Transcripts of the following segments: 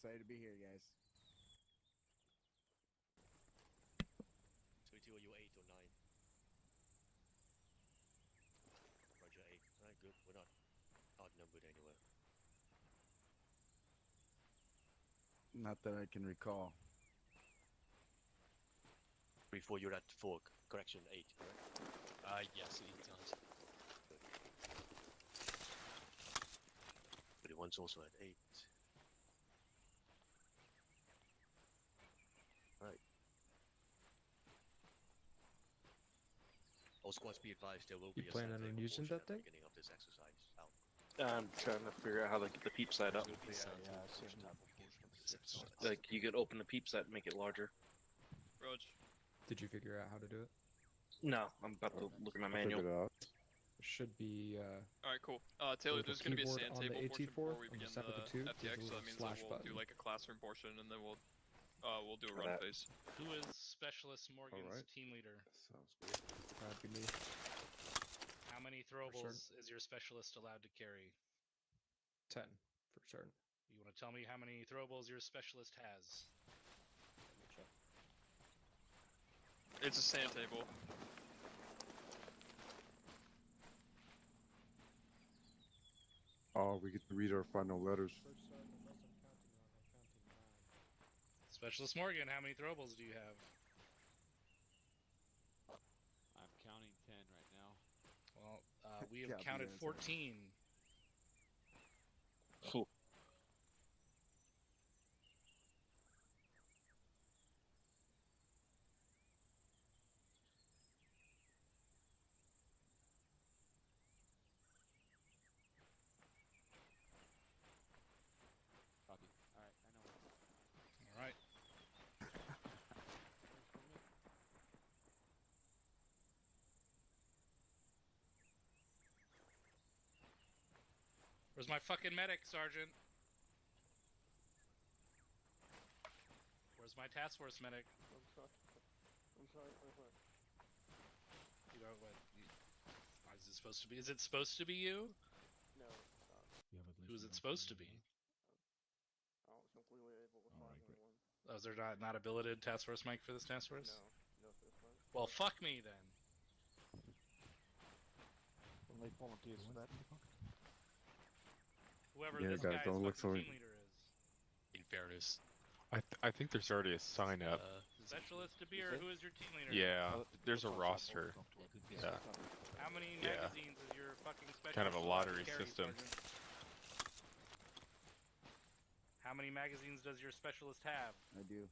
excited to be here, guys. 22, are you 8 or 9? Roger, 8. Alright, good. We're not outnumbered anywhere. Not that I can recall. 3-4, you're at 4. Correction, 8, correct? Yes, 8 times. Good. 31's also at 8. Alright. All squads be advised there will be You planning on using that at the thing? beginning of this exercise. Out. I'm trying to figure out how to get the peep sight up. Like, you could open the peep sight and make it larger. Rog. Did you figure out how to do it? No, I'm about to look at my manual. Should be. Alright, cool. Taylor, with there's the going to be a keyboard sand on the table portion AT4, before we on the begin the separate two, there's a FTX, so little that means slash that we'll do button. like a classroom portion and then we'll do a run Alright. phase. Who is Specialist Morgan's Alright. team leader? Sounds good. That'd be me. How many throwables is your specialist allowed to carry? 10 for certain. You want to tell me how many throwables your specialist has? It's a sand table. Oh, we get to read our final letters. Specialist Morgan, how many throwables do you have? I'm counting 10 right now. Well, we have Yeah, counted yeah, 14. Cool. Copy. Alright, I know. All right. Where's my fucking medic, Sergeant? Where's my task force medic? I'm sorry. You know what? Is it supposed to be? Is it supposed to be you? No, Who is it supposed to be? I don't think we were able to find anyone. Oh, is there not a billeted task force mic for this task force? No for this one. Well, fuck me then. Only volunteers for that. Whoever Yeah, this guys, guy's don't look fucking so- team leader is. In fairness. I think there's already a sign up. Specialist to beer, who is your team leader? Yeah, there's a roster. Yeah, How many Yeah. magazines is your fucking specialist? kind of a allowed to lottery carry, system. Sergeant? How many magazines does your specialist have? I do.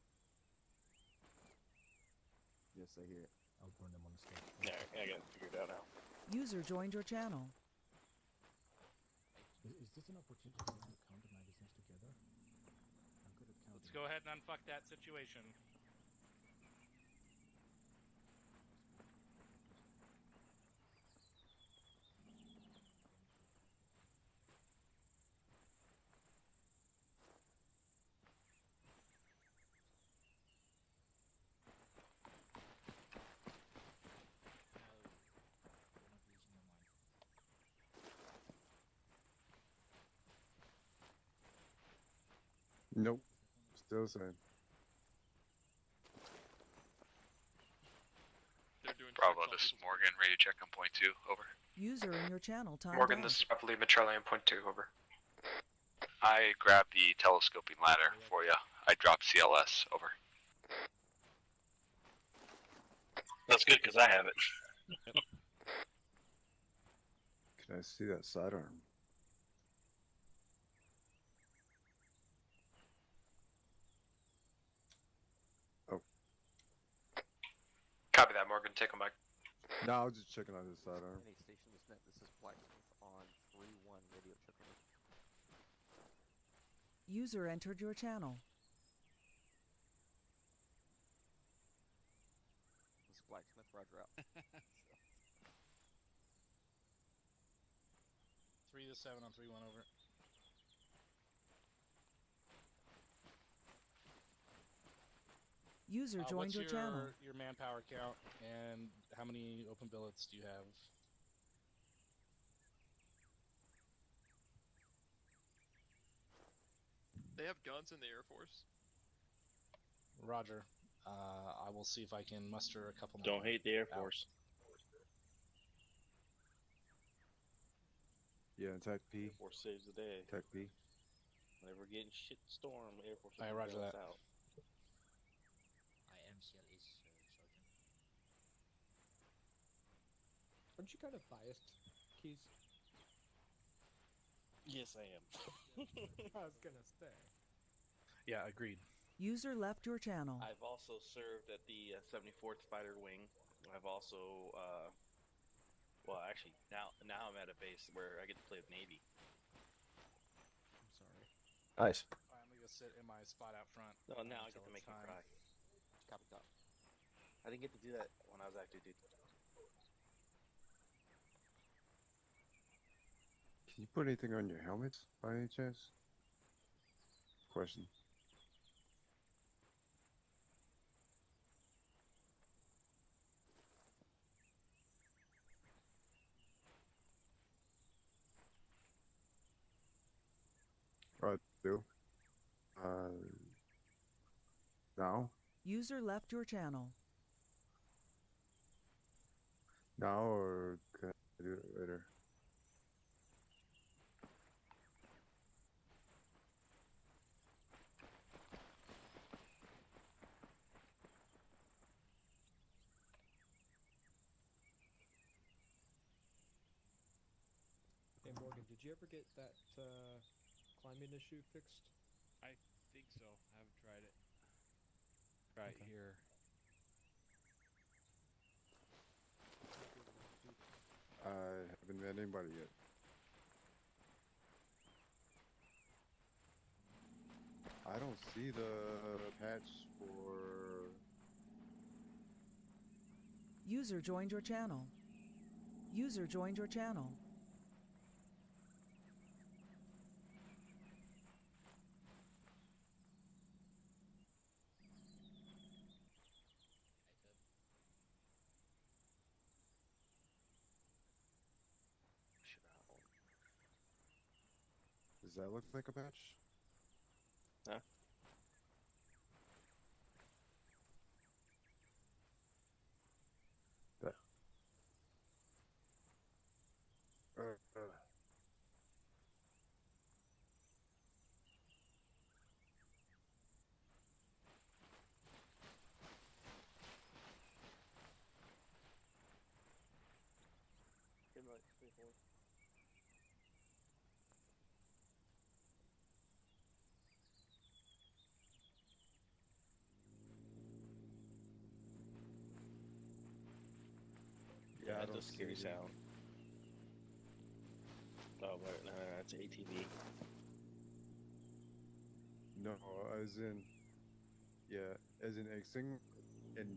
Yes, I hear it. I'll burn them on the stage. Yeah, I got it figured out now. User joined your channel. Is this an opportunity to count the magazines together? I'm good at counting. Let's go ahead and unfuck that situation. Nope. Still the same. They're doing Bravo, this is Morgan. Ready to check on point 2. Over. User in your channel timed Morgan, out. this is Bravo, Charlie on point 2. Over. I grabbed the telescoping ladder for you. I dropped CLS. Over. That's good, because I have it. Can I see that sidearm? Oh, Copy that, Morgan. Take him back. no, I was just checking out his sidearm. Any station is net. This is Blacksmith on 3-1 radio checking. User entered your channel. This is Blacksmith, roger out. 3-7 on 3-1 over. User joined What's your channel. your manpower count and how many open billets do you have? They have guns in the Air Force. Roger. I will see if I can muster a couple more. Don't hate the Air out. Force. Yeah, and Tech P. Air Force saves the day. Tech P. Whenever we're getting shit storm, Air Force will Alright, roger bail us that. out. I am CLA's sergeant. Aren't you kind of biased, Keys? Yes, I am. I was gonna say. Yeah, agreed. User left your channel. I've also served at the 74th Fighter Wing. I've also, well, actually, now I'm at a base where I get to play with Navy. I'm sorry. Nice. Alright, I'm gonna go sit in my spot out front. Oh, now I get until to it's make him time. cry. Copy top. I didn't get to do that when I was active duty. Can you put anything on your helmets by any chance? Question. I do. Now? User left your channel. Now or can I do it later? Hey Morgan, did you ever get that climbing issue fixed? I think so. I haven't tried it. Try it here. I haven't met anybody yet. I don't see the patch for... User joined your channel. User joined your channel. Does that look like a patch? Huh? That. Good night, stay forward. Yeah, I that's a don't scary see- sound. Oh, wait, no, that's ATV. No, as in... Yeah, as in exiting and...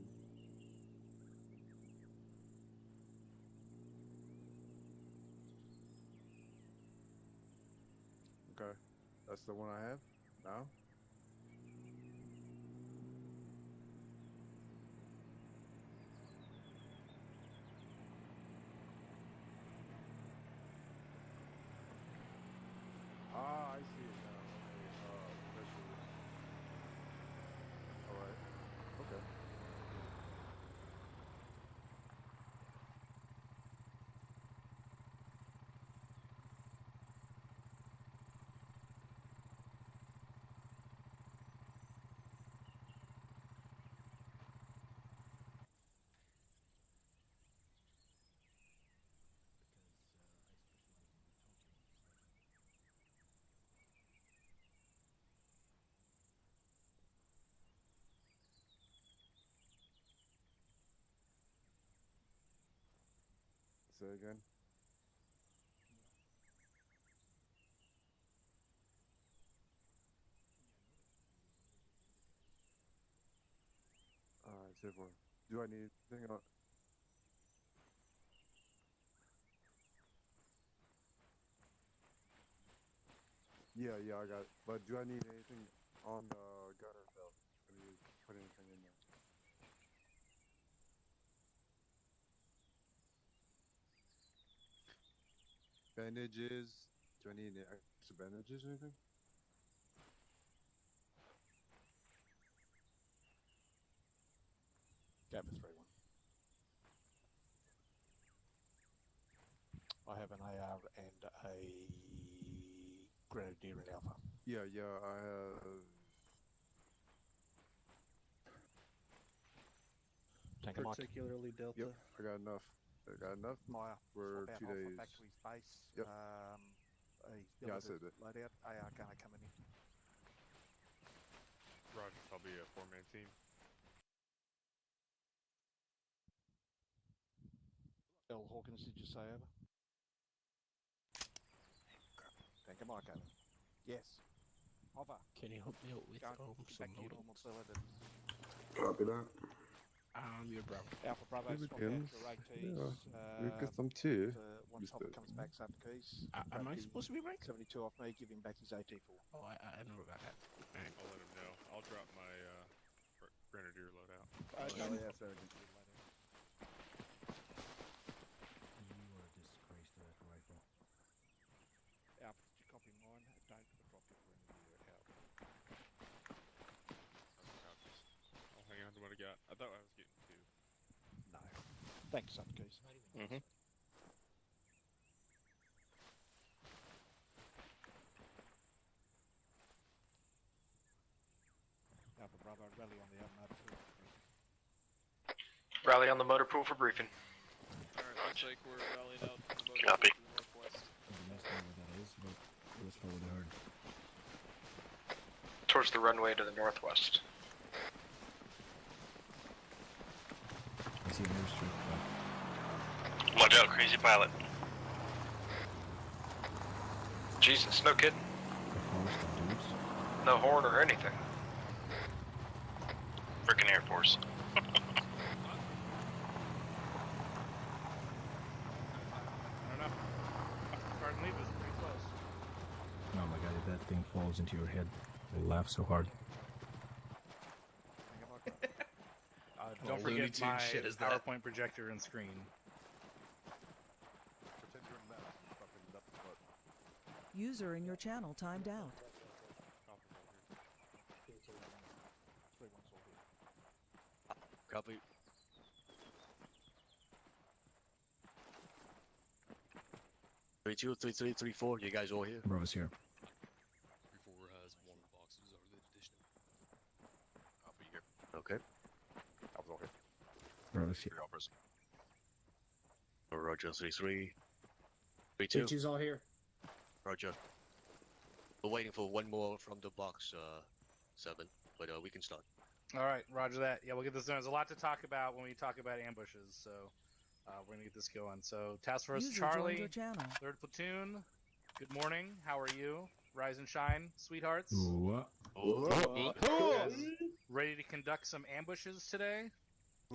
Okay, that's the one I have now. Ah, I see it now. Okay, alright. Okay. Say again. Say for. Do I need anything on? Yeah, I got it. But do I need anything on the gunner belt? Can you put anything in there? Bandages? Do I need any extra bandages or anything? Gap 3-1. I have an AR and a Grenadier in Alpha. Yeah, I have. Tank Mike. Particularly Delta. Yep, I got enough. Maya. For swap 2 out Alpha days. back to his base. Yep. He's Yeah, I delivered said that. loadout. AR gunner coming in. Roger, probably a 4-man team. L. Hawkins, did you say over? Tank Mike over. Yes. Hover. Can you help me out with some back to your loadouts? normal cylinder. Copy that. Your Bravo. Alpha Bravo, It swap out depends. your ATs. Yeah, we've got some too. Once Hopper comes back, start the keys. Am I supposed to be rank? 72 off me, give him back his AT4. Oh, I never got that. Alright. I'll let him know. I'll drop my Grenadier loadout. Oh yeah, Sergeant. You are a disgrace to that rifle. Alpha, did you copy mine? Don't drop your Grenadier out. I'll hang on to what I got. I thought I was getting 2. No. Thanks, Sun Keys. Mm-hmm. Alpha Bravo, rally on the motor pool. Rally on the motor pool for briefing. Alright, looks like we're rallying out to the motor Copy. to the northwest. I don't know what that is, but it was forward hard. Towards the runway to the northwest. I see an airstrip, but Watch out, crazy pilot. Jesus, no kidding. the forest of dudes. No horn or anything. Frickin' Air Force. I don't know. Pardon me, was pretty close. Oh my god, if that thing falls into your head, you'll laugh so hard. Don't Looney forget Tune my shit is that? PowerPoint projector and screen. Pretend you're in the mouse. Fucking nuts, but User in your channel timed out. 3-1 all here. Copy. Three two, 3 3, 3 4. You guys all here? Bro's here. 3-4 has 1 boxes are the addition. I'll be here. Okay. I was all here. Bro's here. Roger, 3 3. 3 2. Peachy's all here. Roger. We're waiting for one more from the box, 7, but we can start. All right, roger that. Yeah, we'll get this done. There's a lot to talk about when we talk about ambushes, so we're gonna get this going. So, Task Force User joined Charlie, your channel. 3rd Platoon. Good morning. How are you? Rise and shine, sweethearts. What? You guys ready to conduct some ambushes today?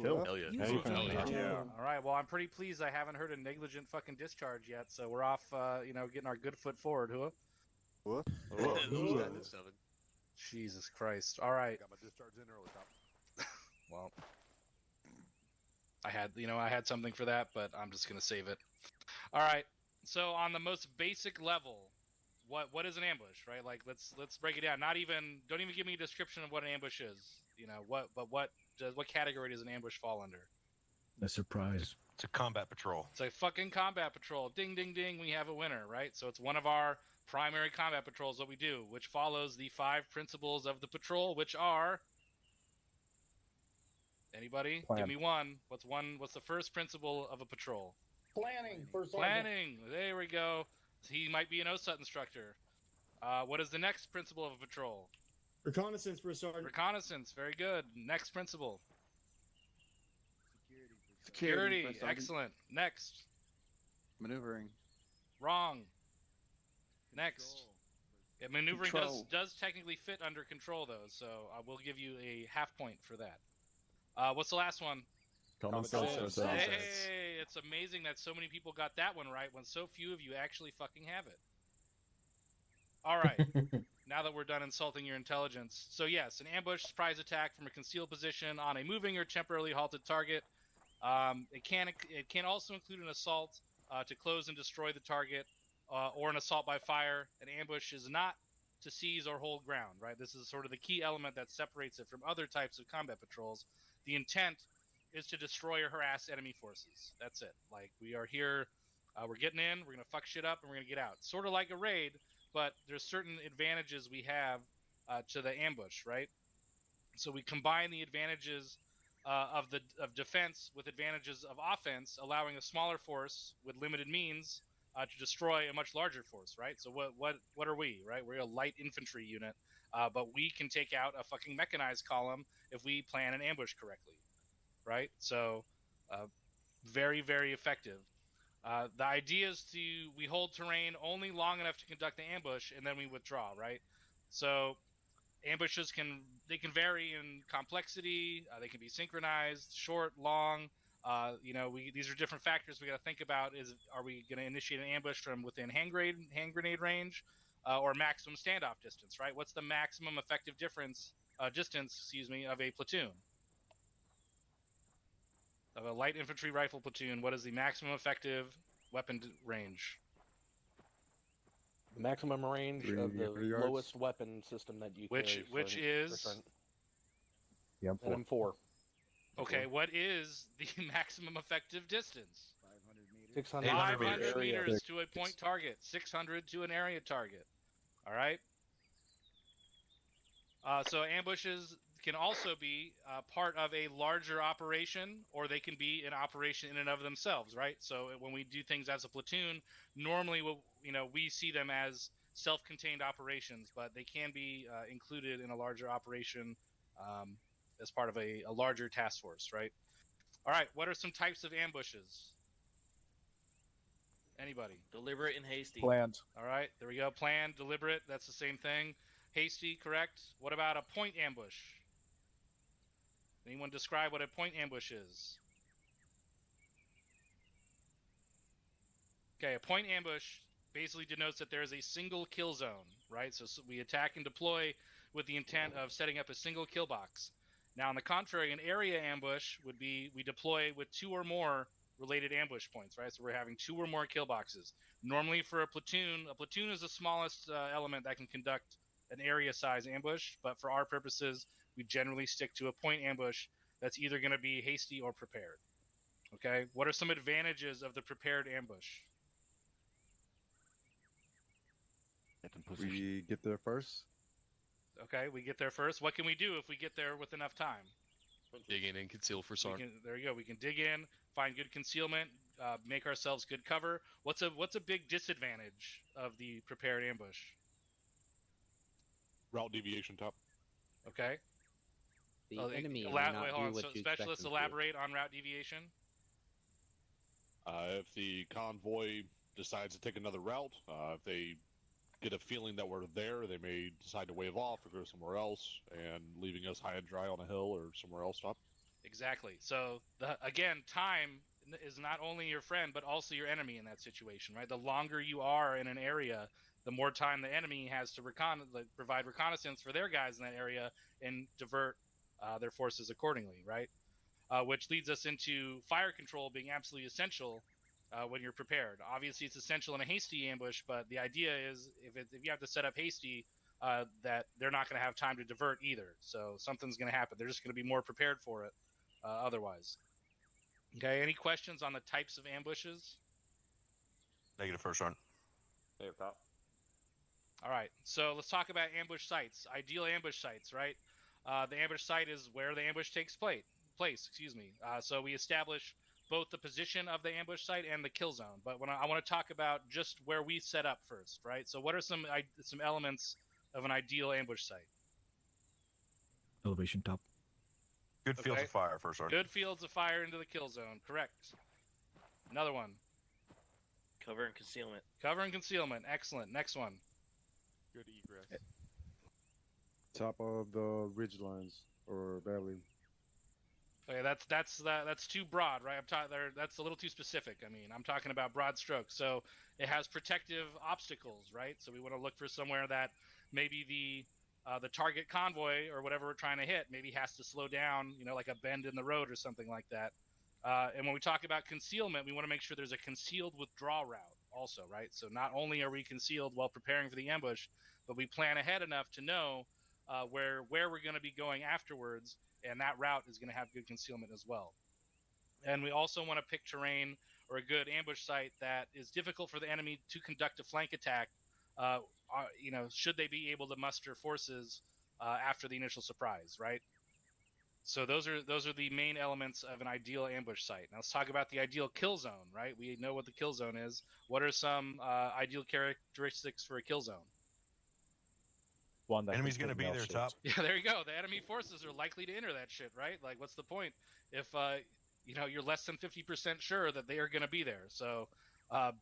Hell yeah. User joined your channel. All right. Well, I'm pretty pleased. I haven't heard a negligent fucking discharge yet, so we're off. Getting our good foot forward. Huh? What? Standard 7. Jesus Christ. All right. Got my discharge in early, top. Well, I had something for that, but I'm just gonna save it. All right. So on the most basic level, what is an ambush, right? Like let's break it down. Don't even give me a description of what an ambush is. What category does an ambush fall under? A surprise. It's a combat patrol. It's a fucking combat patrol. Ding ding ding, we have a winner, right? So it's one of our primary combat patrols that we do, which follows the 5 principles of the patrol, which are anybody? Plan. Give me one. What's the first principle of a patrol? Planning. First Planning. There we go. He might be an OSUT instructor. What is the next principle of a patrol? Reconnaissance for a sergeant. Reconnaissance. Very good. Next principle. Security. Security. Excellent. Next. Maneuvering. Wrong. Next. Yeah, maneuvering Control. does technically fit under control, though, so I will give you a half point for that. What's the last one? Common sense. Hey, it's amazing that so many people got that one right when so few of you actually fucking have it. All right, now that we're done insulting your intelligence. So yes, an ambush, surprise attack from a concealed position on a moving or temporarily halted target. It can also include an assault to close and destroy the target, or an assault by fire. An ambush is not to seize or hold ground, right? This is sort of the key element that separates it from other types of combat patrols. The intent is to destroy or harass enemy forces. That's it. Like, we are here, we're getting in, we're gonna fuck shit up, and we're gonna get out. Sort of like a raid, but there's certain advantages we have to the ambush, right? So we combine the advantages of defense with advantages of offense, allowing a smaller force with limited means to destroy a much larger force, right? So what are we, right? We're a light infantry unit, but we can take out a fucking mechanized column if we plan an ambush correctly, right? So very, very effective. The idea is we hold terrain only long enough to conduct the ambush, and then we withdraw, right? So ambushes can vary in complexity. They can be synchronized, short, long. These are different factors we got to think about. Are we going to initiate an ambush from within hand grenade range, or maximum standoff distance? Right? What's the maximum effective distance? Of a platoon, of a light infantry rifle platoon. What is the maximum effective weapon range? The maximum range of the lowest weapon system that you carry. Which is the M4. M4. Okay, what is the maximum effective distance? 600 500 meters to a point target. 600 to an area target. All right. So ambushes can also be part of a larger operation, or they can be an operation in and of themselves, right? So when we do things as a platoon, normally we see them as self-contained operations, but they can be included in a larger operation as part of a larger task force, right? All right, what are some types of ambushes? Anybody? Deliberate and hasty. Planned. All right, there we go. Planned, deliberate, that's the same thing. Hasty, correct. What about a point ambush? Anyone describe what a point ambush is? Okay, a point ambush basically denotes that there is a single kill zone, right? So we attack and deploy with the intent of setting up a single kill box. Now, on the contrary, an area ambush would be we deploy with 2 or more related ambush points, right? So we're having 2 or more kill boxes. Normally for a platoon is the smallest element that can conduct an area size ambush, but for our purposes, we generally stick to a point ambush that's either going to be hasty or prepared. Okay, what are some advantages of the prepared ambush? We get there first. Okay, we get there first. What can we do if we get there with enough time? Dig in and conceal for SAR. There you go. We can dig in, find good concealment, make ourselves good cover. What's a big disadvantage of the prepared ambush? Route deviation top. Okay. The enemy may not do what you expect Specialists them elaborate on route deviation. If the convoy decides to take another route, if they get a feeling that we're there, they may decide to wave off or go somewhere else, and leaving us high and dry on a hill or somewhere else. Stop. Exactly. So again, time is not only your friend but also your enemy in that situation, right? The longer you are in an area, the more time the enemy has to provide reconnaissance for their guys in that area and divert their forces accordingly, right? Which leads us into fire control being absolutely essential when you're prepared. Obviously, it's essential in a hasty ambush, but the idea is if you have to set up hasty, that they're not going to have time to divert either. So something's going to happen. They're just going to be more prepared for it otherwise. Okay, any questions on the types of ambushes? Negative first round. Hey, pal. All right, so let's talk about ambush sites. Ideal ambush sites, right? The ambush site is where the ambush takes place. So we establish both the position of the ambush site and the kill zone. But I want to talk about just where we set up first, right? So what are some elements of an ideal ambush site? Elevation top. Good fields of fire first round. Good fields of fire into the kill zone, correct. Another one. Cover and concealment. Cover and concealment, excellent. Next one. Good egress. Top of the ridge lines or valley. Okay, that's too broad, right? That's a little too specific. I mean, I'm talking about broad strokes. So it has protective obstacles, right? So we want to look for somewhere that maybe the target convoy or whatever we're trying to hit maybe has to slow down, like a bend in the road or something like that. And when we talk about concealment, we want to make sure there's a concealed withdrawal route also, right? So not only are we concealed while preparing for the ambush, but we plan ahead enough to know where we're going to be going afterwards, and that route is going to have good concealment as well. And we also want to pick terrain or a good ambush site that is difficult for the enemy to conduct a flank attack. Should they be able to muster forces after the initial surprise, right? So those are the main elements of an ideal ambush site. Now let's talk about the ideal kill zone, right? We know what the kill zone is. What are some ideal characteristics for a kill zone? One that enemy's going to be there, top. Yeah, there you go. The enemy forces are likely to enter that shit, right? Like, what's the point if you're less than 50% sure that they are going to be there? So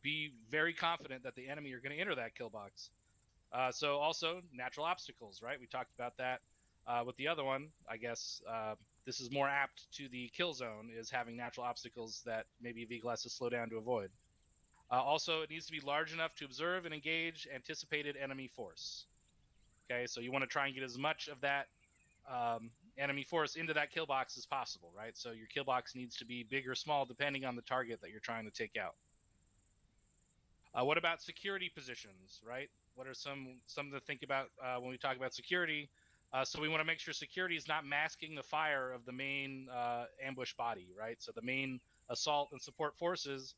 be very confident that the enemy are going to enter that kill box. So also natural obstacles, right? We talked about that with the other one. I guess this is more apt to the kill zone, is having natural obstacles that maybe a vehicle has to slow down to avoid. Also, it needs to be large enough to observe and engage anticipated enemy force. Okay, so you want to try and get as much of that enemy force into that kill box as possible, right? So your kill box needs to be big or small depending on the target that you're trying to take out. What about security positions, right? What are some to think about when we talk about security? So we want to make sure security is not masking the fire of the main ambush body, right? So the main assault and support forces,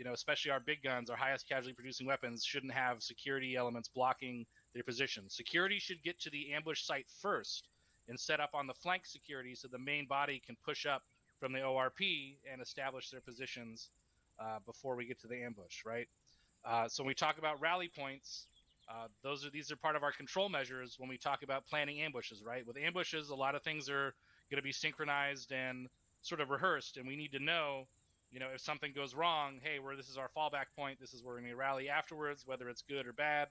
especially our big guns, our highest casualty producing weapons, shouldn't have security elements blocking their position. Security should get to the ambush site first and set up on the flank security so the main body can push up from the ORP and establish their positions before we get to the ambush, right? So when we talk about rally points, these are part of our control measures when we talk about planning ambushes, right? With ambushes, a lot of things are going to be synchronized and sort of rehearsed, and we need to know, if something goes wrong, hey, this is our fallback point, this is where we're going to rally afterwards, whether it's good or bad.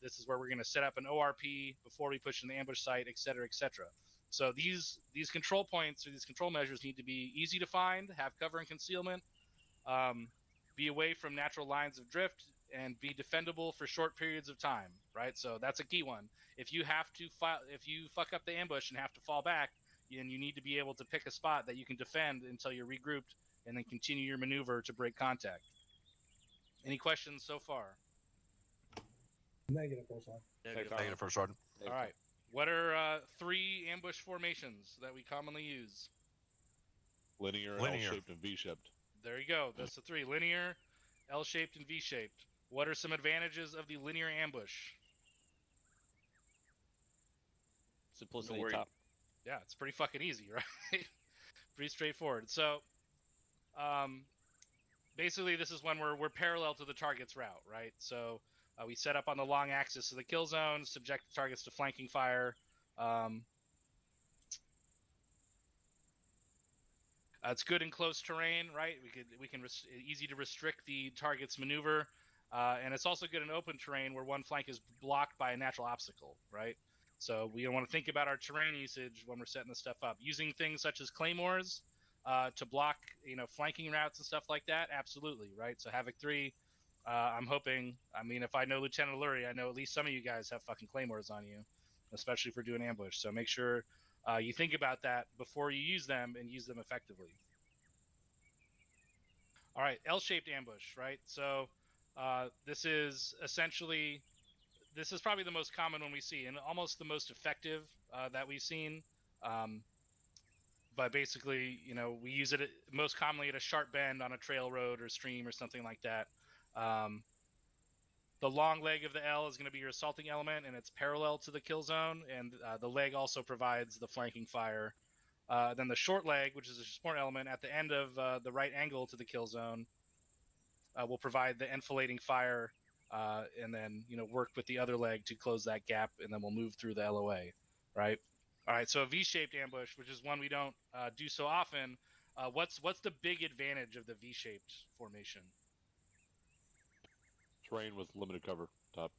This is where we're going to set up an ORP before we push in the ambush site, et cetera, et cetera. So these control points or these control measures need to be easy to find, have cover and concealment, be away from natural lines of drift, and be defendable for short periods of time, right? So that's a key one. If you fuck up the ambush and have to fall back, then you need to be able to pick a spot that you can defend until you're regrouped and then continue your maneuver to break contact. Any questions so far? Negative, First Sergeant. Negative, First Sergeant. All right. What are 3 ambush formations that we commonly use? Linear. L-shaped, and V-shaped. There you go. That's the 3. Linear, L-shaped, and V-shaped. What are some advantages of the linear ambush? Simplicity top. Yeah, it's pretty fucking easy, right? Pretty straightforward. So, basically, this is when we're parallel to the target's route, right? So, we set up on the long axis of the kill zone, subject the targets to flanking fire. It's good in close terrain, right? Easy to restrict the target's maneuver, and it's also good in open terrain where one flank is blocked by a natural obstacle, right? So we want to think about our terrain usage when we're setting this stuff up. Using things such as claymores to block, flanking routes and stuff like that, absolutely, right? So Havoc 3, I'm hoping. If I know Lieutenant Lurie, I know at least some of you guys have fucking claymores on you, especially for doing ambush. So make sure you think about that before you use them and use them effectively. All right, L-shaped ambush, right? So this is probably the most common one we see and almost the most effective that we've seen. But basically, we use it most commonly at a sharp bend on a trail road or stream or something like that. The long leg of the L is going to be your assaulting element, and it's parallel to the kill zone, and the leg also provides the flanking fire. Then the short leg, which is a support element at the end of the right angle to the kill zone, will provide the enfilading fire, and then work with the other leg to close that gap, and then we'll move through the LOA, right? All right, so a V-shaped ambush, which is one we don't do so often. What's the big advantage of the V-shaped formation? Terrain with limited cover, top.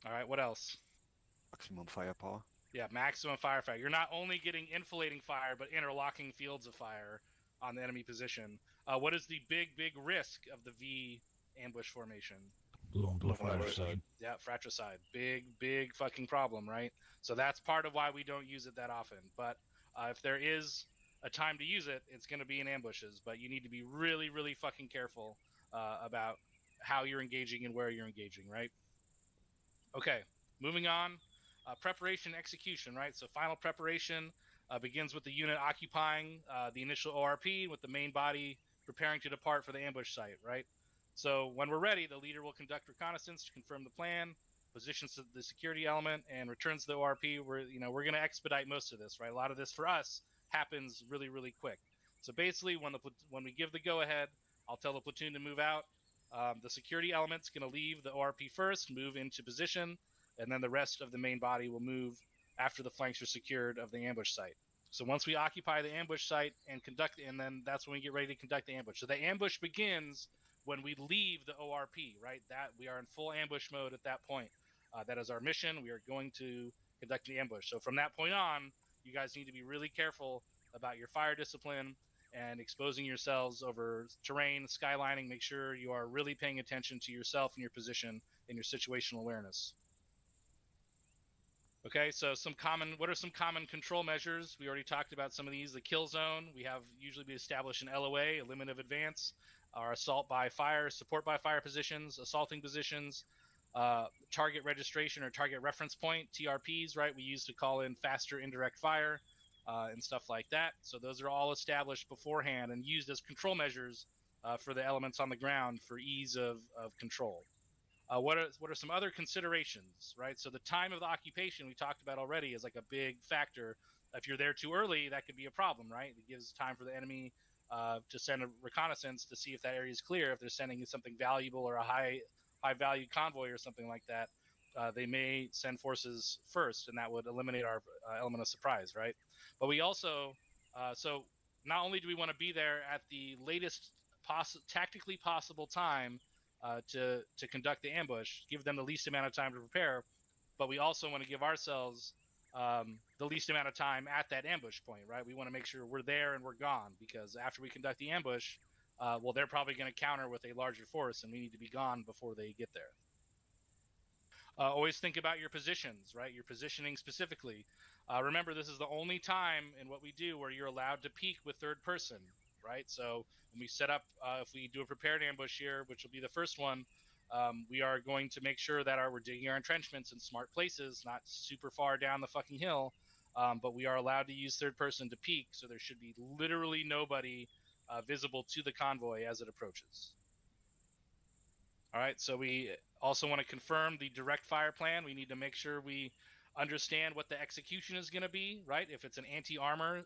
All right, what else? Maximum firepower. Yeah, maximum firepower. You're not only getting enfilading fire, but interlocking fields of fire on the enemy position. What is the big risk of the V ambush formation? Blow fratricide. Yeah, fratricide. Big fucking problem, right? So that's part of why we don't use it that often. But if there is a time to use it, it's going to be in ambushes. But you need to be really fucking careful about how you're engaging and where you're engaging, right? Okay, moving on. Preparation, execution, right? So final preparation. begins with the unit occupying the initial ORP, with the main body preparing to depart for the ambush site, right? So when we're ready, the leader will conduct reconnaissance to confirm the plan, positions the security element, and returns the ORP. We're going to expedite most of this, right? A lot of this for us happens really, really quick. So basically, when we give the go-ahead, I'll tell the platoon to move out. The security element's going to leave the ORP first, move into position, and then the rest of the main body will move after the flanks are secured of the ambush site. So once we occupy the ambush site and then that's when we get ready to conduct the ambush. So the ambush begins when we leave the ORP, right? That we are in full ambush mode at that point. That is our mission. We are going to conduct the ambush. So from that point on, you guys need to be really careful about your fire discipline and exposing yourselves over terrain, skylining. Make sure you are really paying attention to yourself and your position and your situational awareness. Okay, so what are some common control measures? We already talked about some of these. The kill zone, usually we establish an LOA, a limit of advance, our assault by fire, support by fire positions, assaulting positions, target registration or target reference point, TRPs, right? We use to call in faster indirect fire and stuff like that. So those are all established beforehand and used as control measures for the elements on the ground for ease of control. What are some other considerations, right? So the time of the occupation we talked about already is like a big factor. If you're there too early, that could be a problem, right? It gives time for the enemy to send a reconnaissance to see if that area is clear. If they're sending something valuable or a high value convoy or something like that, they may send forces first, and that would eliminate our element of surprise, right? But we also, so not only do we want to be there at the latest tactically possible time to conduct the ambush, give them the least amount of time to prepare, but we also want to give ourselves the least amount of time at that ambush point, right? We want to make sure we're there and we're gone, because after we conduct the ambush, well, they're probably going to counter with a larger force, and we need to be gone before they get there. Always think about your positions, right? Your positioning specifically. Remember, this is the only time in what we do where you're allowed to peek with third person, right? So when we set up, if we do a prepared ambush here, which will be the first one, we are going to make sure that we're digging our entrenchments in smart places, not super far down the fucking hill, but we are allowed to use third person to peek, so there should be literally nobody visible to the convoy as it approaches. All right, so we also want to confirm the direct fire plan. We need to make sure we understand what the execution is going to be, right? If it's an anti-armor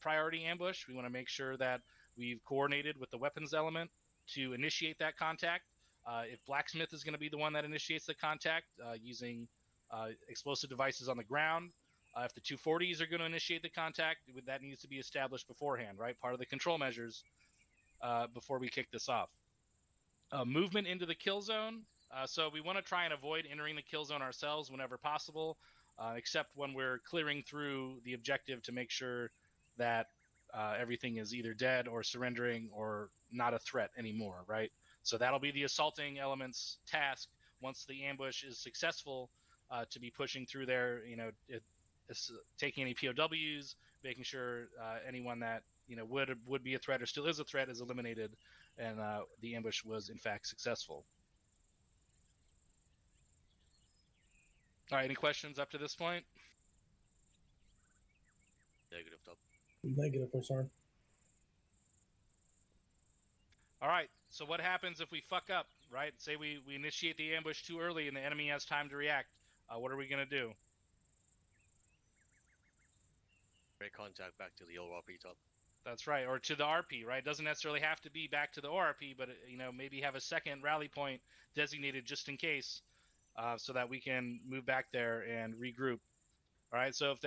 priority ambush, we want to make sure that we've coordinated with the weapons element to initiate that contact. If blacksmith is going to be the one that initiates the contact using explosive devices on the ground, if the 240s are going to initiate the contact, that needs to be established beforehand, right? Part of the control measures before we kick this off. Movement into the kill zone. So we want to try and avoid entering the kill zone ourselves whenever possible, except when we're clearing through the objective to make sure that everything is either dead or surrendering or not a threat anymore, right? So that'll be the assaulting element's task once the ambush is successful, to be pushing through there, taking any POWs, making sure anyone that would be a threat or still is a threat is eliminated, and the ambush was in fact successful. All right, any questions up to this point? Negative, top. Negative, I'm sorry. All right, so what happens if we fuck up, right? Say we initiate the ambush too early and the enemy has time to react. What are we going to do? Make contact back to the ORP top. That's right, or to the RP, right? It doesn't necessarily have to be back to the ORP, but maybe have a second rally point designated just in case, so that we can move back there and regroup. All right, so if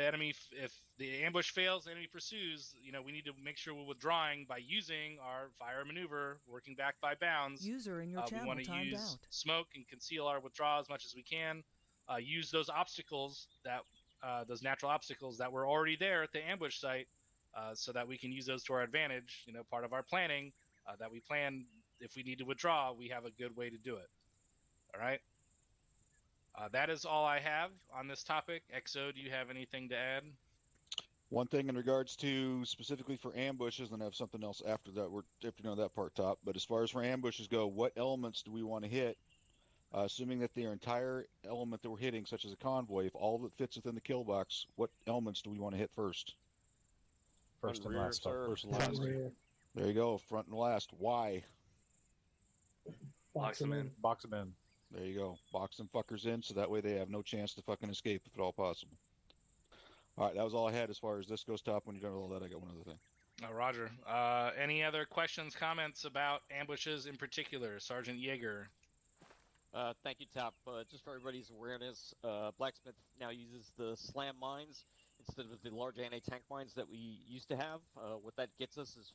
the ambush fails, the enemy pursues, we need to make sure we're withdrawing by using our fire and maneuver, working back by bounds. User in your channel we want to timed use out. smoke and conceal our withdrawal as much as we can. Use those obstacles those natural obstacles that were already there at the ambush site, so that we can use those to our advantage. Part of our planning, that we plan if we need to withdraw, we have a good way to do it. All right. That is all I have on this topic. XO, do you have anything to add? One thing in regards to specifically for ambushes, and I have something else after that. After you know that part, top. But as far as for ambushes go, what elements do we want to hit? Assuming that their entire element that we're hitting, such as a convoy, if all of it fits within the kill box, what elements do we want to hit first? First and rear, last. sir. First and last. There you go. Front and last. Why? Box them in. Box them in. There you go. Box them fuckers in, so that way they have no chance to fucking escape if at all possible. All right, that was all I had as far as this goes. Top. When you're done with all that, I got one other thing. Roger. Any other questions, comments about ambushes in particular? Sergeant Yeager. Thank you, Top. Just for everybody's awareness, Blacksmith now uses the slam mines instead of the large anti-tank mines that we used to have. What that gets us is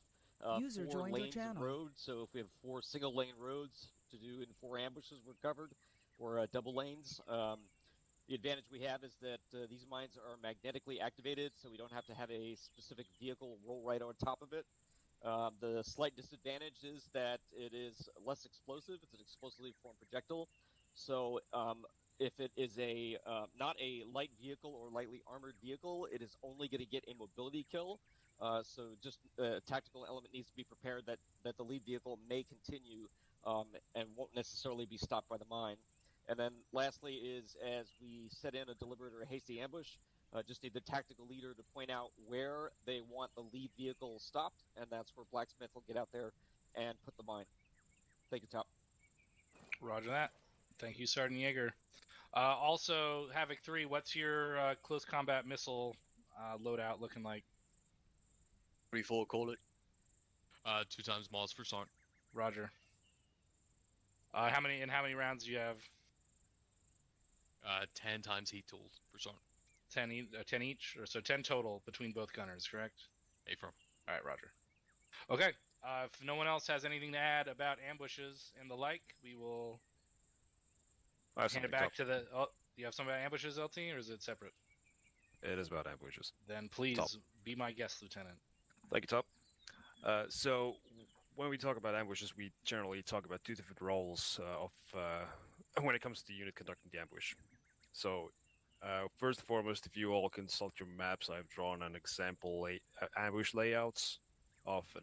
User 4 joined your lanes of channel. road. So if we have 4 single-lane roads to do in 4 ambushes, we're covered, or double lanes. The advantage we have is that these mines are magnetically activated, so we don't have to have a specific vehicle roll right on top of it. The slight disadvantage is that it is less explosive. It's an explosively formed projectile. So if it is a not a light vehicle or lightly armored vehicle, it is only going to get a mobility kill. So just a tactical element needs to be prepared that the lead vehicle may continue and won't necessarily be stopped by the mine. And then lastly is, as we set in a deliberate or a hasty ambush, just need the tactical leader to point out where they want the lead vehicle stopped, and that's where Blacksmith will get out there and put the mine. Thank you, Top. Roger that. Thank you, Sergeant Yeager. Also, Havoc 3, what's your close combat missile loadout looking like? 3-4, call it. 2 times Moss for Sergeant. Roger. How many rounds do you have? 10 times heat tools for Sergeant. 10 each, or so 10 total between both gunners, correct? Affirm. All right, Roger. Okay. If no one else has anything to add about ambushes and the like, we will hand it back to the. Oh, do you have something about ambushes, LT, or is it separate? It is about ambushes. Then please Top. be my guest, Lieutenant. Thank you, Top. So when we talk about ambushes, we generally talk about 2 different roles when it comes to the unit conducting the ambush. So first and foremost, if you all consult your maps, I've drawn an example ambush layouts of a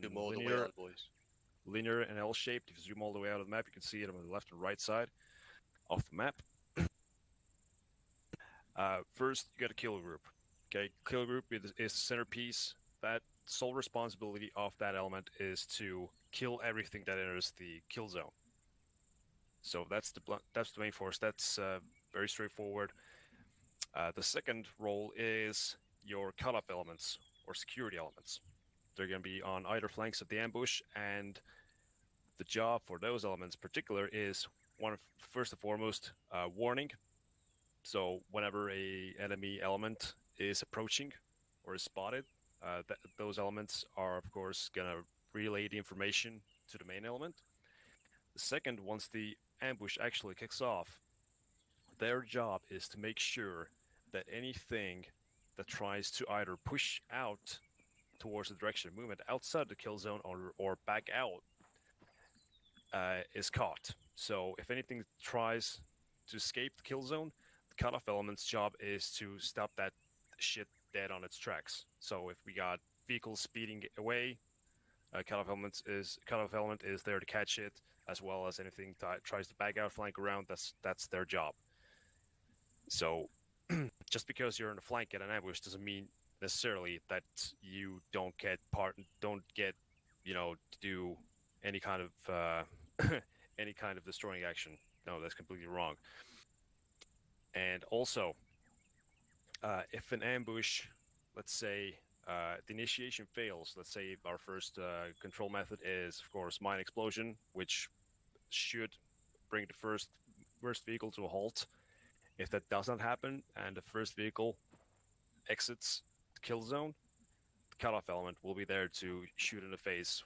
linear and L-shaped. If you zoom all the way out of the map, you can see it on the left and right side of the map. First, you got a kill group. Okay, kill group is centerpiece. That sole responsibility of that element is to kill everything that enters the kill zone. So that's the main force. That's very straightforward. The second role is your cutoff elements or security elements. They're going to be on either flanks of the ambush, and the job for those elements in particular is first and foremost warning. So whenever a enemy element is approaching or is spotted, those elements are of course going to relay the information to the main element. The second, once the ambush actually kicks off, their job is to make sure that anything that tries to either push out towards the direction of movement outside the kill zone or back out is caught. So if anything tries to escape the kill zone, the cutoff element's job is to stop that shit dead on its tracks. So if we got vehicles speeding away, cutoff element is there to catch it, as well as anything that tries to back out, flank around. That's their job. So just because you're in a flank at an ambush doesn't mean necessarily that you don't get to do any kind of destroying action. No, that's completely wrong. And also, if an ambush, let's say the initiation fails, let's say our first control method is of course mine explosion, which should bring the first vehicle to a halt. If that does not happen and the first vehicle exits the kill zone, the cutoff element will be there to shoot in the face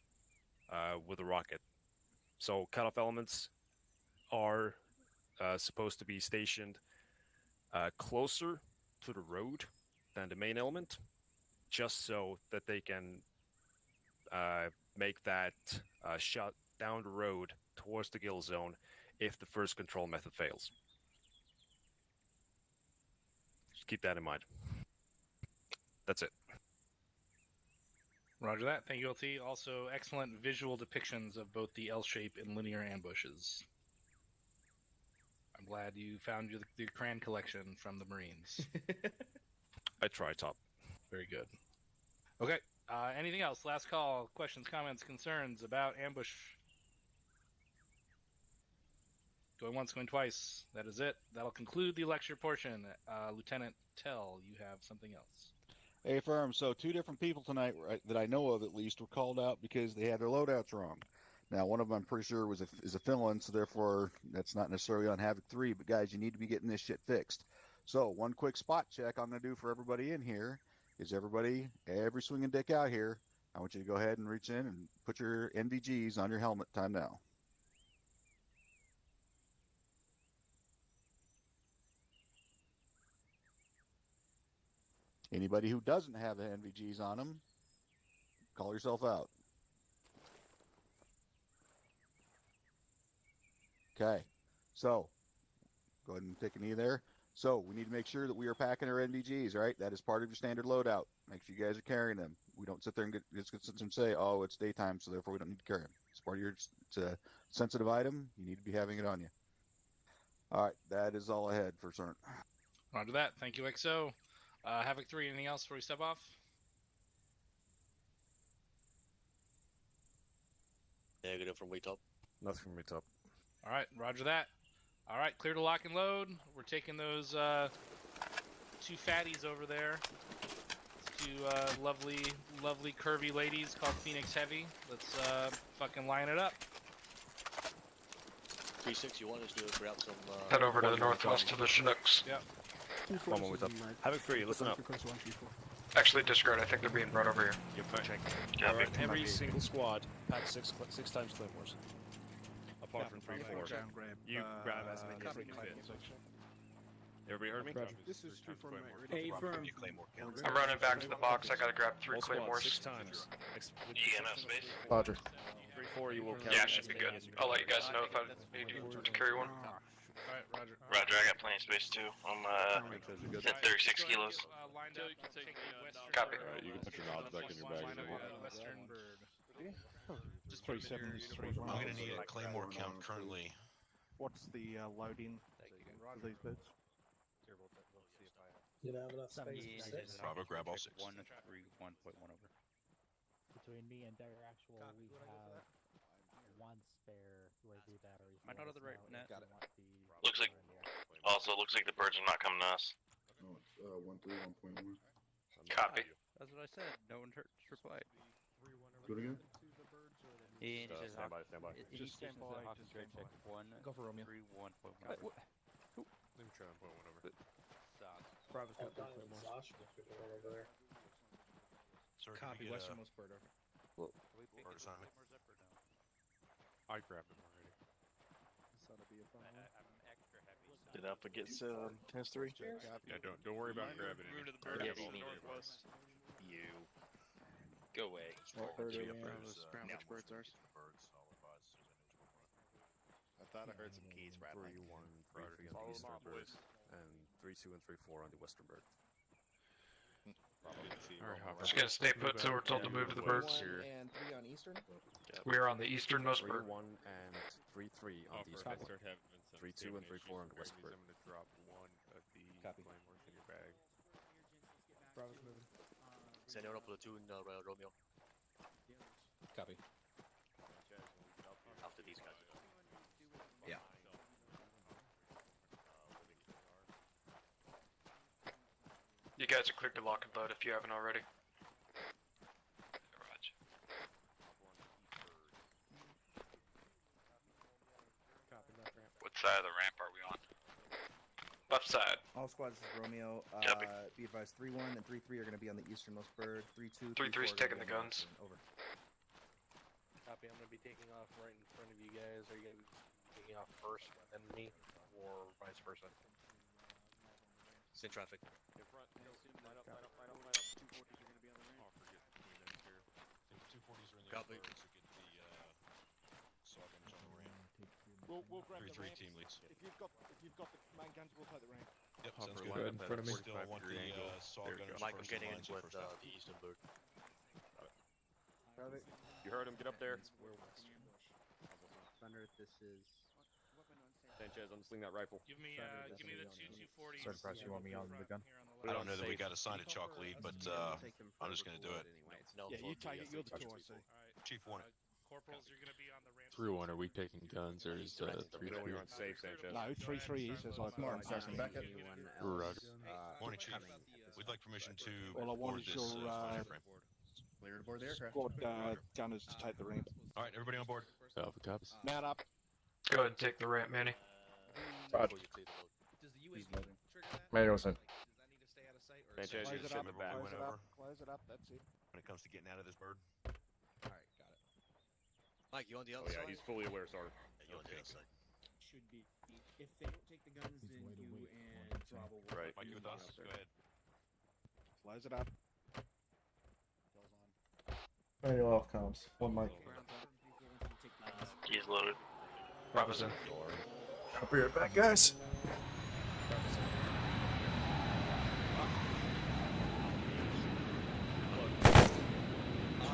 with a rocket. So cutoff elements are supposed to be stationed closer to the road than the main element, just so that they can make that shot down the road towards the kill zone if the first control method fails. Just keep that in mind. That's it. Roger that. Thank you, LT. Also, excellent visual depictions of both the L-shape and linear ambushes. I'm glad you found the crayon collection from the Marines. I tried, Top. Very good. Okay. Anything else? Last call. Questions, comments, concerns about ambush? Going once, going twice. That is it. That'll conclude the lecture portion. Lieutenant Tell, you have something else. Hey, firm. So 2 different people tonight that I know of, at least, were called out because they had their loadouts wrong. Now, one of them I'm pretty sure is a fill-in, so therefore that's not necessarily on Havoc 3. But guys, you need to be getting this shit fixed. So one quick spot check I'm going to do for everybody in here is every swinging dick out here, I want you to go ahead and reach in and put your NVGs on your helmet. Time now. Anybody who doesn't have the NVGs on them, call yourself out. Okay, so go ahead and take a knee there. So we need to make sure that we are packing our NVGs, right? That is part of your standard loadout. Make sure you guys are carrying them. We don't sit there and sit and say, oh, it's daytime, so therefore we don't need to carry them. It's part of it's a sensitive item. You need to be having it on you. All right, that is all I had for certain. Roger that. Thank you, XO. Havoc 3, anything else before we step off? Negative from way top. Nothing from way top. All right, roger that. All right, clear to lock and load. We're taking those 2 fatties over there. 2 lovely curvy ladies called Phoenix Heavy. Let's fucking line it up. 3-6, you want us to grab some... Head over to the northwest to the Chinooks. Yep. One more with up. Havoc 3, listen up. Actually, disregard. I think they're being brought over here. Check. Yeah, Alright, every single squad pack 6 times claymores. Apart from 3-4. You grab as many as you can fit. Everybody heard me? This is true for my Hey, firm. I'm running back to the box. I gotta grab 3 All squad, claymores. 6 times. space. Roger. 3-4, you will count. Yeah, should be good. I'll let you guys know if I need you to carry one. Alright, roger. Roger, I got plenty of space too. I'm at 36 kilos. Copy. Alright, you can put your nods back in your bag. Western Bird. Just 37 I'm gonna need a claymore count currently. What's the loading for these bits? You have enough space. Bravo, grab all 6. 1.3, 1.1 over. Between me and their actual, we have 1 spare UAV battery. Am I not on the right net? Got it. Looks like. Also, looks like the birds are not coming to us. No, it's 1.3, 1.1. Copy. That's what I said. No one replied. Do it again? Stand by. Just stand by. Check 1. Go for Romeo. 3, 1.1. Let me try and point one over. Bravo's got over there. Sir, Copy, westernmost bird over. Bird assignment. I grabbed him already. Did Alpha get 10-3? Yeah, don't worry about grabbing it. Route of the bird is northwest. You. Go away. Which birds are? I thought I heard some keys rattling. 3-1, 3-3 on the eastern bird, and 3-2 and 3-4 on the western bird. Just gonna stay put till we're told to move to the birds. And 3 on eastern? We are on the easternmost bird. 3-1 and 3-3 on the eastern bird. 3-2 and 3-4 on the west bird. I'm gonna drop 1 of the claymores in your bag. Bravo's moving. Send out a platoon, Romeo. Copy. After these guys. Yeah. You guys are cleared to lock and load if you haven't already. Roger. Copy, left ramp. What side of the ramp are we on? Left side. All squads, this is Romeo. Copy. Be advised, 3-1 and 3-3 are going to be on the easternmost bird. 3-2, 3-3's taking the guns. Over. Copy, I'm going to be taking off right in front of you guys. Are you going to be taking off first and then me, or vice versa? It's in traffic. In front, Milsim, line up. 240s are going to be on the range. Oh, forget the here. 240s are in the Copy. birds to get the saw gunners on the ramp. We'll grab the 3-3 ramp. team leads. If you've got the main guns, we'll take the ramp. Yep, Hopper, sounds line good. up in front of me. Still want the saw gunners Mike, I'm first in getting in line, so with first out. the eastern bird. You heard him, get up there. Thunder, this is Sanchez, I'm sling that rifle. Give me the 240. Sorry, Price, you want me on the gun? I don't know that we got to sign a chalk lead, but I'm just going to do it. Yeah, you take it. You're the two, I see. Chief wanted. Corporals, you're going to be on the ramp. 3-1, are we taking guns or is 3-3? You're on safe, Sanchez. No, 3-3 is, as I Martin, Sergeant, back up. Morning, Chief. We'd like permission to All I want board is this your airframe. Clear to board the aircraft. squad gunners to take the ramp. All right, everybody on board. Alpha cops. Mount up. Go ahead and take the ramp, Manny. Roger. Does the UAV trigger that? Manual sent. Does that need to stay out of sight? Or Sanchez, Close you're it sitting up. in the back. Close it up. Close it up. That's it. When it comes to getting out of this bird. Alright, got it. Mike, you on the Oh other yeah, side? he's fully aware, Sergeant. Yeah, you on the other side. Should be. If they don't take the guns, then you and Bravo will. Right. Mike, you with us? Go ahead. Close it up. Manual off comms. One mic. He's loaded. Robinson. I'll be right back, guys.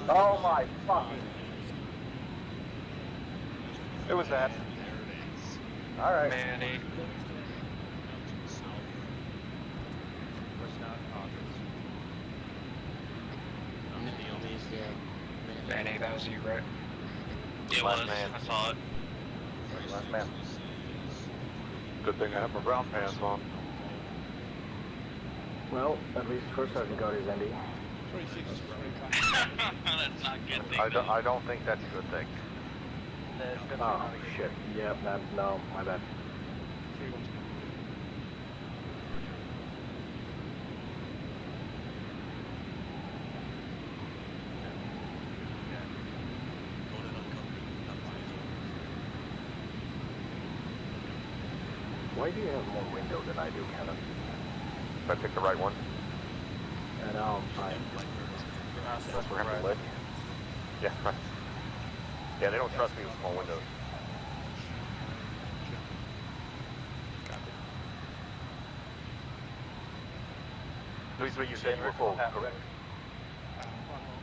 Oh my fuck. Who was that? Alright. Manny. Manny, that was you, right? It was. I saw it. Last man. Good thing I have my brown pants on. Well, at least First Sergeant got his ND. 3-6. That's not a good thing. I don't think that's a good thing. Oh, shit. Yeah, no, my bad. Why do you have more window than I do, Kevin? If I pick the right one. I know, That's where I'm lit. Yeah, right. Yeah, they don't trust me with small windows. Please, what you said you were full, correct?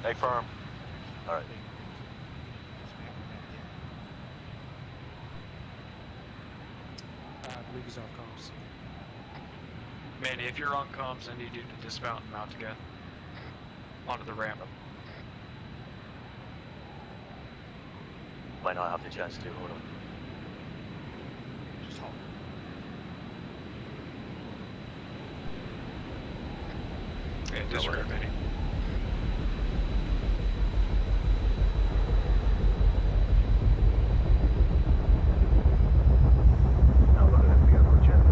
Hey, firm. All right. I believe he's on comms. Manny, if you're on comms, I need you to dismount and mount again. Onto the ramp. Might not have the chance to, hold on. Just hold. Yeah, disregard, Manny. Now look at the other jet.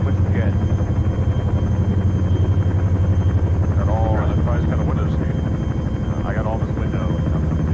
Which jet? Got all, the price kind of window seat. I got all this window. It comes up to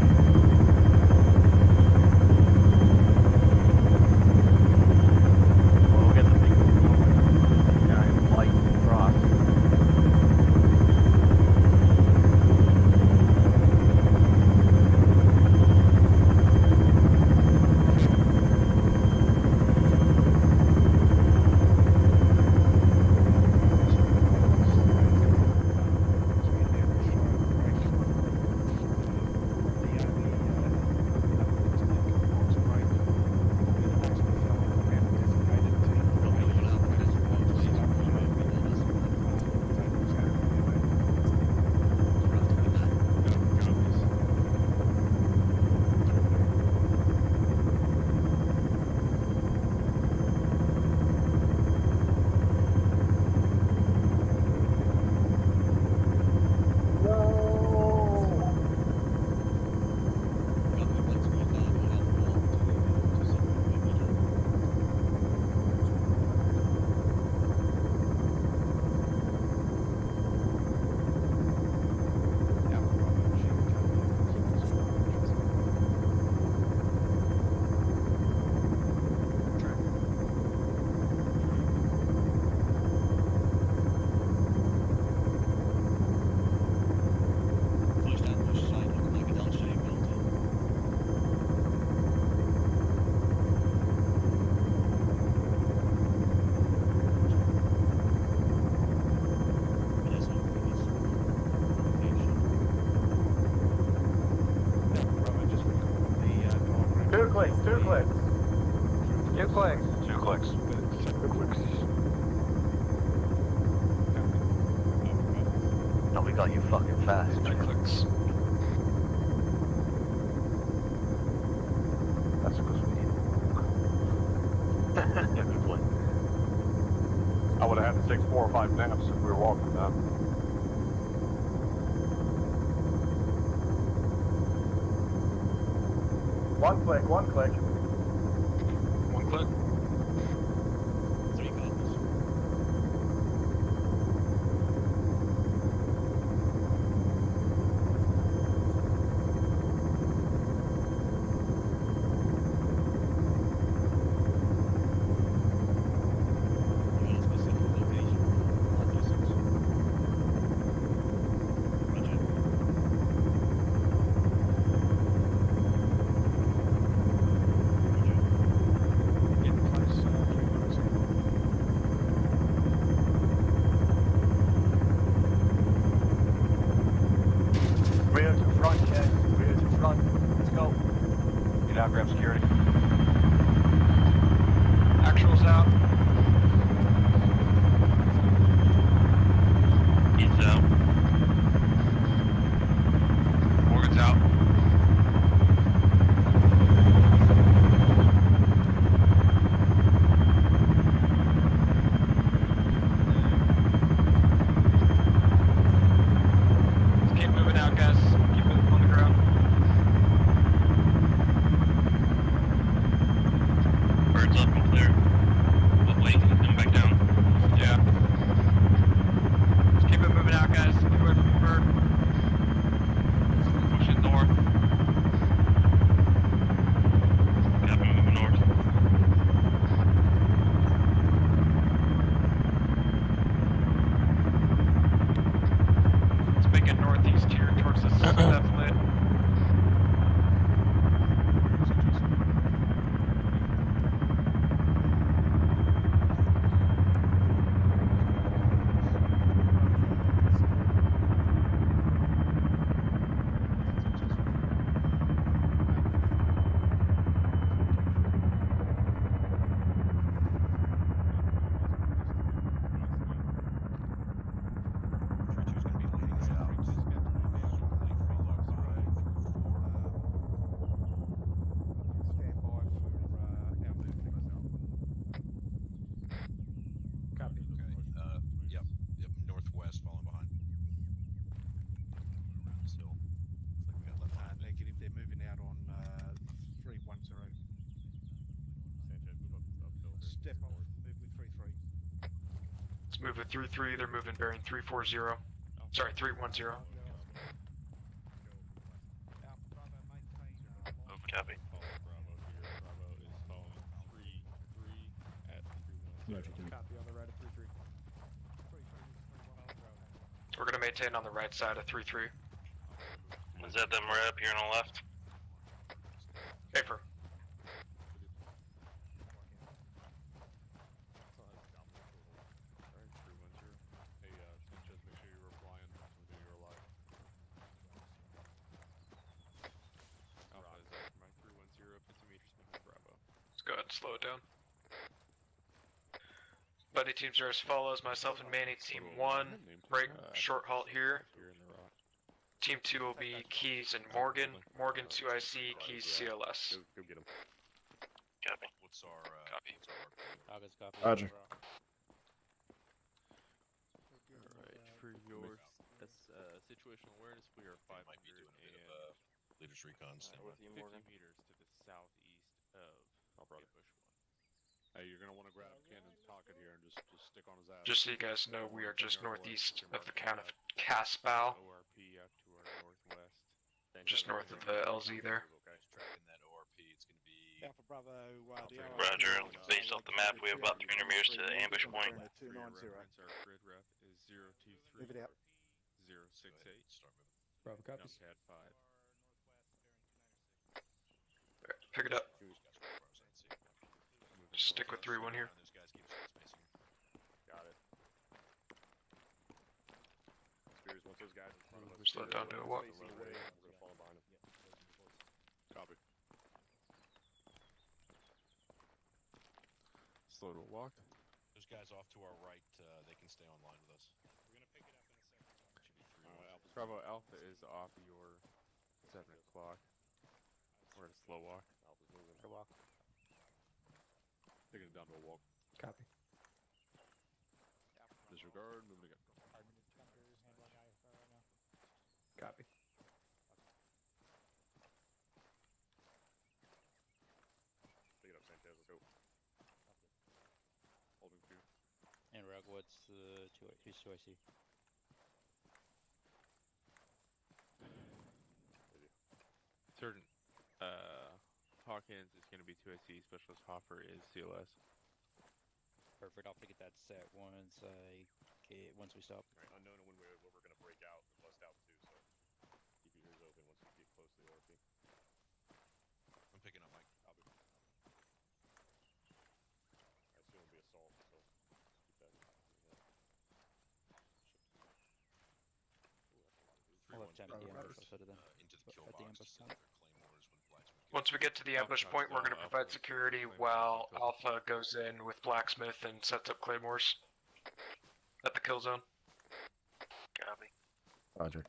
we got you fucking fast. That clicks. That's because we need to walk. Yeah, good point. I would have had to take 4 or 5 naps if we were walking that. One click, one click. One click. Rear to front, check. Rear to front. Let's go. Get out, grab security. Actuals out. He's out. Morgan's out. Let's keep moving out, guys. Keep it on the ground. Birds up and clear. But wait, can you come back down? Yeah. Let's keep it moving out, guys. Get away from the bird. Push it north. Copy, moving north. Let's make it northeast here towards the definitely. Copy. Yep. Northwest, falling behind. Around this hill. Looks like we got left behind. Negative, they're moving out on 310. Step off, move with 33. Let's move with 3-3. They're moving bearing 340. Sorry, 310. Copy. Copy on the right of 3-3. We're gonna maintain on the right side of 3-3. Is that them right up here on the left? Paper. Let's go ahead and slow it down. Buddy Team 0 follows myself and Manny. Team 1, break, short halt here. Team 2 will be Keys and Morgan. Morgan 2IC, Keys CLS. Go get him. Copy. What's our Copy. August copy? Roger. Alright, for your situational awareness, we are 500 might be doing a bit of leaders recon. with you, 50 meters to the southeast of Bush 1. Hey, you're gonna want to grab Cannon's pocket here and just stick on his ass. Just so you guys know, we are just northeast of the count of Casbow. ORP out to our northwest. Just north of the LZ there. Tracking that ORP, it's going to be Alpha Bravo, Roger. Based off the map, we have about 300 meters to the ambush point. For your reference, our grid rep is 023 Move it out. 068. Start moving. Bravo copies. Pad 5. Pick it up. Stick with 3-1 here. Got it. Spears, once those guys in front of us. Slow it down to a walk. We're gonna fall behind them. Copy. Slow to a walk. Those guys off to our right, they can stay online with us. We're going to pick it up in a second. Should be 3-1. Bravo Alpha is off your 7 o'clock. We're at a slow walk. Alpha's moving. Slow walk. Taking it down to a walk. Copy. Disregard, moving again. Copy. Take it up, Sanchez. Let's go. Holding 2. And Rug, who's 2IC? Sergeant Hawkins is going to be 2IC. Specialist Hoffer is CLS. Perfect. I'll get that set once we stop. Alright, unknown and when we're going to break out and bust out too, so keep your ears open once we get close to the ORP. I'm picking up Mike. I'll be. I assume it'll be assault, so keep that in mind. I'll have time at the ambush. I'll set it then. Into the kill At the box ambush to point. set their claymores when Blacksmith Once we get to the ambush point, we're going to provide security while Alpha goes in with Blacksmith and sets up claymores at the kill zone. Copy. Roger.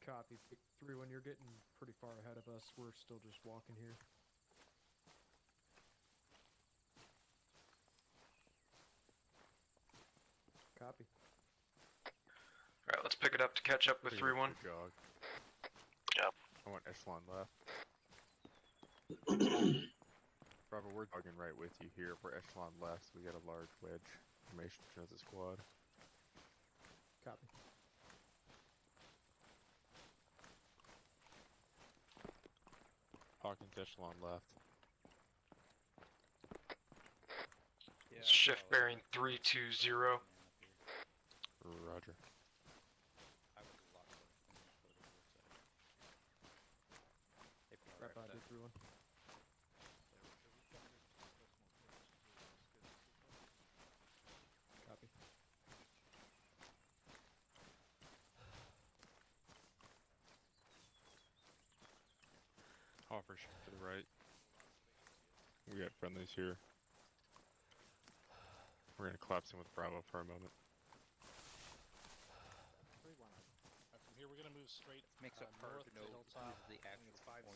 Copy. 3 when you're getting pretty far ahead of us. We're still just walking here. Copy. Alright, let's pick it up to catch up with 3-1. Jog. Yep. I want echelon left. Bravo, we're jogging right with you here. For echelon left, we got a large wedge formation as a squad. Copy. Hawkins echelon left. Shift bearing 320. Roger. Right by the 3-1. Copy. Hoffer shift to the right. We got friendlies here. We're gonna collapse in with Bravo for a moment. From here, we're gonna move straight. Makes up north to to know Hilltop. the actual 5-0.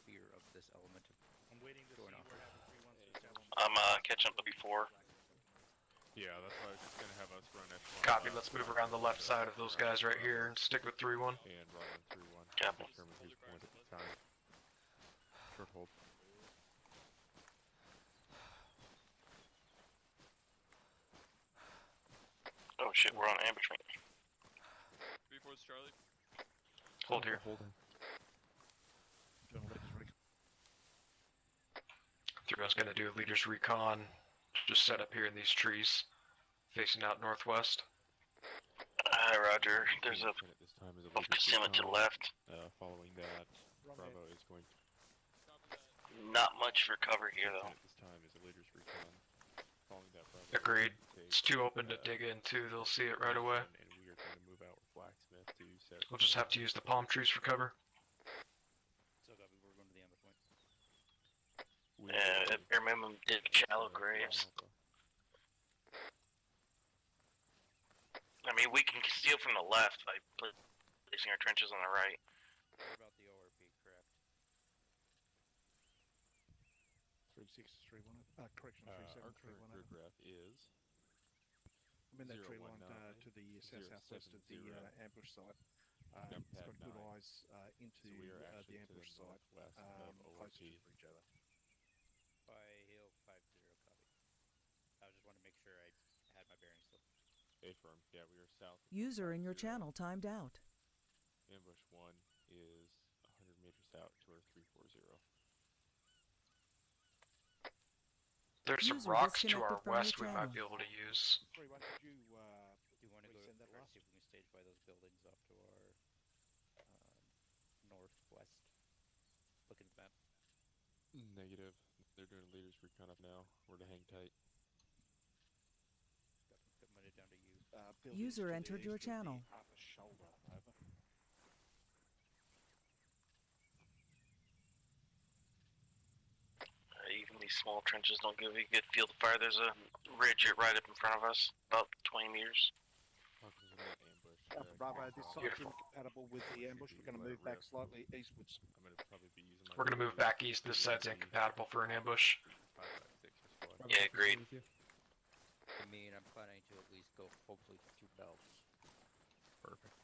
sphere of this element of I'm waiting to see going off. where having 3-1 establish. I'm catching up to before. Yeah, that's why I was just gonna have us run echelon. Copy, let's move around the left side of those guys right here and stick with 3-1. And run on 3-1. Copy. Determine who's point at the time. Short hold. Oh shit, we're on ambushment. 3-4's Charlie. Hold here. Holding. 3-1's gonna do a leader's recon. Just set up here in these trees, facing out northwest. Hi, Roger. There's a This time is a of Kissimmee to the left. Following that, Bravo is going to. Not much for cover here, though. This time is a leader's recon. Following that, Bravo. Agreed. It's too open to dig into. They'll see it right away. And we are going to move out with Blacksmith to set. We'll just have to use the palm trees for cover. So copy, we're going to the ambush point. At bare minimum, dig shallow graves. I mean, we can steal from the left by placing our trenches on the right. What about the ORP, correct? 3631. Correction, Our 3731. current grid graph is. I'm in that tree line 019, to the southwest of the 070. ambush site. Yep, It's got pad good 9. eyes into So we are the actually to ambush the site, northwest of closer to ORP. the bridge over. By Hill 50, copy. I just want to make sure I had my bearings still. Affirm. Yeah, we are south. of User in your 50. channel timed out. Ambush 1 is 100 meters out to our 340. There's some User rocks to disconnected our from your west we might channel. be able to use. 3-1, could you Do you want to go resend that or last? see if we can stage by those buildings off to our northwest? Look at the map. Negative. They're doing a leader's recon up now. We're to hang tight. Got money down to you. buildings User to the entered your east of the channel. upper shoulder, over. these small trenches don't give you a good field of fire. There's a ridge right up in front of us, about 20 meters. Bravo, this side's incompatible with the ambush. We're going to move back slightly eastwards. We're going to move back east. This side's incompatible for an ambush. Yeah, agreed. I mean, I'm planning to at least go hopefully for 2 belts. Perfect.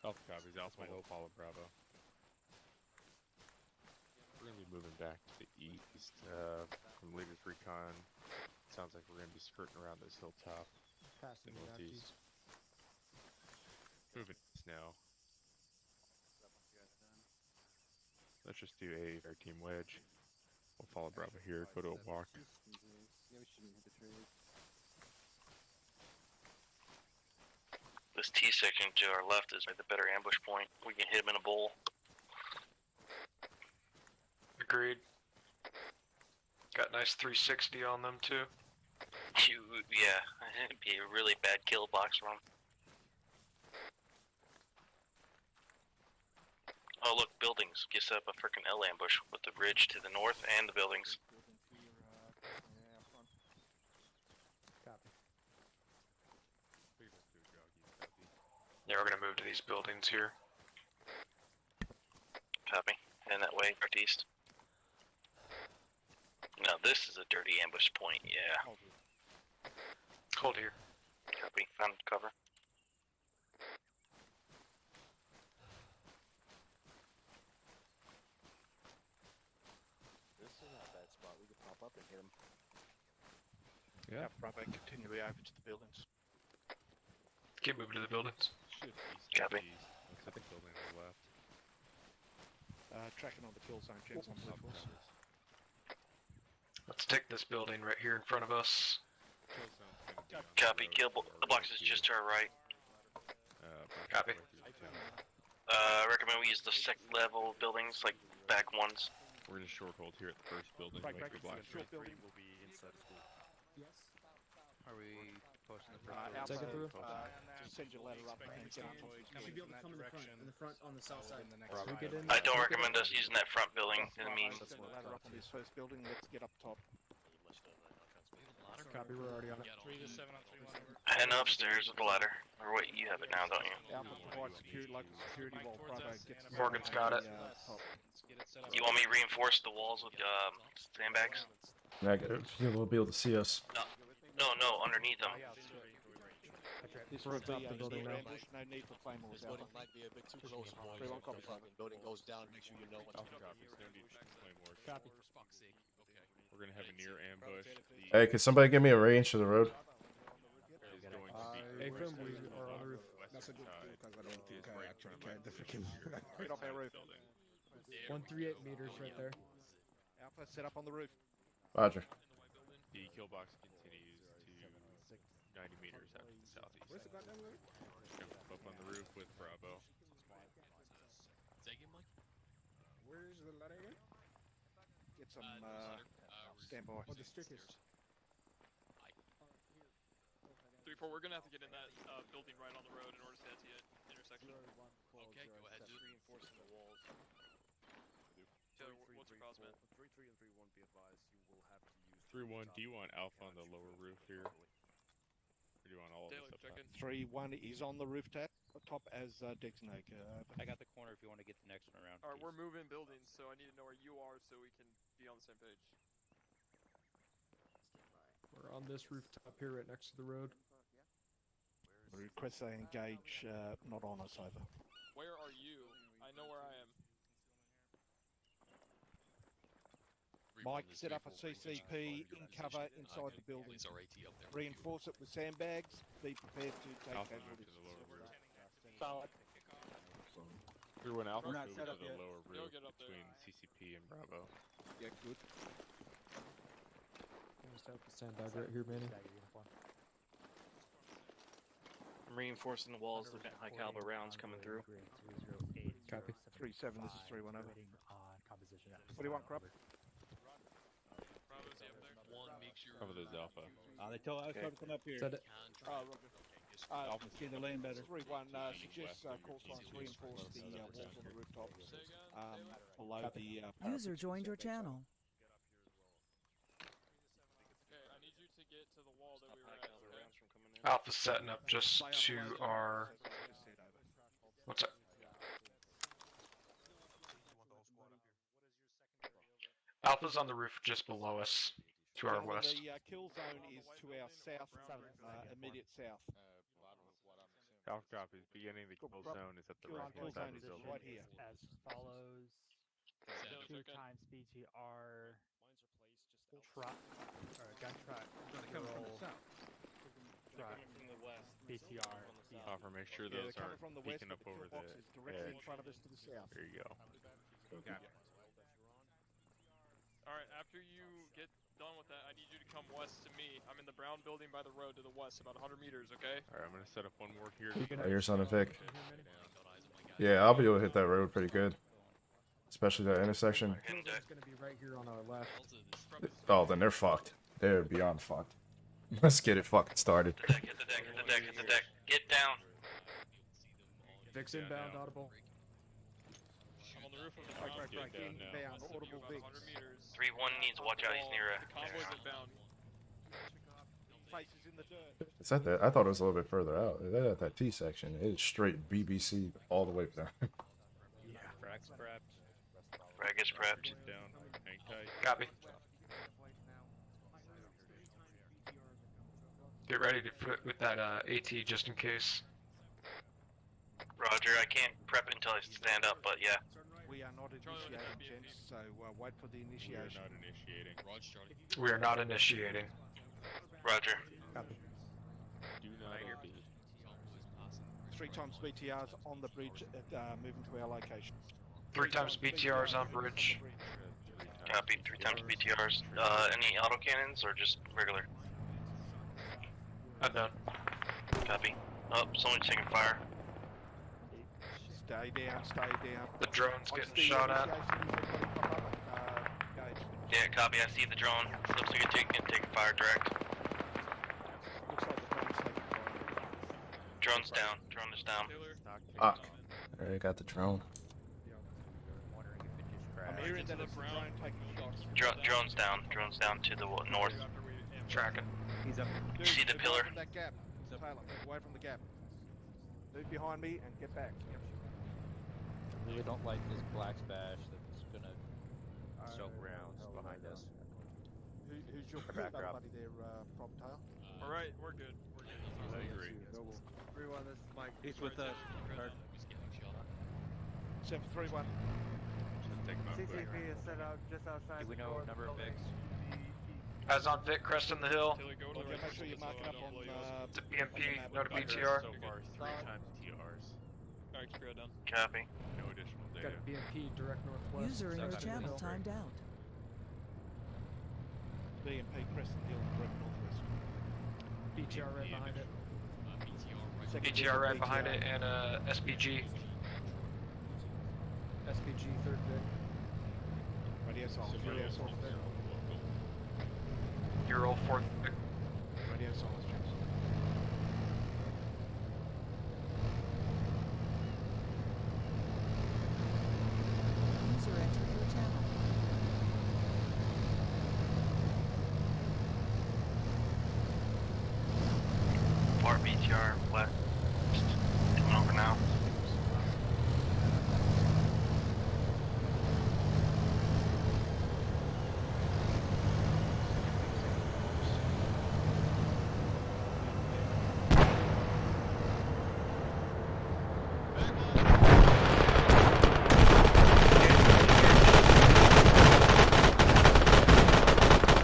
Alpha copies. Alpha will follow Bravo. We're going to be moving back to the east from Leader's Recon. Sounds like we're going to be skirting around this hilltop. Passing northeast. Moving east now. Let's just do a fire team wedge. We'll follow Bravo here, go to a walk. This T section to our left is the better ambush point. We can hit him in a bowl. Agreed. Got nice 360 on them too. Yeah, it'd be a really bad kill box run. Oh look, buildings. Get set up a frickin' L ambush with the ridge to the north and the buildings. Copy. Yeah, we're gonna move to these buildings here. Copy. Heading that way, northeast. Now this is a dirty ambush point, yeah. Hold here. Copy. Found cover. This is not a bad spot. We could pop up and hit him. Yeah. Bravo, continue over to the buildings. Keep moving to the buildings. Copy. Looks like the building on the left. Tracking on the kill zone, gents on blue force. Let's take this building right here in front of us. Copy. Kill the box is just to our right. Copy. Recommend we use the second level buildings, like back ones. We're in a short hold here at the first building. Right, Wait for black short street. building will be inside school. Yes. Are we posting the Alpha, Second through. just send your ladder up and get on top of the You should be able to come in the front, on the south side. I don't recommend us using that front building. I mean, Send the ladder up on this first building. Let's get up top. Copy, we're already on it. 3 to 7 on 3 1. head upstairs with the ladder. Or wait, you have it now, don't you? Alpha provides security, local security while Bravo gets Morgan's got it. top. You want me to reinforce the walls with sandbags? You'll be able to see us. No, underneath them. This We're would be atop the a building clear now. ambush. No need for claymores, This building Alpha. might be a bit too close for one. 3-1 copy. When building goes down, make sure you know what's Alpha copies. No need for claymores. Copy. We're gonna have a near ambush. Hey, can somebody give me a range to the road? Is going to be Hey, Fim, we are on the roof. That's a good because I don't think I actually carried the freaking. Get up our roof. 138 meters right there. Alpha, set up on the roof. Roger. The kill box continues to 90 meters out to the southeast. Where's the goddamn roof? Up on the roof with Bravo. Where's the ladder again? Get some standby. Oh, the stickers. 3-4, we're gonna have to get in that building right on the road in order to head to the intersection. Okay, go ahead, dude. Reinforcing the walls. Taylor, what's your cause, man? 3-3 and 3-1, be advised, you will have to use 3-1. Do you want Alpha on the lower roof here? Or do you want all of Taylor, us up check top? in. 3-1 is on the roof top as designated. I got the corner if you want to get the next one around. Alright, we're moving buildings, so I need to know where you are so we can be on the same page. We're on this rooftop here right next to the road. Request they engage, not on us, over. Where are you? I know where I am. Mike, set up a CCP in cover inside the building. Reinforce it with sandbags. Be prepared to take Alpha casualties. to the lower roof. Solid. 3-1 Alpha We're not move set to up the yet. lower You'll roof get up there. between CCP and Bravo. Yeah, good. Just have the sandbag right here, Manny. I'm reinforcing the walls, looking at high caliber rounds coming through. Copy. 3-7, this is 3-1 over. What do you want, Crop? Bravo's up there. One, make sure. Cover those Alpha. They told I was Okay. told to come up here. Set it. Oh, Roger. Yeah, the land better. 3-1 suggests call signs reinforce the walls on the rooftops below the User joined your channel. Okay, I need you to get to the wall that we were at. Okay? Alpha's setting up just to our... What's that? Alpha's on the roof just below us, to our west. The kill zone is to our south, immediate south. South copies. Beginning the kill zone is at the right Kill side zone of the is building. right here. As follows: 2 times BTR truck or gun truck. Truck. From the west. BTR. Offer, make sure Yeah, those they're aren't coming from the west, peeking but up the over kill box the is directly in edge. front of us to the south. There you go. Alright, after you get done with that, I need you to come west to me. I'm in the brown building by the road to the west, about 100 meters, okay? Alright, I'm gonna set up one more here. Here's on a Vic. Yeah, I'll be able to hit that road pretty good. Especially that intersection. It's gonna be right here on our left. Oh, then they're fucked. They're beyond fucked. Let's get it fucking started. Hit the deck, hit the deck, hit the deck. Get down. Vic's inbound, audible. I'm on the roof of the brown building. Inbound, audible About 100 Vics. meters. 3-1 needs to watch out, he's near The convoy's inbound. Faces in the dirt. Is that the, I thought it was a little bit further out. They're at that T section. It's straight BBC all the way down. Yeah. Frag's prepped. Frag is prepped. Down. Hang tight. Copy. Get ready to put with that AT just in case. Roger, I can't prep it until I stand up, but yeah. We are not initiating, gents, so wait for the We are initiation. not initiating. We are not initiating. Roger. Copy. Do not be. 3 times BTRs on the bridge, moving to our location. 3 times BTRs on bridge. Copy, 3 times BTRs. Any autocannons or just regular? I'm done. Copy. Oh, someone's taking fire. Stay down, stay down. The drone's getting shot at. Yeah, copy, I see the drone. Looks like it's taking fire direct. Looks like the drone's taking fire. Drone's down. Drone is down. Fuck. I got the drone. I'm hearing that it's the drone taking shots. Drone's down. Drone's down to the north. Tracking. He's up. You see the pillar? From that gap. Taylor, move away from the gap. Move behind me and get back. I really don't like this black bash that's gonna soak rounds behind us. Who's your backdrop buddy there, Probtail? Alright, we're good. We're good. I agree. Everyone, this is Mike. He's with us. 731. Just take him out quick. CCP is set out just outside. Do we know number of Vics? Eyes on Vic, crest on the hill. Taylor, go to the Okay, right. make sure you mark it up on It's a BMP, on the not a map. BTR. So far, 3 times TRs. Alright, keep it down. Copy. No additional Got data. BMP direct northwest. User in your South channel Dakota. timed out. BMP Crescent Hill, direct northwest. BTR right behind it. BTR right behind it, and SPG. SPG third Vic. Radio silence. Radio silence. Euro 4th Vic. Radio silence. User entered your channel. Far BTR west. Coming over now.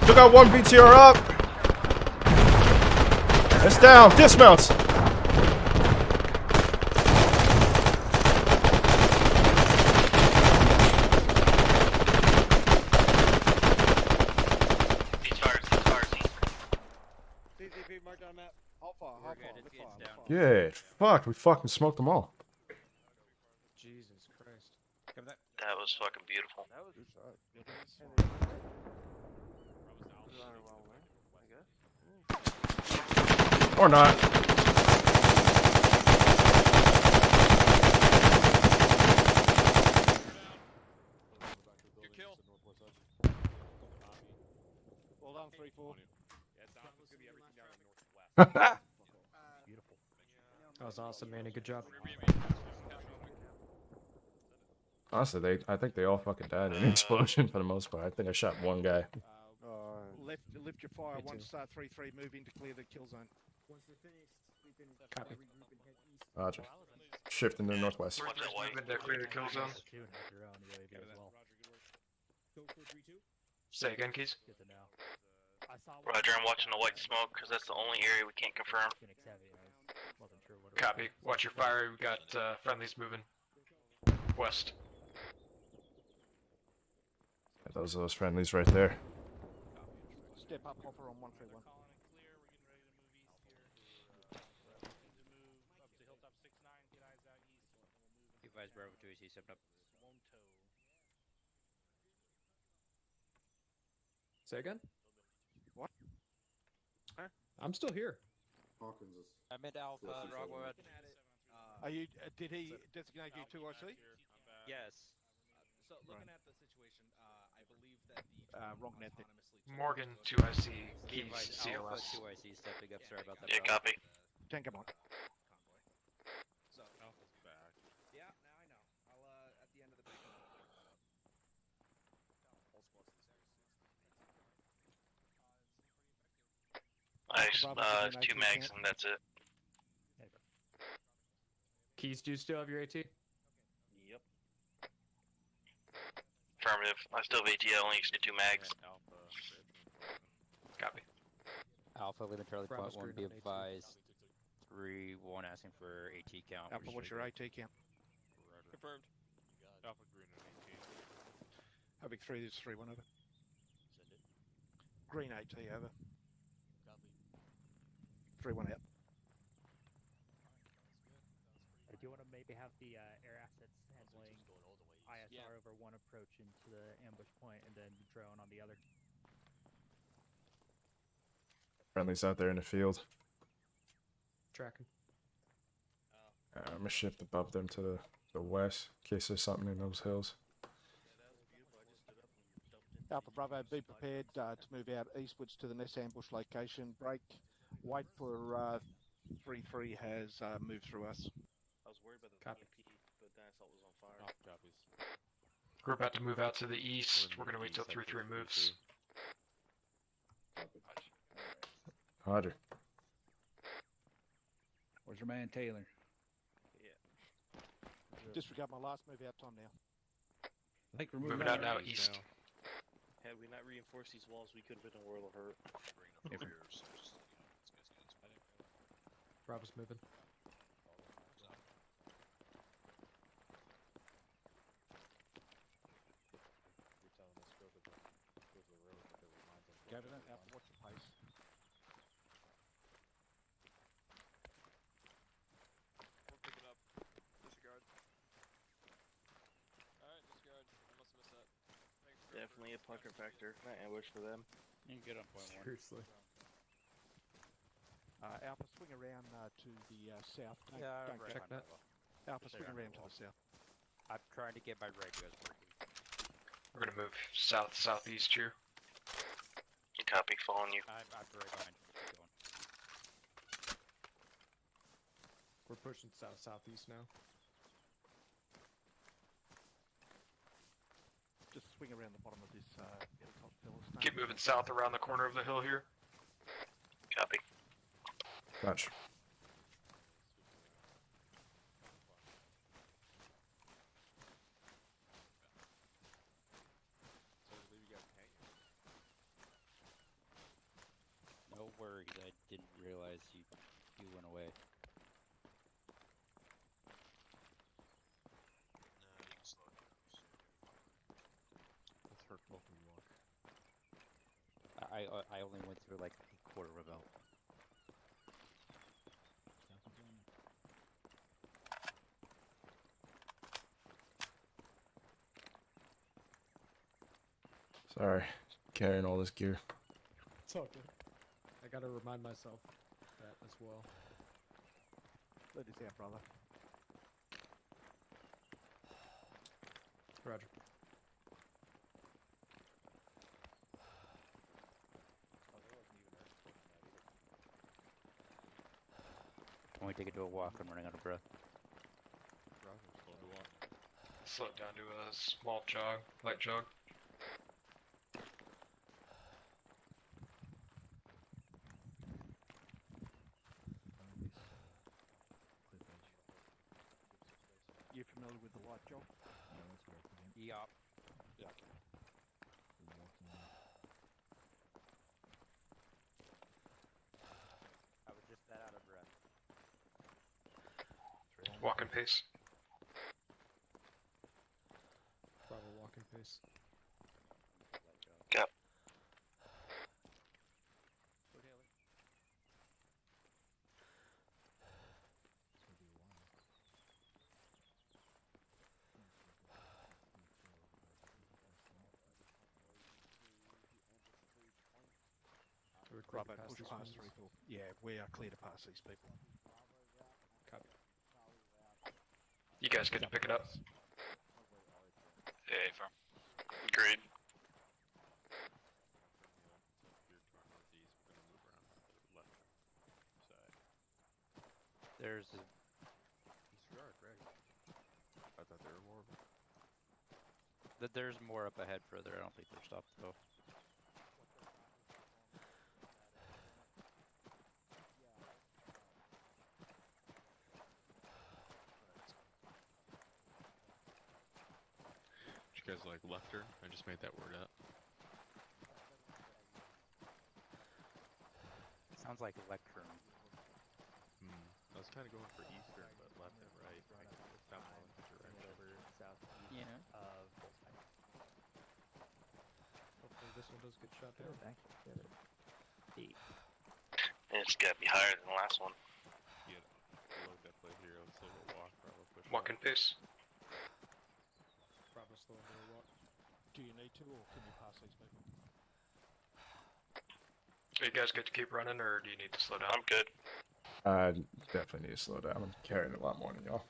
Took out one BTR up. It's down. Dismounts. CCP marked on map. Hold fire, hold fire, It's hold fire, down. hold fire. Yeah. Fuck. We fucking smoked them all. Jesus Christ. Come that. That was fucking beautiful. That was Or not. 3-4. Yeah, it's not gonna be everything down in northwest. Beautiful. That was awesome, Manny. Good job. Honestly, I think they all fucking died in the explosion for the most part. I think I shot one guy. Lift your fire Me too. once 3-3 move in to clear the kill zone. Once they're finished, we can Copy. regroup and head east. Roger. Shifting to the northwest. Moving to clear the kill zone. Platoon has your own UAV as well. Go for 3-2. Say again, Keys. Good to know. I saw Roger, I'm watching the white smoke because that's the only area we can't confirm. Phoenix Heavy. I wasn't sure what it was. Copy. Watch your fire. We got friendlies moving west. Those are those friendlies right there. Step up, hopper on 131. Advise Bravo 2 AC 7 up. Say again? What? Huh? I'm still here. Hawkins is. I'm at Alpha, Rockwood. Are you? Did he designate you 2IC? Yes. So looking at the situation, I believe that the Wrong net there. Morgan 2IC. Keys Alpha CLS. 2IC stepping up. Sorry about that. Yeah, Bravo. copy. Tank him on. So Alpha's back. yeah, now I know. I'll at the end of the briefing. All squads Nice. 2 mags and that's it. Keys, do you still have your AT? Yep. Affirmative. I still have AT, I only used 2 mags. Copy. Alpha, Living Charlie Bravo Point 1, screen be on AT. advised. 3-1 asking for AT count. Alpha, what's your AT count? Confirmed. Alpha green and 18. Havoc 3, this is 3-1 over. Green AT over. 3-1 out. Do you want to maybe have the air assets handling ISR over one approach into the ambush point and then drone on the other? Friendlies out there in the field. Tracking. I'm gonna shift above them to the west in case there's something in those hills. Alpha Bravo, be prepared to move out eastwards to the next ambush location. Break. Wait for 3-3 has moved through us. I was worried about the Copy. EMP, but then I saw it was on fire. Copies. We're about to move out to the east. We're gonna wait till 3-3 moves. Roger. Where's your man Taylor? Disregard my last move out time now. I think we're Moving out now east. Had we not reinforced these walls, we could have been in a world of hurt. Bravo's moving. Gavin, Alpha, watch your pace. We're picking up. Disregard. Alright, disregard. I must have missed that. Thanks for Definitely a pucker factor. Not ambush for them. You can get on point 1. Seriously. Alpha, swing around to the south. Don't, Yeah, don't right check on that. Bravo. Alpha, Stay swing on around to Bravo. the south. I'm trying to get my radios working. We're gonna move southeast here. Copy, following you. I'm right behind you. Keep going. We're pushing southeast now. Just swing around the bottom of this hilltop, fellas. Keep moving south around the corner of the hill here. Copy. Gotcha. No worries, I didn't realize you went away. That's hurtful from you. I only went through like a quarter of a belt. Sorry, carrying all this gear. It's all good. I gotta remind myself that as well. Let this out, brother. Roger. we take it to a walk? I'm running out of breath. Slow it down to a small jog, light jog. You familiar with the light jog? Yup. Yeah. I was just that out of breath. Walking pace. Bravo, walking pace. Yep. Bravo, push past 3-4. Yeah, we are clear to pass these people. Copy. You guys get to pick it up. Yeah, firm. Agreed. There's a... Disregard, right? I thought there were more of them. There's more up ahead further. I don't think they're stopped though. Did you guys like left her? I just made that word up. Sounds like lectern. I was kind of going for eastern, but left and right. I found one direction. Over southeast Yeah. of Hopefully this one does get shot down. back. Get it. 8. It's gotta be higher than the last one. Yeah, below definitely here. Let's say we'll walk. Bravo, push. Walking pace. Bravo, slow and go walk. Do you need to, or can you pass these people? So you guys get to keep running, or do you need to slow down? I'm good. I definitely need to slow down. I'm carrying a lot more than y'all.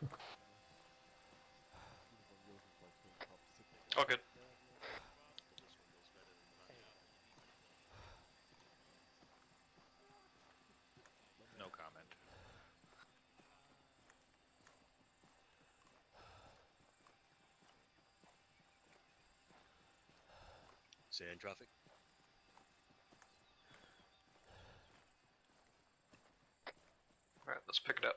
All good. No comment. Sand traffic. Alright, let's pick it up.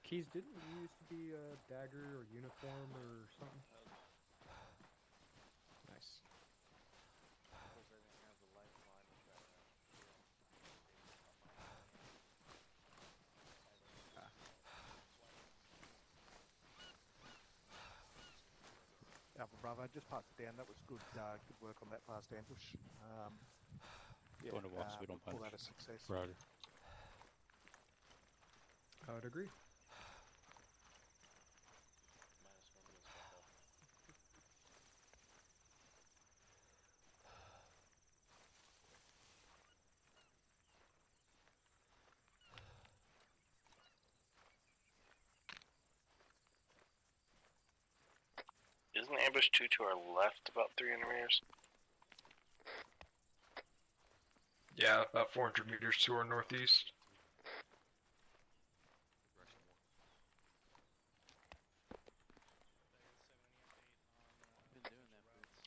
Keys, didn't you used to be a dagger or uniform or something? Nice. Alpha Bravo, just pass it down. That was good. Good work on that fast ambush. Yeah, Going to walk so we don't call punch. that a success. Roger. I would agree. Isn't ambush 2 to our left about 300 meters? Yeah, about 400 meters to our northeast.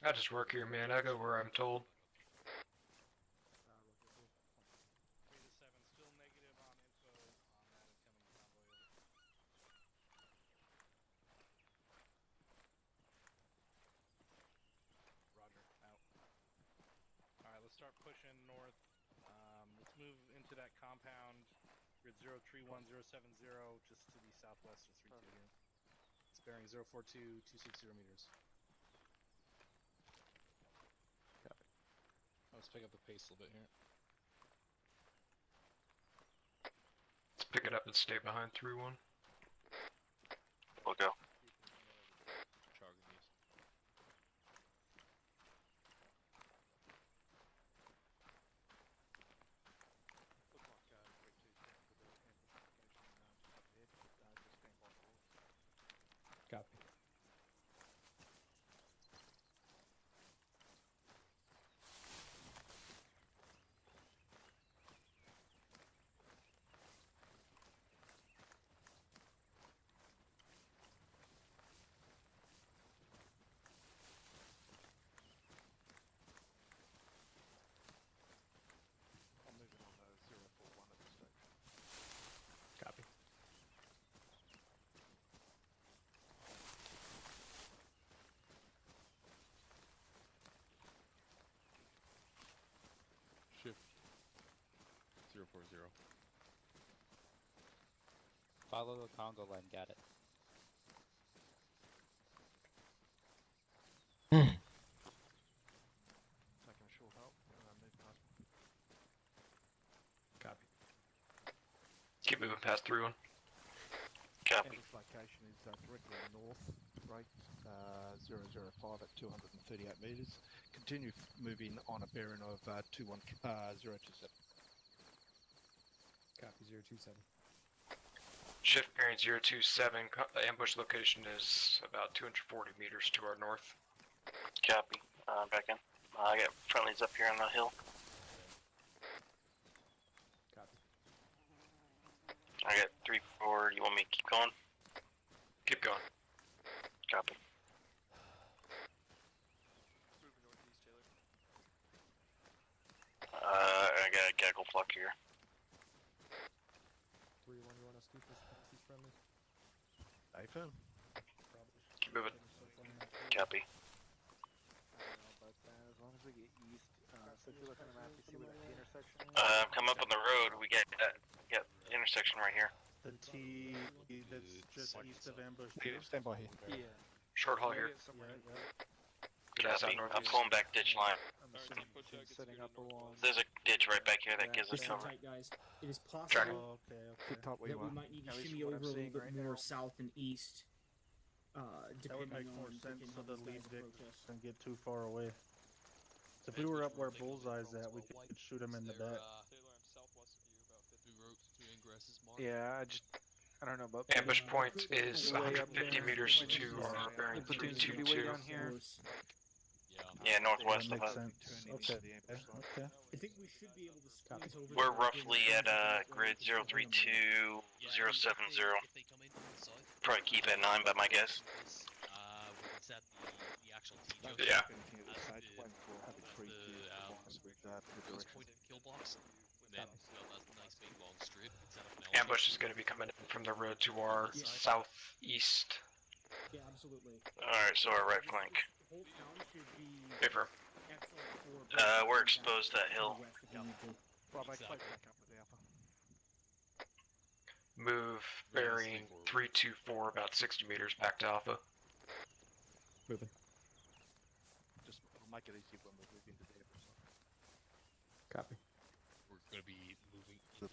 I just work here, man. I go where I'm told. Alright, let's start pushing north. Let's move into that compound. Grid 031070, just to the southwest of 32 here. It's bearing 042260 meters. Copy. Let's pick up the pace a little bit here. Let's pick it up and stay behind 3-1. We'll go. 040. Follow the Congo line, got it. Taking a short halt. Move past. Copy. Keep moving past 3-1. Copy. This location is directly north, right? 005 at 238 meters. Continue moving on a bearing of 027. Copy 027. Shift bearing 027. Ambush location is about 240 meters to our north. Copy. Back in. I got friendlies up here on the hill. Copy. I got 3-4. You want me to keep going? Keep going. Copy. I got a gaggle flock here. 3-1, you want us to keep this past these friendlies? Affirm. Keep moving. Copy. But as long as we get east, so if you look on the map, you see where the intersection is? Come up on the road. We got intersection right here. The T that's just east of ambush. Stand by here. Yeah. Short haul here. Good ass out Copy. I'm northeast. pulling back ditch line. I'm assuming he's setting up along. There's a ditch right back here that gives us Listen cover. tight, guys. It is Tracking. possible Sit tight where that you we are. might need to At least shimmy what over I'm a little seeing bit right more now. south and east. That would make Depending more on sense freaking so how the these lead guys Vic approach us. doesn't get too far away. So if we were up where Bullseye's at, we could shoot him in the back. Yeah, I don't know about Ambush point is way up 150 there. meters to our bearing Platoon should be way 322. down here. Yeah, northwest of Makes us. sense. Okay. Okay. I think we should be able to squeeze over. We're there roughly and at get grid 032, 070. Probably keep at 9 by my guess. Yeah. Ambush is going to be coming in from the road to our southeast. Yeah, absolutely. Alright, so our right flank. The whole town should be Paper. excellent for. We're exposed to that hill. Bravo, close back up with the alpha. Move bearing 324, about 60 meters back to Alpha. Moving. Just I'll make it easy when we move into the ambush. Copy. We're going to be moving into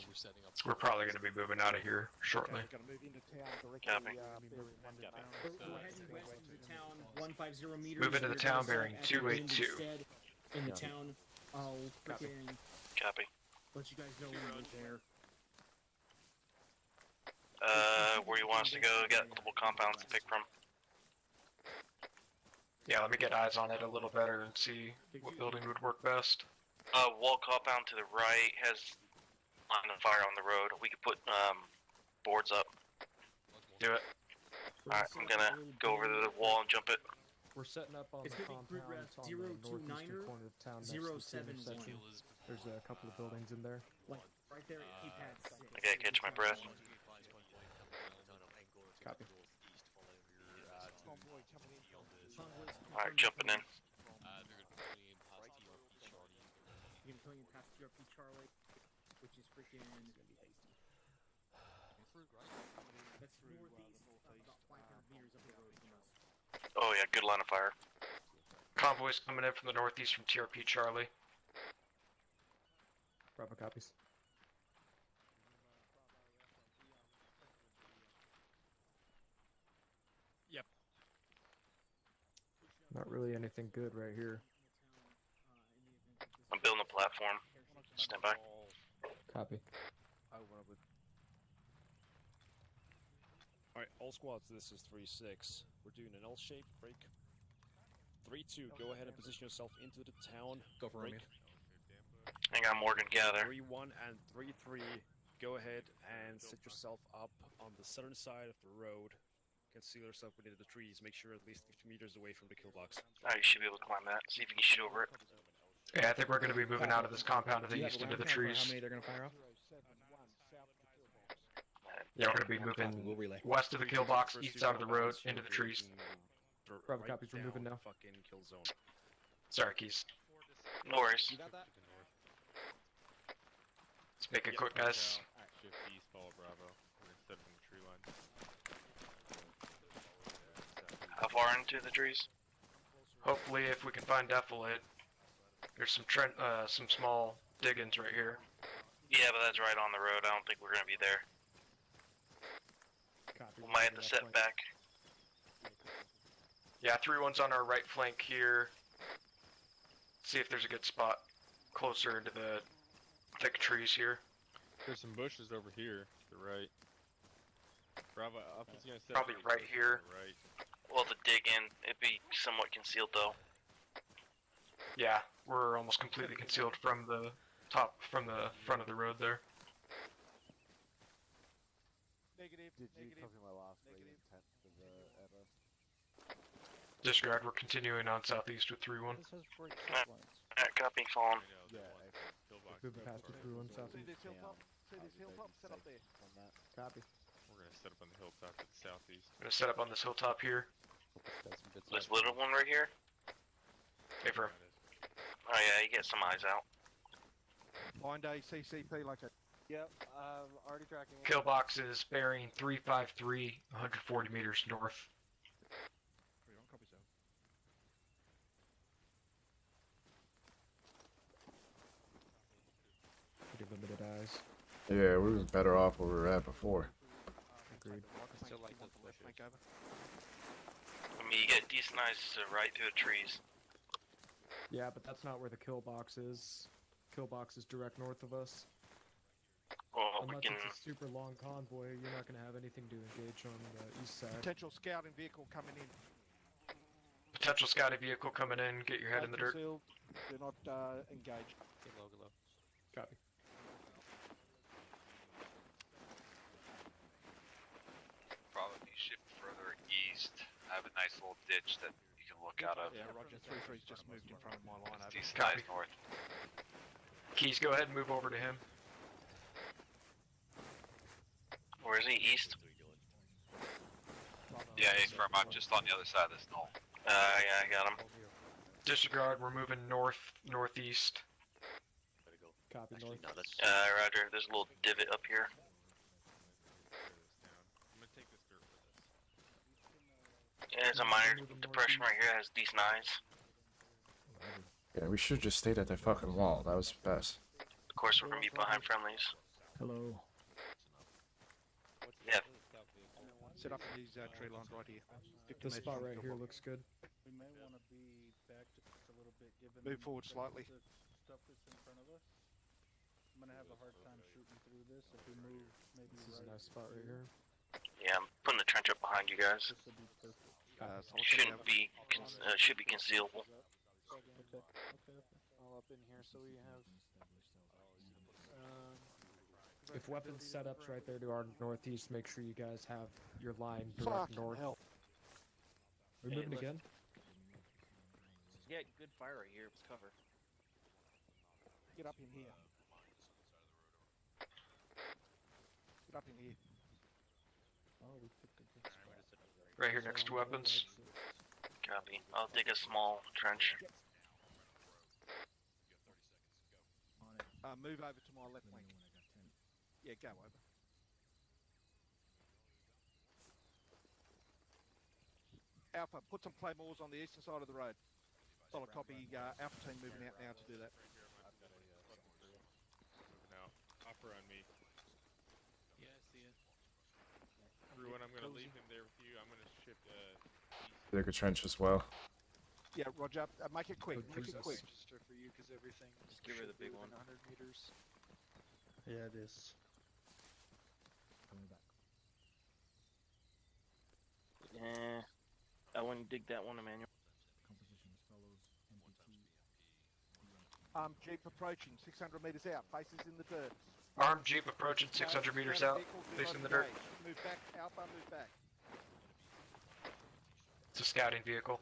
we're setting up. We're probably going to be moving out of here shortly. We're going to move into town directly. Copy. Bearing 1 down. We're heading west into the town, 150 meters. Move into the We're town gonna bearing set at the wind 282. instead. In the town, I'll freaking Copy. let you guys know when we're there. Where you want us to go? We got multiple compounds to pick from. Yeah, let me get eyes on it a little better and see what building would work best. Wall compound to the right has line of fire on the road. We could put boards up. Do it. Alright, I'm gonna go over to the wall and jump it. We're setting up on It's the gonna be compound grid ref on the northeastern 029er, corner of town next to the 071. intersection. There's a couple of buildings in there. Like right there at keypad 6. I gotta catch my breath. Copy. Alright, jumping in. You're gonna be past TRP Charlie, which is freaking. That's northeast, about 500 meters up the road from us. Oh yeah, good line of fire. Convoys coming in from the northeast from TRP Charlie. Bravo copies. Yep. Not really anything good right here. I'm building a platform. Stand by. Copy. Alright, all squads, this is 3-6. We're doing an L-shaped break. 3-2, go ahead and position yourself into the town. Go for break. Hang on, Morgan, gather. 3-1 and 3-3, go ahead and set yourself up on the southern side of the road. Conceal yourself within the trees. Make sure at least 50 meters away from the kill box. Alright, you should be able to climb that. See if you can shoot over it. Yeah, I think we're going to be moving out of this compound to the east into the trees. How many they're gonna fire off? Yeah, we're going to be moving west of the kill box, east side of the road, into the trees. Bravo copies, we're moving now. Fucking kill zone. Sorry, Keys. No worries. Make it quick, guys. Shift east, follow Bravo. We're gonna set up in the tree line. How far into the trees? Hopefully, if we can find defilade. There's some small diggings right here. Yeah, but that's right on the road. I don't think we're gonna be there. Copy. We might have to set back. Yeah, 3-1's on our right flank here. See if there's a good spot closer into the thick trees here. There's some bushes over here to the right. Bravo, up is gonna set Probably right here. Right. Well, to dig in, it'd be somewhat concealed though. Yeah, we're almost completely concealed from the front of the road there. Negative. Did you copy my last read intent for the ever? Disregard, we're continuing on southeast with 3-1. This has great sight lines. Copy, fallen. Yeah, Moving past the 3-1 See southeast. this hilltop? See this hilltop? Set up there. On that. Copy. We're gonna set up on the hilltop to the southeast. I'm gonna set up on this hilltop here. This little one right here? Affirm. Oh yeah, you get some eyes out. Find a CCP like a... Yep, already tracking it. Pillbox is bearing 353, 140 meters north. 3-1, copy, sir. Pretty limited eyes. Yeah, we was better off where we were at before. Agreed. Still like the left flank over. I mean, you get decent eyes right through the trees. Yeah, but that's not where the kill box is. Kill box is direct north of us. Well, Unless we can... it's a super long convoy, you're not going to have anything to engage on the east side. Potential scouting vehicle coming in. Potential scouting vehicle coming in, get your head in the dirt. Concealed. Do not engage. Get low, get low. Copy. Probably shift further east. I have a nice little ditch that you can look out of. Yeah, Roger. 3-3's just moved in front of my line. Over. Decent eyes north. Keys, go ahead and move over to him. Where is he? East? Yeah, hey, firm. I'm just on the other side of this knoll. Yeah, I got him. Disregard, we're moving northeast. Copy north. No, that's Roger. There's a little divot up here. I'm gonna take this dirt with us. Yeah, there's a minor depression right here. It has decent eyes. Yeah, we should just stayed at that fucking wall. That was best. Of course, we're gonna be behind friendlies. Hello. Yeah. Set up in these tree lines right here. This spot right here looks good. We may want to be back just a little bit, given Move forward slightly. the stuff that's in front of us. I'm gonna have a hard time shooting through this if we move maybe This is a nice spot right here. Yeah, I'm putting the trench up behind you guys. This would be perfect. Should be concealable. Okay. All up in here, so we have. If weapons setups right there to our northeast, make sure you guys have your line direct north. We're moving again. Yeah, good fire right here. It's cover. Get up in here. Get up in here. Oh, we picked a good spot. Right here next to weapons. Copy. I'll dig a small trench. Move over to my left flank. Yeah, go over. Alpha, put some claymores on the eastern side of the road. Solid copy. Alpha team moving out now to do that. Moving out. Offer on me. Yeah, I see it. Everyone, I'm gonna leave him there with you. I'm gonna shift east. Dig a trench as well. Yeah, Roger. Make it quick. Make it quick. Register for you because everything. Just give her the big one. 100 meters. Yeah, it is. I wouldn't dig that one, Emmanuel. Jeep approaching, 600 meters out, faces in the dirt. Armed Jeep approaching 600 meters out, facing the dirt. Move back, Alpha, move back. It's a scouting vehicle.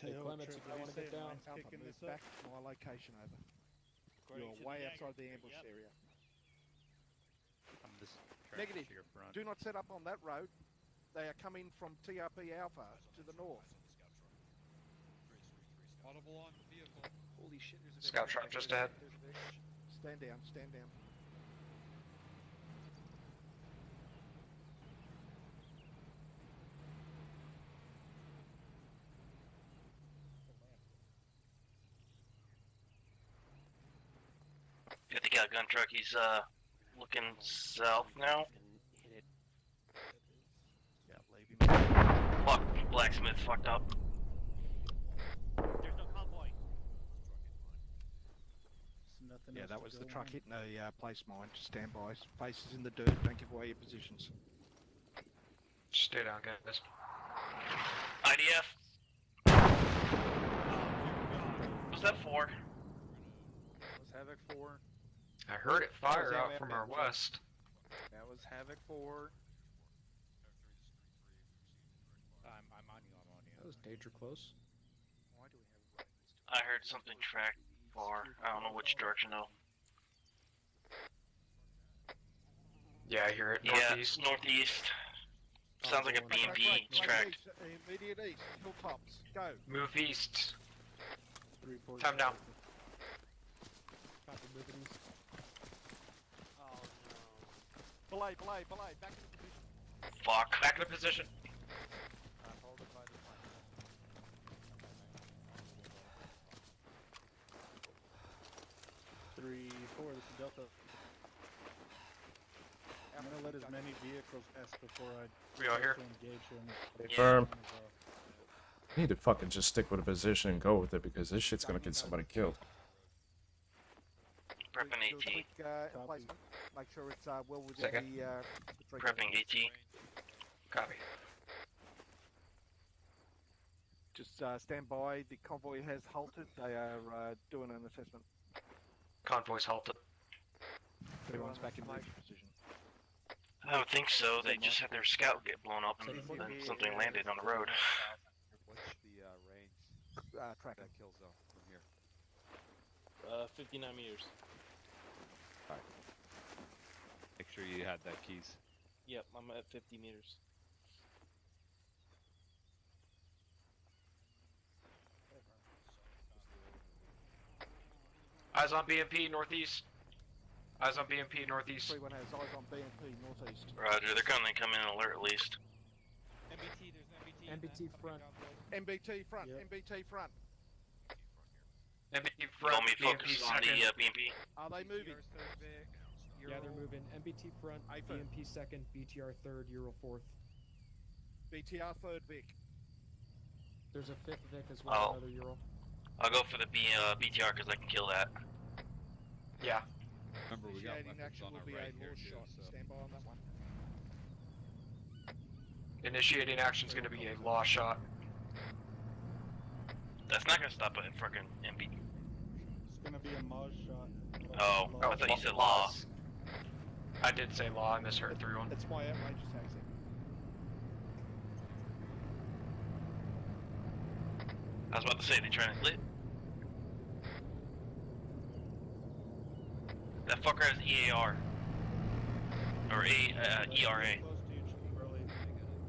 Hey, Clements, if you want to get down. Alpha, move back to my location over. You're way outside the ambush area. Negative. Do not set up on that road. They are coming from TRP Alpha to the north. Audible on vehicle. Holy shit, there's a Scout truck just ahead. Stand down, stand down. Got the gun truck, he's looking south now. Fuck, blacksmith fucked up. There's no convoy. Yeah, that was the truck hitting a place mine. Just stand by. Faces in the dirt. Don't give away your positions. Stay down, guys. IDF. What's that for? That was Havoc 4. I heard it fire out from our west. That was Havoc 4. I'm on you. That was danger close. Why do we have I heard something tracked far. I don't know which direction though. Yeah, I hear it. Yeah, Northeast. northeast. Sounds like a BMP. It's tracked. Immediate east. Hilltops. Go. Move east. Time down. Copy, moving east. Belay. Back into position. Fuck. Back into position. hold it by the flank. 3-4, this is Delta. I'm gonna let as many vehicles pass before I We all here? engage him. Confirm. I need to fucking just stick with a position and go with it because this shit's gonna get somebody killed. Prepping Do a AT. quick emplacement. Make sure it's well within Second. the Prepping AT. Copy. Just stand by. The convoy has halted. They are doing an assessment. Convoy's halted. Everyone's back in position. I don't think so. They just had their scout get blown up and then something landed on the road. What's the range? Track That kill zone from here. 59 meters. Alright. Make sure you had that keys. Yep, I'm at 50 meters. Eyes on BMP northeast. Eyes on BMP northeast. Everyone has eyes on BMP northeast. Roger, they're coming in alert at least. MBT, there's MBT. MBT front. MBT front. Yep. MBT front. MBT You front. want me to BMP focus on second. the BMP? Are they moving? Yeah, they're moving. MBT front, BMP second, BTR third, Euro fourth. BTR third Vic. There's a fifth Vic as well, Oh. another Euro. I'll go for the BTR because I can kill that. Yeah. Remember, we got Initiating weapons action on will our be right a here launch too, shot. so. Stand by on that one. Initiating action's gonna be a law shot. That's not gonna stop a fucking MB. It's gonna be a Maj shot. Oh, I thought you said law. I did say law, I misheard through one. That's my outrageous accent. I was about to say, they trying to lit. That fucker has EAR. Or ERA.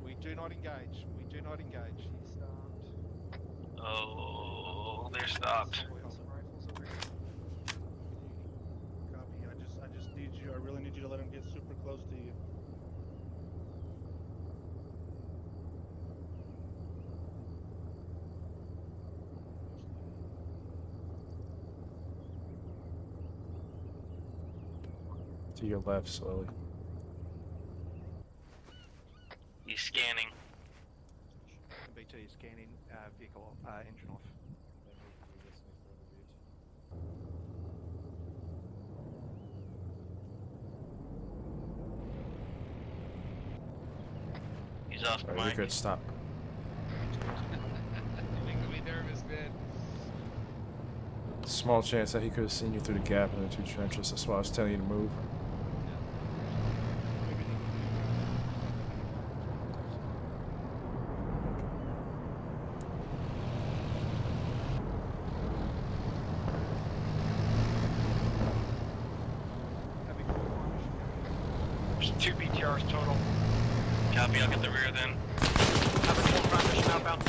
We do not engage. We do not engage. Oh, they're stopped. Copy. I just need you. I really need you to let him get super close to you. To your left, slowly. He's scanning. MBT is scanning vehicle engine off. He's off the Alright, mic. you're good. Stop. You're making me nervous, man. Small chance that he could have seen you through the gap in the two trenches. That's why I was telling you to move. There's 2 BTRs total. Copy, I'll get the rear then. Have a full front mission outbound.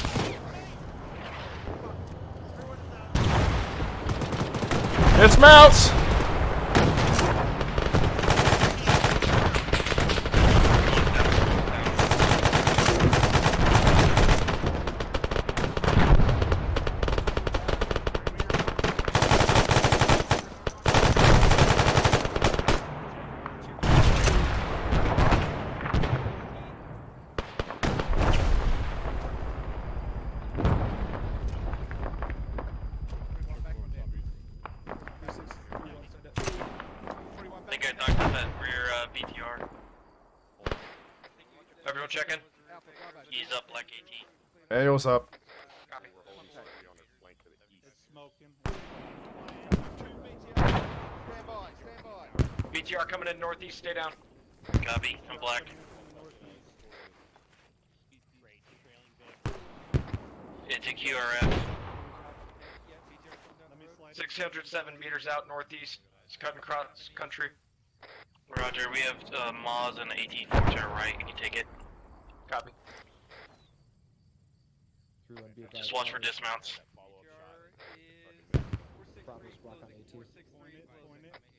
Dismounts! I think I knocked out that rear BTR. Everyone checking? He's up, Black AT. Hey, what's up? BTR coming in northeast, stay down. Copy, I'm Black. It's a QRF. 607 meters out northeast. It's cutting across country. Roger, we have Moz and AT-4 to our right. Can you take it? Copy. Just watch for dismounts.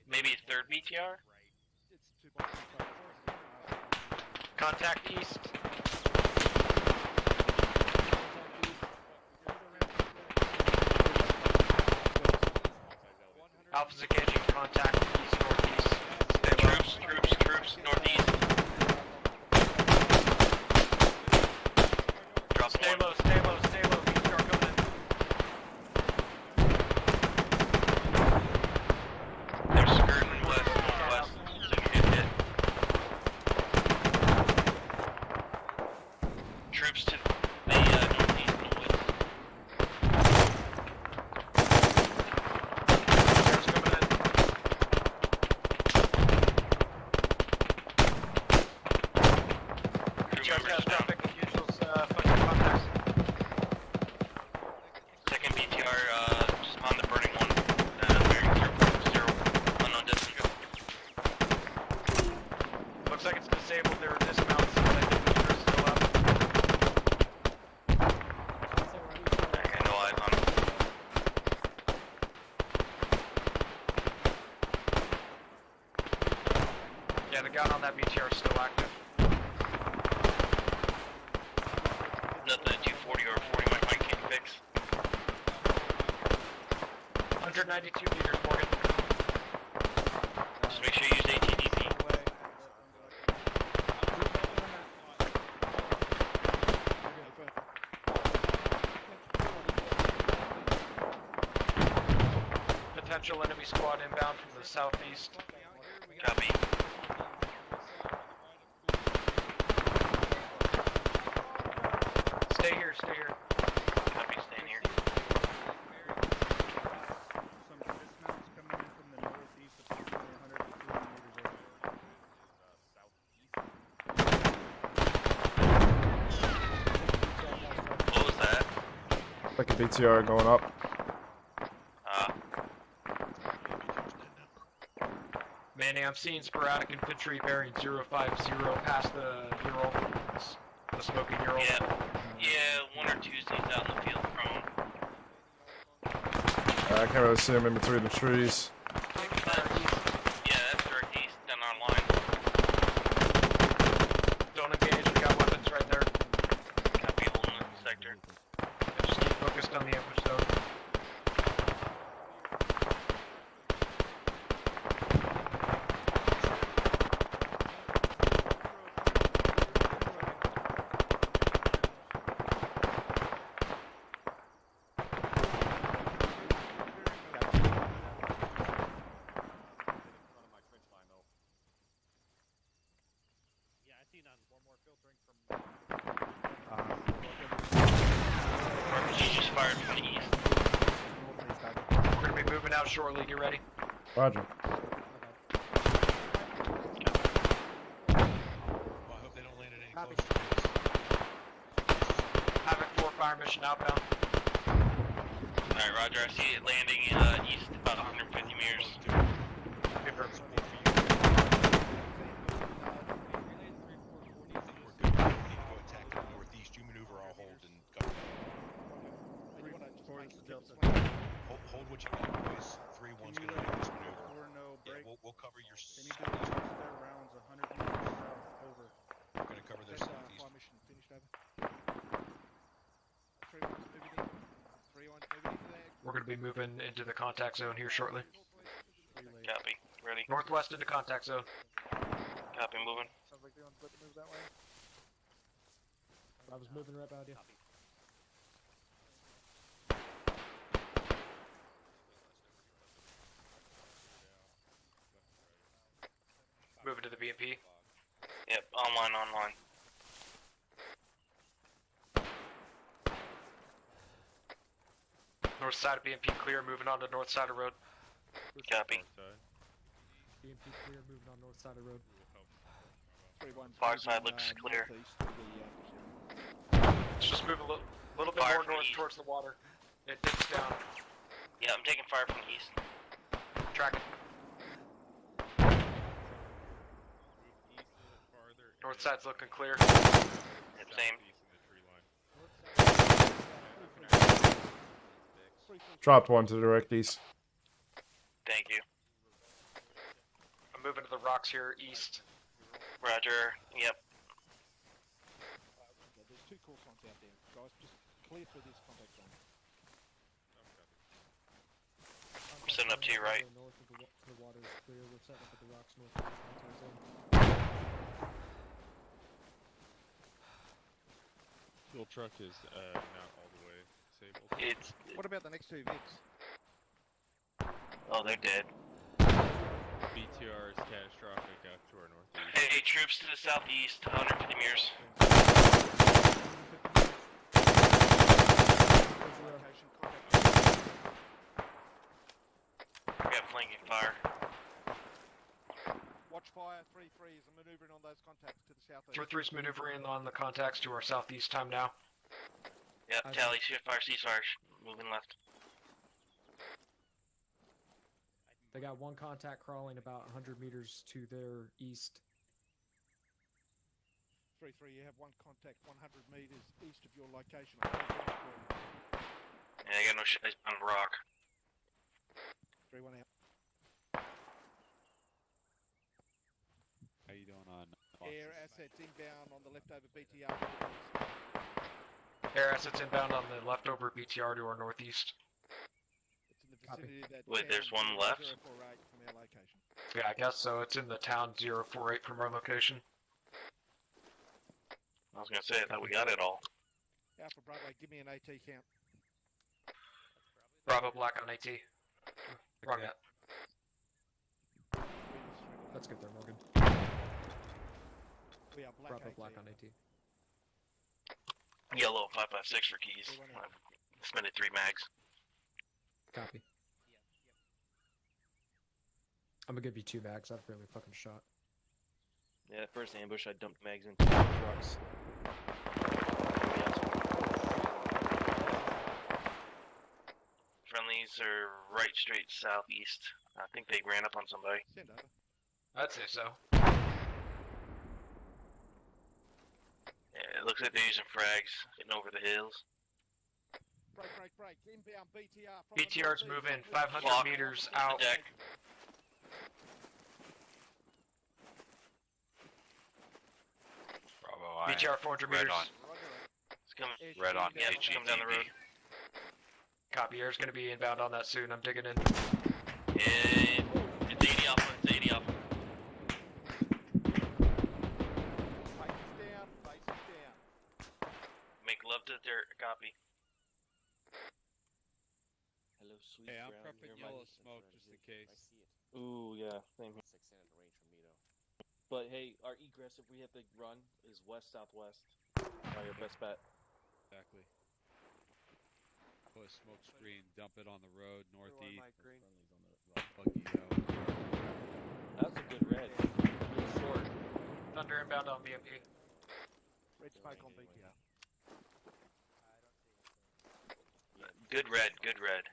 Maybe a third BTR? Contact east. Alpha's engaging contact east northeast. Stay low. Troops, northeast. Drop stay one. low, stay low, stay low. BTR coming in. They're skirting west, northwest, so you get hit. Troops to the northeast and west. Second BTR, just on the burning one. Bearing 040, unknown distance. Looks like it's disabled. There were dismounts, but I think the meter's still up. Okay, no eyes on him. Yeah, the gun on that BTR is still active. Nothing at 240 or 40 my mic can't fix. 192 meters, Morgan. Just make sure you use ATDP. Potential enemy squad inbound from the southeast. Copy. Stay here, stay here. Copy, staying here. What was that? Like a BTR going up. Manny, I'm seeing sporadic infantry bearing 050 past the Ural. The smoking Ural. Yeah, one or two's out in the field prone. I can't really see him in between the trees. Yeah, that's direct east, down our line. Don't engage, we got weapons right there. Copy, holding the sector. Just keep focused on the ambush zone. RPG just fired from the east. We're gonna be moving out shortly, get ready. Roger. Havoc 4 fire mission outbound. Alright, Roger, I see it landing east about 150 meters. Hold what you got, boys. 3-1's gonna do this maneuver. We'll cover your southeast. rounds 100 meters south over. We're gonna cover their southeast. Fire mission finished over. 3-1's moving in. 3-1's moving into there. We're going to be moving into the contact zone here shortly. Copy. Ready. Northwest into contact zone. Copy. Moving. Sounds like everyone's about to move that way. I was moving right behind you. Moving to the BMP. Yep. Online. North side of BMP clear, moving on to north side of road. Copy. BMP clear, moving on north side of road. 3-1's Far moving, side looks clear. northeast to the, Let's just move a little bit Fire more from north east. towards the water. It dips down. Yeah, I'm taking fire from the east. Track it. North side's looking clear. Yep, same. Dropped one to the direct east. Thank you. I'm moving to the rocks here, east. Roger. Yep. Okay, there's 2 call signs out there, guys. Just clear through this contact zone. I'm setting up to your right. North of the water is clear. We're setting up at the rocks north of the contact zone. Fuel truck is not all the way disabled. What about the next 2 Vics? Oh, they're dead. BTR is catastrophic out to our northeast. Hey, troops to the southeast, 150 meters. We got flanking fire. Watch fire. 3-3 is maneuvering on those contacts to the southeast. 3-3's maneuvering on the contacts to our southeast time now. Yep, tally, shift fire, ceasefire, moving left. They got one contact crawling about 100 meters to their east. 3-3, you have one contact 100 meters east of your location. Yeah, I got no shit on the rock. 3-1 out. How you doing on Air assets inbound on the leftover BTR. Air assets inbound on the leftover BTR to our northeast. It's in the vicinity of that. Wait, there's one left? 048 from our location. Yeah, I guess so. It's in the town 048 from our location. I was gonna say, I thought we got it all. Alpha Bravo, give me an AT count. Bravo black on AT. Wrong net. Let's get there, Morgan. We are black Bravo AT. black on AT. Yellow, 556 for keys. I've spended 3 mags. Copy. I'm gonna give you 2 mags. I've barely fucking shot. Yeah, first ambush, I dumped mags into the trucks. Friendlies are right straight southeast. I think they ran up on somebody. Send over. I'd say so. Yeah, it looks like they're using frags, getting over the hills. Break. Inbound BTR. From BTR's the moving northeast. 500 Block. meters The out. deck. Bravo, BTR 400 red meters. on. It's coming. Red on, Yeah, it's coming down the road. Copy, air's gonna be inbound on that soon. I'm digging in. Yeah, it's 80 off. It's 80 off. Face is down. Make love to their copy. Hello, sweet Hey, I'm brown, prepping you're my yellow niece, smoke that's just what in I see. case. Ooh, yeah, same here. 600 range from Mito. But hey, our egress, if we have to run, is west-southwest. Probably your best bet. Exactly. Put a smoke screen, dump it on the road northeast. Buggy out. That's a good red. Real short. Thunder inbound on BMP. Red smoke on BTR. Good red, good red.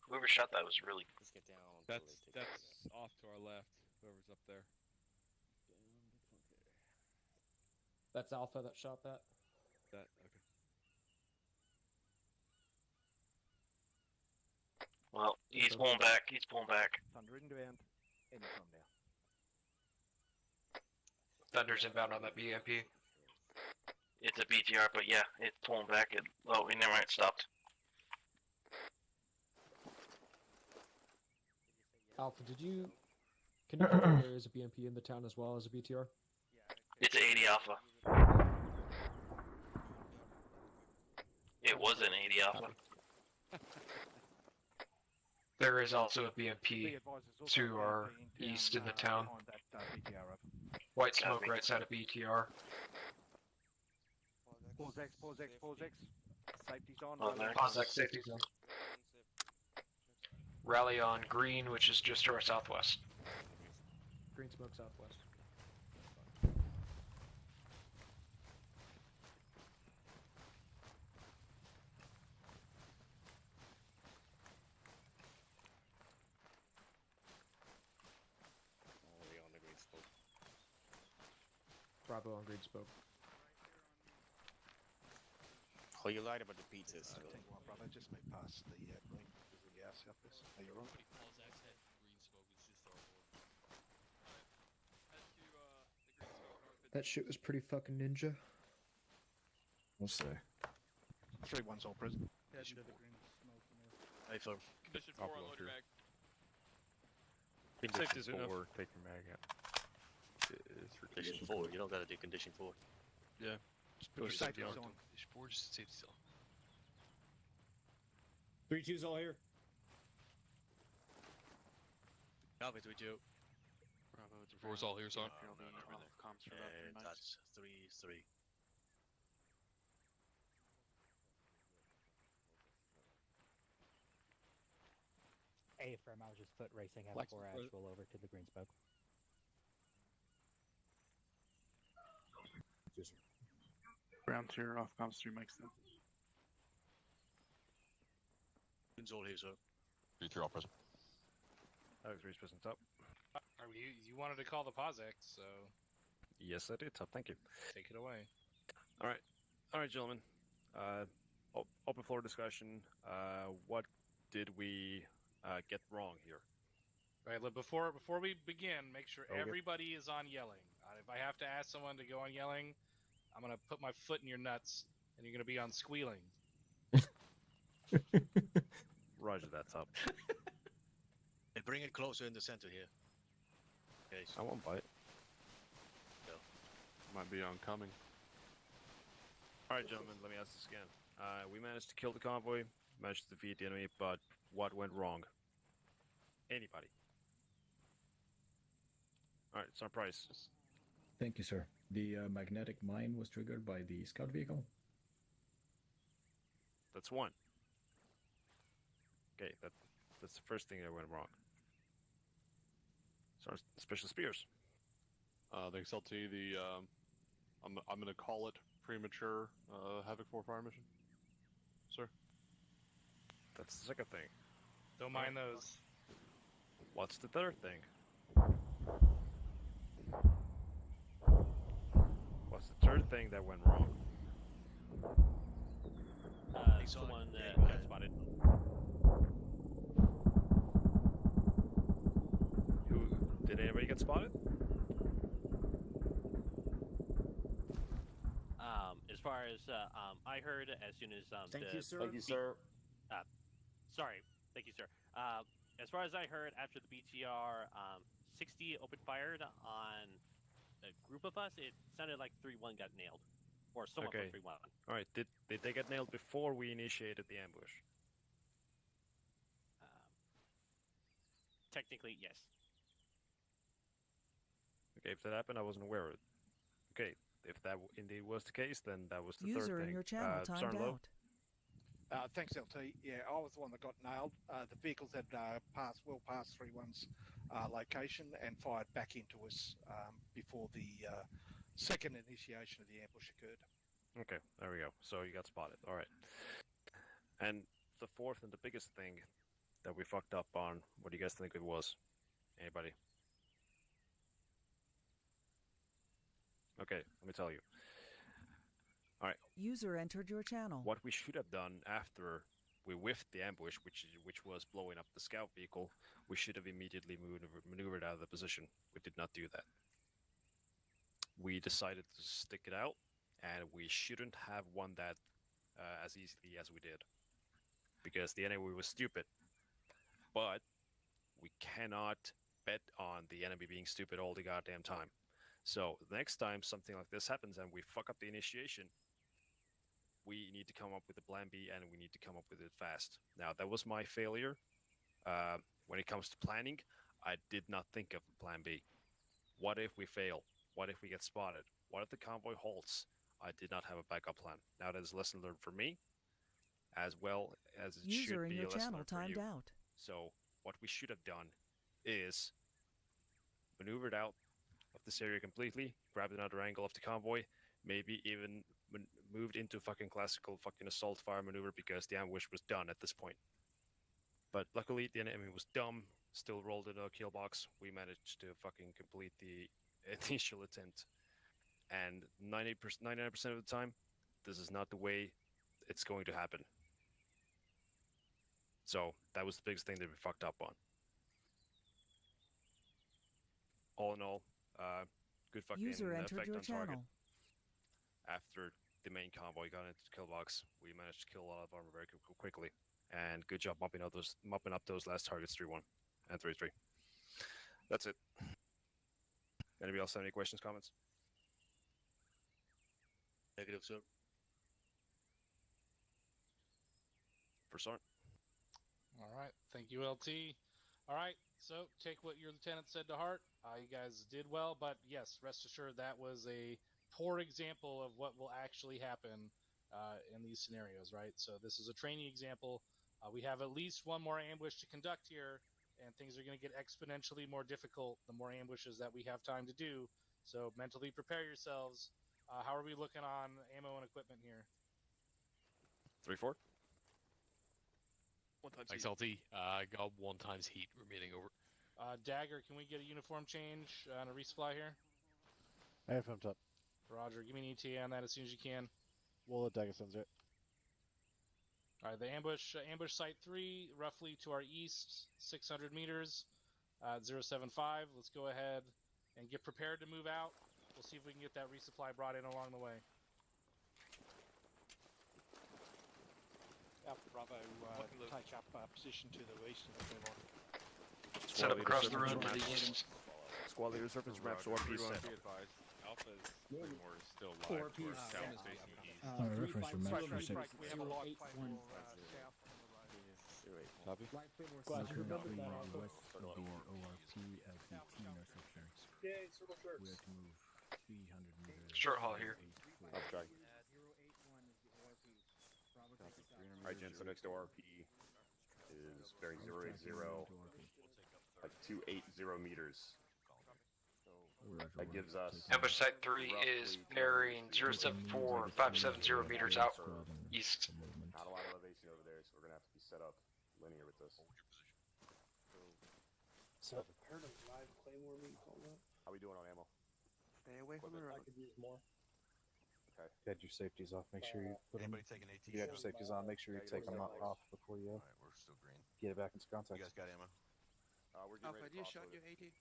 Whoever shot that was really. Let's get down. That's off to our left. Whoever's up there. That's Alpha that shot that. That okay. Well, he's pulling back. He's pulling back. Thunder inbound. Anytime now. Thunder's inbound on that BMP. It's a BTR, but yeah, it's pulling back. Oh, never mind, it stopped. Alpha, can you confirm there is a BMP in the town as well as a BTR? It's an 80 Alpha. It was an 80 Alpha. There is also a BMP to our east in the town. White smoke right side of BTR. Pause X, pause X, pause X. Safety's on. Pause X, safety's on. Rally on green, which is just to our southwest. Green smoke southwest. Bravo on green smoke. Oh, you lied about the pizzas. Tell you what, brother, just make past the green to the southwest. Are you on? That shit was pretty fucking ninja. We'll see. 3-1's all present. Hey, firm. Condition 4 on load your mag. Safety's Condition enough. 4, take your mag out. Condition 4, you don't gotta do condition 4. Yeah. Just put your safety on. Condition 4, just safety still. 3-2's all here. Copy 3-2. Bravo, 4's all here, son. And that's 3-3. A firm, I was just foot racing at Flex 4 foot. actual over to the green smoke. Ground 2 off comms 3 mics then. It's all here, sir. 3-3 all present. Havoc 3's present up. You wanted to call the POSEX, so Yes, I did. Top, thank you. take it away. Alright, gentlemen. Open floor discussion. What did we get wrong here? Right, look, before we begin, make sure Okay. everybody is on yelling. If I have to ask someone to go on yelling, I'm gonna put my foot in your nuts, and you're gonna be on squealing. Roger that, Top. Hey, bring it closer in the center here. Okay, I won't bite. Might be oncoming. Alright, gentlemen, let me ask this again. We managed to kill the convoy, managed to defeat the enemy, but what went wrong? Anybody? Alright, it's our price. Thank you, sir. The magnetic mine was triggered by the scout vehicle. That's one. Okay, that's the first thing that went wrong. So our special spears. The XLT, I'm gonna call it premature Havoc 4 fire mission, sir. That's the second thing. Don't mind those. What's the third thing? What's the third thing that went wrong? Someone got spotted. Did anybody get spotted? As far as I heard, as soon as Thank you, sir. Thank you, sir. Sorry, thank you, sir. As far as I heard, after the BTR 60 open fired on a group of us, it sounded like 3-1 got nailed, or someone Okay. from 3-1. All right. Did they get nailed before we initiated the ambush? Technically, yes. Okay, if that happened, I wasn't aware of it. Okay, if that indeed was the case, then that was the third User thing. in your channel timed Sergeant Lowe? out. Thanks, LT. Yeah, I was the one that got nailed. The vehicles had well past 3-1's location and fired back into us before the second initiation of the ambush occurred. Okay, there we go. So you got spotted. All right. And the fourth and the biggest thing that we fucked up on, what do you guys think it was? Anybody? Okay, let me tell you. All right. User entered your channel. What we should have done after we whiffed the ambush, which was blowing up the scout vehicle, we should have immediately maneuvered out of the position. We did not do that. We decided to stick it out, and we shouldn't have won that as easily as we did, because the enemy was stupid. But we cannot bet on the enemy being stupid all the goddamn time. So the next time something like this happens and we fuck up the initiation, we need to come up with a plan B, and we need to come up with it fast. Now, that was my failure. When it comes to planning, I did not think of plan B. What if we fail? What if we get spotted? What if the convoy halts? I did not have a backup plan. Now, that is a lesson learned for me, as well as it User should in be your a lesson channel learned for timed you. out. So, what we should have done is maneuvered out of this area completely, grabbed another angle of the convoy, maybe even moved into fucking classical fucking assault fire maneuver, because the ambush was done at this point. But luckily, the enemy was dumb, still rolled into a kill box. We managed to fucking complete the initial attempt. And 99% of the time, this is not the way it's going to happen. So that was the biggest thing that we fucked up on. All in all, good fucking User entered effect your on target. channel. After the main convoy got into the kill box, we managed to kill a lot of armor very quickly. And good job mopping up those last targets 3-1 and 3-3. That's it. Anybody else have any questions, comments? Negative, sir. For Sergeant. All right, thank you, LT. All right, so take what your lieutenant said to heart. You guys did well, but yes, rest assured that was a poor example of what will actually happen in these scenarios, right? So this is a training example. We have at least one more ambush to conduct here, and things are going to get exponentially more difficult the more ambushes that we have time to do. So mentally prepare yourselves. How are we looking on ammo and equipment here? 3-4. Thanks, LT. Got 1 times heat remaining over. Dagger, can we get a uniform change and a resupply here? I have thumbs up. Roger, give me an ETA on that as soon as you can. We'll let Dagger sends it. All right, the ambush site 3, roughly to our east, 600 meters, 075. Let's go ahead and get prepared to move out. We'll see if we can get that resupply brought in along the way. Alpha Bravo, take up position to the east and move on. Set up across the road to the east. Squad leader surface maps RP set. Alpha's Claymore is still live to our south facing east. Reference your maps for sec. We have a light Claymore south. Copy. Glad you remembered that, Currently Alpha. west of the ORP LPT intersection. Yay, circle We shirts. have to move 300 meters. Short haul here. Okay. Alright, gents, so next to RP is bearing 080, like 280 meters. That gives us Ambush site 3 is bearing 074, 570 meters out east. not a lot of elevation over there, so we're gonna have to be set up linear with this. So the turn of live Claymore being called up. How we doing on ammo? Stay away from the road. I could use more. Okay. Get your safeties off. Make sure you put them. You got your safeties on. Make sure you take them off before you We're still green. get it back into contact. You guys got ammo? We're getting Alpha, ready do you to shot cross your with it. 80?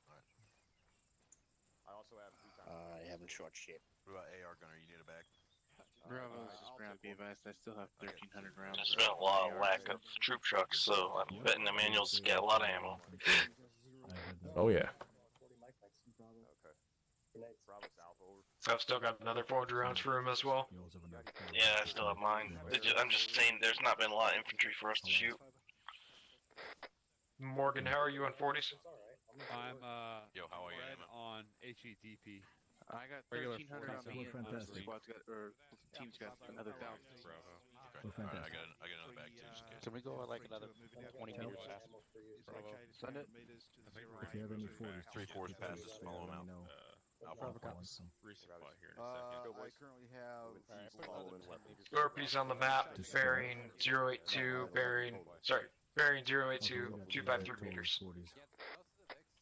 I also have 3 times. I haven't shot shit. What about AR gunner? You need it back? Bravo, this is Brown. Be advised, I still have 1,300 rounds. There's been a lot of lack of troop trucks, so I'm betting the manuals get a lot of ammo. Oh yeah. Okay. Bravo South over. So I've still got another 400 rounds for him as well. Yeah, I still have mine. I'm just saying there's not been a lot of infantry for us to shoot. Morgan, how are you on 40s? I'm Yo, how are you? red on HEDP. I got Regular 1,300 on me, and fantastic. squad's got, or team's got another 1,000. Bravo. We're Okay. Alright, I fantastic. got another bag too. Just in case. Can we go like another 20 meters past? Bravo. Send it. If you have any 40s, 3/4 past this small amount. Alpha. Resupply here in a I currently have URP's on the map, bearing 082, bearing 082, 253 meters.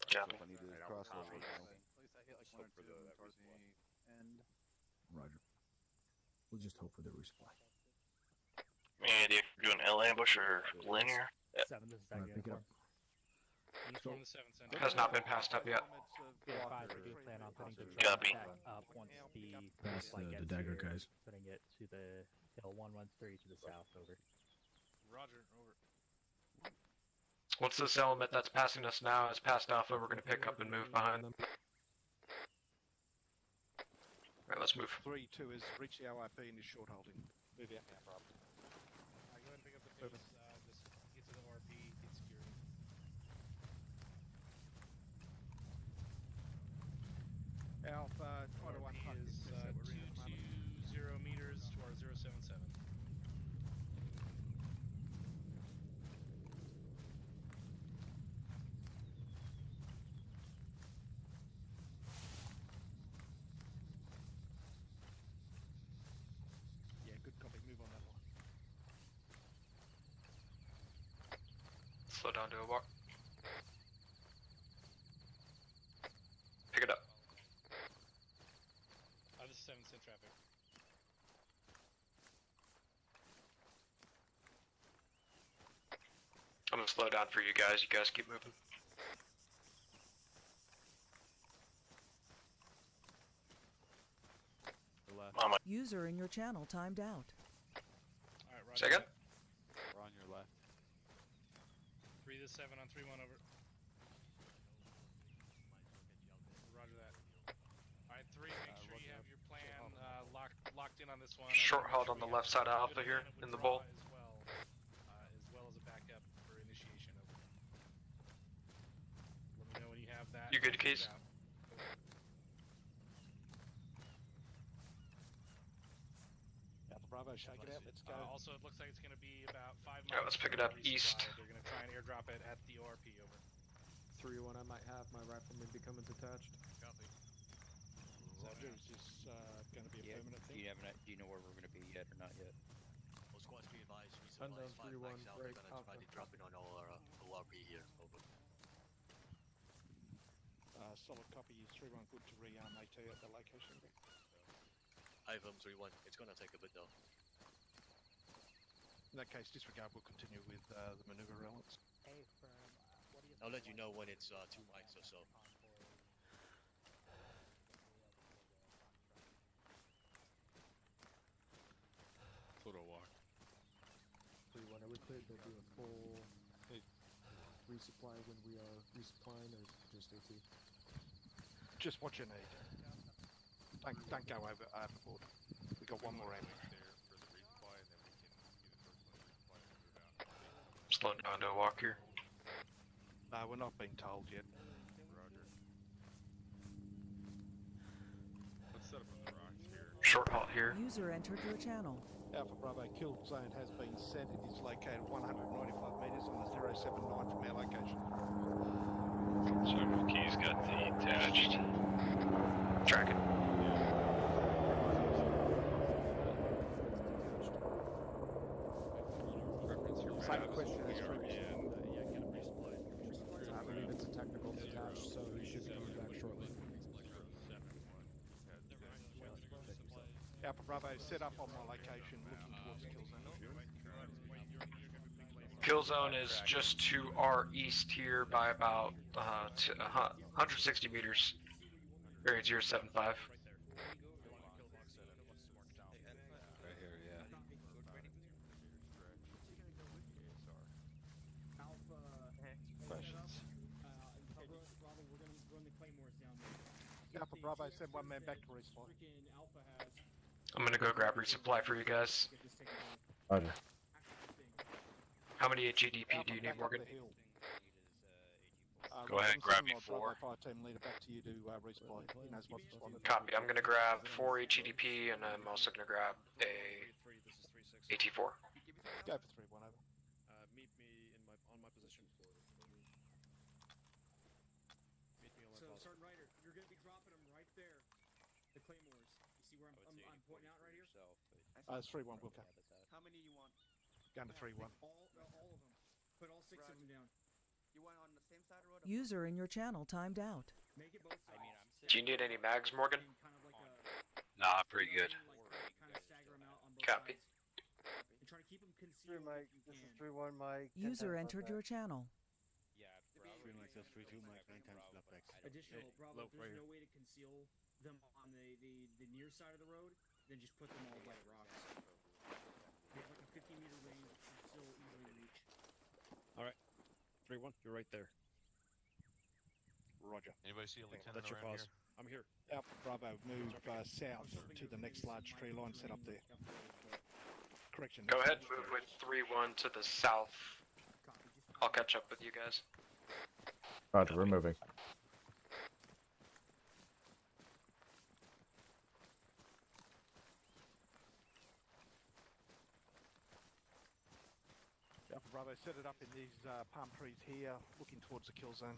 Copy. Roger. We'll just hope for the resupply. Any idea if you're doing L ambush or linear? 7, this is Alright, Dagger pick it up. Uniform the 7th center. Has not been passed up yet. Yeah, 5, we do plan on putting the Copy. drone back up once the Pass flight the gets dagger here, guys. putting it to the hill 113 to the south, over. Roger, over. Once this element that's passing us now is passed off, we're going to pick up and move behind them. Alright, let's move. 3-2 has reached the OIP and is short holding. Move out now, Rob. Alright, go ahead and pick up the pace. Just get to the RP, get security. Alpha, try to RP is 220 meters to our 077. Yeah, good copy. Move on that line. Slow down to a walk. Pick it up. This is 7th cent traffic. I'm going to slow down for you guys. You guys keep moving. User in your channel timed out. Alright, Roger. Say again? We're on your left. 3 to 7 on 3-1, over. Roger that. Alright, 3, make sure you have your plan locked in on this one. Short halt on the left side of Alpha here, in the bowl. As well as a backup for initiation, over. Let me know when you have that. You good, Keys? Alpha Bravo, shake it out. Let's go. Also, it looks like it's going to be about 5 miles. Alright, let's pick it up east. They're going to try and airdrop it at the ORP, over. 3-1, I might have my rifleman becoming detached. Copy. Roger, is this going to be a permanent thing? Do you know where we're going to be yet or not yet? Well, squads be advised, Unknown resupplies 5 3-1, max out. They're break, gonna try Alpha. to drop in on our ORP here, over. Solid copy. 3-1 good to rearm AT at the location. I have 3-1. It's gonna take a bit though. In that case, disregard. We'll continue with the maneuver elements. Hey, from, what do you I'll let you know when it's 2 mics or so. Photo walk. 3-1, are we cleared to do a full resupply when we are resupplying, or just AT? Just what you need. Don't go overboard. We got one more ammo. Slowing down to a walk here. No, we're not being told yet. Roger. Let's set up a rocks here. Short halt here. User entered your channel. Alpha Bravo kill zone has been set. It is located 195 meters on the 079 from our location. So Keys got detached. Tracking. Same question as previously. I believe it's a technical detached, so he should be coming back shortly. Alpha Bravo set up on my location looking towards the kill zone. Kill zone is just to our east here by about 160 meters. Bearing 075. Right here, yeah. Questions? Alpha Bravo send one man back to resupply. I'm gonna go grab resupply for you guys. Roger. How many HEDP do you need, Morgan? Go ahead and grab me 4. Fire team leader back to you to resupply. He knows what's responded. Copy. I'm gonna grab 4 HEDP, and I'm also gonna grab a AT4. Go for 3-1 over. Meet me on my position. Meet me on my So, post. Sergeant Ryder, you're going to be dropping them right there. The Claymores. You see where I'm pointing out right here? It's 3-1, we'll go. How many do you want? Going to 3-1. All of them. Put all 6 of them down. You want on the same side of the road? User in your channel timed out. Make it both sides. Do you need any mags, Morgan? Nah, pretty good. Kind of stagger them out on both Copy. sides. And Try to keep them concealed. Mike. If you This is can. 3-1 Mike. User entered your channel. Yeah, 3 Mike, that's 3-2 Mike, 9 times left X. Additional, Bravo, look, if right there's here. no way to conceal them on the near side of the road, then just put them all by the rocks. We have like a 50-meter range, which should still easily reach. Alright. 3-1, you're right there. Roger. Anybody see a lieutenant That's your around pause. here? I'm here. Alpha Bravo, move south to the next large tree line set up there. Correction. Go next ahead large and move tree. with 3-1 to the south. I'll catch up with you guys. Roger, we're moving. Alpha Bravo, set it up in these palm trees here, looking towards the kill zone.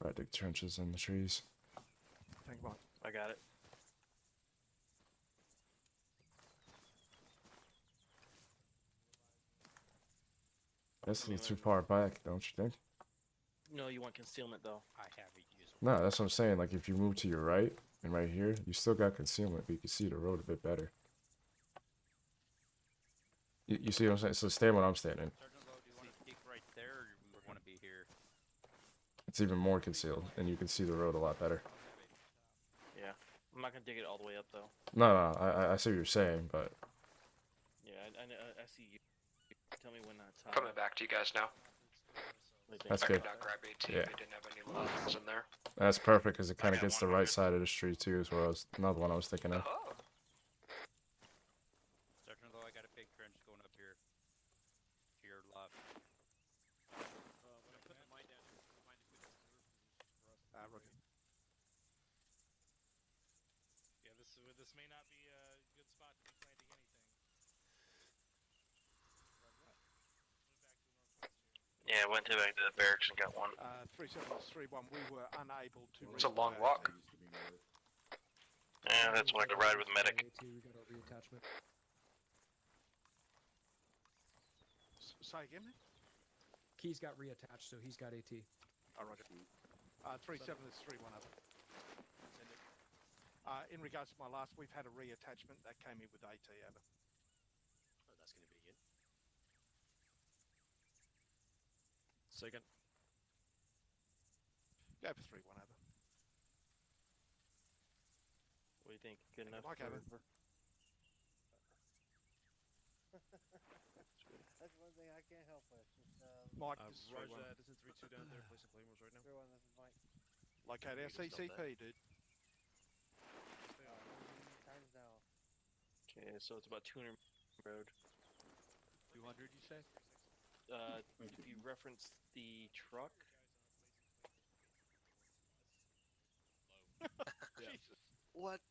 Right, dig trenches in the trees. Thank you. I got it. That's a little too far back, don't you think? No, you want concealment though. I haven't used No, that's what I'm saying. Like, if you move to your right and right here, you still got concealment, but you can see the road a bit better. You see what I'm saying? So stand where I'm standing. Sergeant Lowe, do you want to peek right there, or you want to be here? It's even more concealed, and you can see the road a lot better. Yeah. I'm not gonna dig it all the way up though. No, I see what you're saying, but Yeah, I see you. Tell me when that's hot. Coming back to you guys now. That's I good. could not grab AT. Yeah. We didn't have any levels in there. that's perfect because it kind of gets the right side of the street too. Is where another one I was thinking of. Oh. Sergeant Lowe, I got a big trench going up here. To your left. When I put the mine down, remind me to Roger. Yeah, this may not be a good spot to be planting anything. Yeah, went back to the barracks and got one. 3731, we were unable to... It's a long walk. Yeah, that's why I could ride with medic. AT, we got our reattachment. Say again, man? Key's got reattached, so he's got AT. Oh, roger. 37 is 31 other. In regards to my last, we've had a reattachment that came in with AT over. Oh, that's going to be good. Second. Go for 3-1 over. What do you think? Good enough? Mike over. That's one thing I can't help with. Just, Mike, this is Roger 3-1. that. Isn't 3-2 down there placing claymores right now? 3-1, this is Mike. Locate our CCP, dude. Time's now. Okay, so it's about 200 road. 200, you say? If you reference the truck. Jesus. What?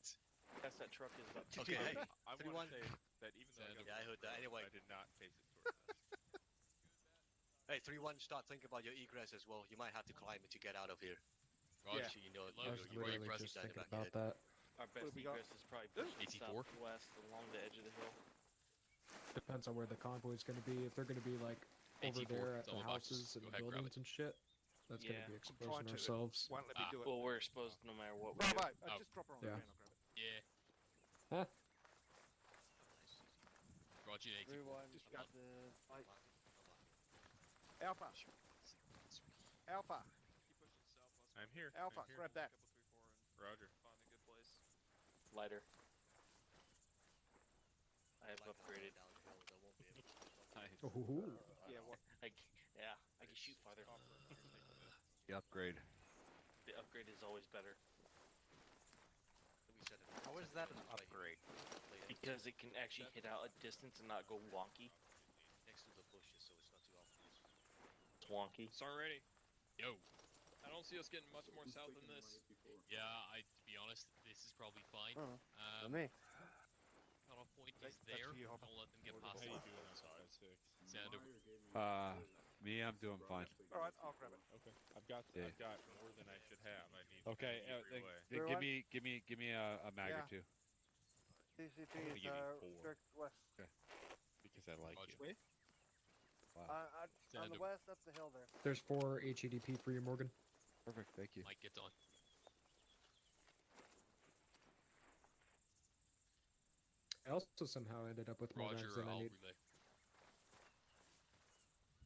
Yes, that truck is about Okay, hey, I want to say that even though I heard that. Anyway, I did not face it towards us. Hey, 3-1, start thinking about your egress as well. You might have to climb it to get out of here. Yeah. So you know, I was literally just thinking about that. Our best egress is probably pushing southwest along the edge of the hill. Depends on where the convoy is going to be. If they're going to be like over there at the houses and the buildings and shit, that's going to be exposing ourselves. Won't let me do it. Well, we're exposed no matter what we Bravo, do. just drop her on the ground, I'll grab it. Yeah. Huh? Roger, 3-1, just got the fight. Alpha. Alpha. I'm here. Alpha, I'm here. grab that. Roger. Lighter. I have upgraded. Ooh. Yeah, what? I can shoot farther. The upgrade. The upgrade is always better. How is that an upgrade? Because it can actually hit out a distance and not go wonky. Next to the bushes, so it's not too obvious. It's wonky. Start ready. Yo. I don't see us getting much more south than this. Yeah, to be honest, this is probably fine. Me. Cutoff point is there. Don't let them get past it. Sound over. Me, I'm doing fine. All right, I'll grab it. Okay, I've got more than I should have. I need. Okay, then give me a mag or two. CCP is strict west. Okay. Because I like you. Wow. On the west, up the hill there. There's 4 HEDP for you, Morgan. Perfect, thank you. Mike gets on. also somehow ended up with more mags than I need.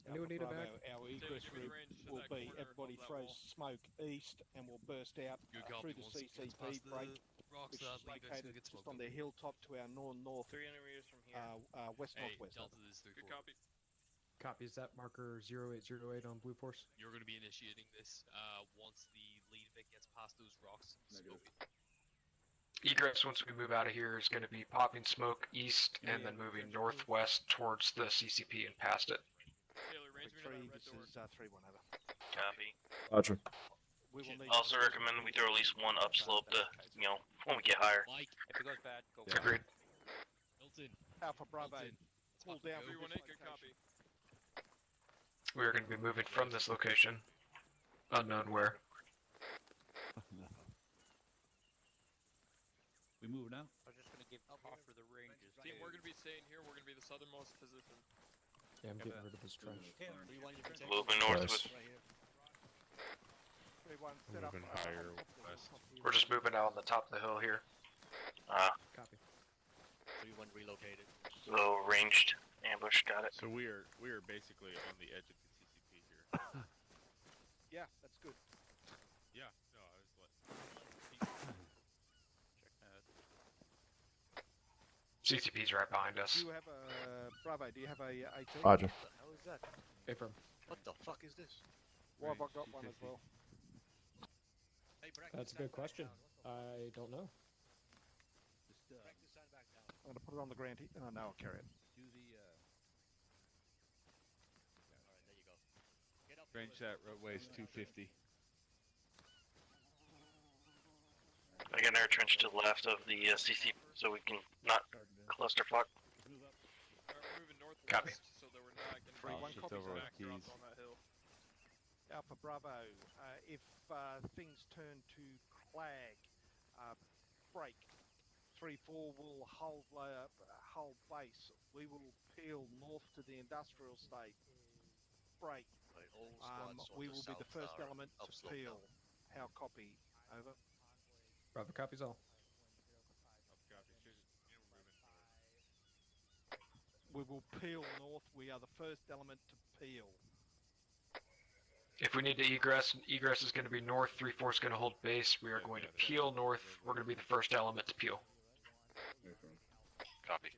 Anyone need a Bravo, mag? our egress route will be everybody throws smoke east and will burst out through the CCP break, which is located just on the hilltop to our north 300 meters from here. West northwest. Delta is 3-4. Good copy. Copy. Is that marker 0808 on Blue Force? You're going to be initiating this once the lead of it gets past those rocks. Egress, once we move out of here, is going to be popping smoke east and then moving northwest towards the CCP and past it. Taylor, range me to that red door. This is 3-1 over. Copy. Roger. We will need Also recommend we throw at least one upslope to, when we get higher. Mike, if it goes bad, go Agreed. Milton. Alpha Bravo, pull down. 318, good copy. We are going to be moving from this location, unknown where. We move now? I'm just gonna give off for the ranges. Team, we're going to be staying here. We're going to be the southernmost position. Yeah, I'm getting rid of this trench. Moving north with. Moving higher west. We're just moving out on the top of the hill here. Copy. 3-1 relocated. Low ranged ambush, got it. So we are basically on the edge of the CCP here. Yeah, that's good. Yeah, no, I was like, CCP's right behind us. Do you have a Bravo? Do you have a AT? Roger. What the hell is that? Affirm. What the fuck is this? Why have I got one as well? That's a good question. I don't know. I'm gonna put it on the ground here. Oh no, I'll carry it. Do the Alright, there you go. Get up. range that roadway is 250. I got an air trench to the left of the CC so we can not clusterfuck. Copy. So that we're not going to Shift over with keys. on that hill. Alpha Bravo, if things turn to clag, break. 3-4 will hold base. We will peel north to the industrial state. Break. We will be the first element to peel. How copy? Over. Bravo copies all. We will peel north. We are the first element to peel. If we need to egress is going to be north. 3-4 is going to hold base. We are going to peel north. We're going to be the first element to peel. Copy.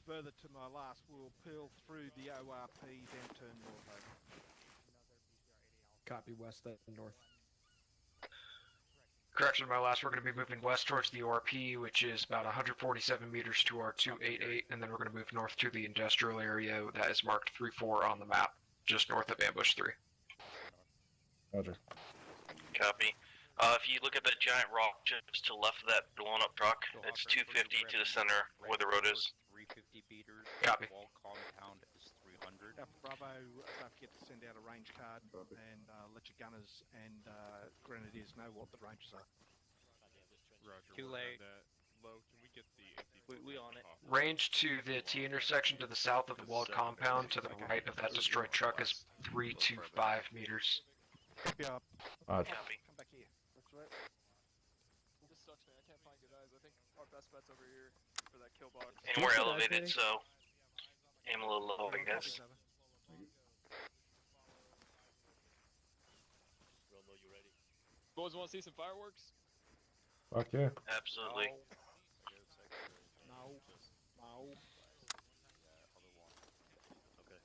Further to my last, we will peel through the ORP, then turn north over. Copy west then north. Correction, my last, we're going to be moving west towards the ORP, which is about 147 meters to our 288, and then we're going to move north to the industrial area that is marked 3-4 on the map, just north of ambush 3. Roger. Copy. If you look at that giant rock just to the left of that blown up truck, it's 250 to the center where the road is. 350 meters. Copy. Wall compound is 300. Bravo, don't forget to send out a range card and let your gunners and grenadiers know what the ranges are. Roger. Too late. Low, can we get the we on it. Range to the T intersection to the south of the walled compound to the right of that destroyed truck is 325 meters. Copy up. Roger. Come back here. That's right. This sucks, man. I can't find good eyes. I think our best bet's over here for that kill box. And we're elevated, so aim a little low, I guess. Boys, want to see some fireworks? Fuck yeah. Absolutely. No. No. Okay.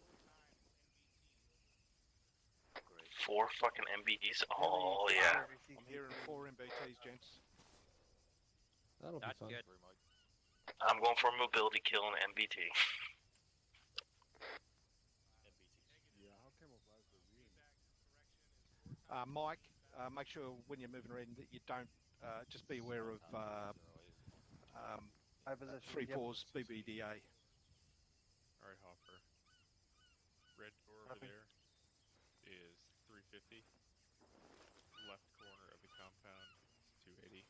4 fucking MBEs. Oh yeah. I'm hearing 4 MBTs, gents. That'll be fun. Good. I'm going for a mobility kill on MBT. Mike, make sure when you're moving around that you don't just be aware of 3-4's BBDA. Alright, Hopper. Red door over there is 350. Left corner of the compound is 280.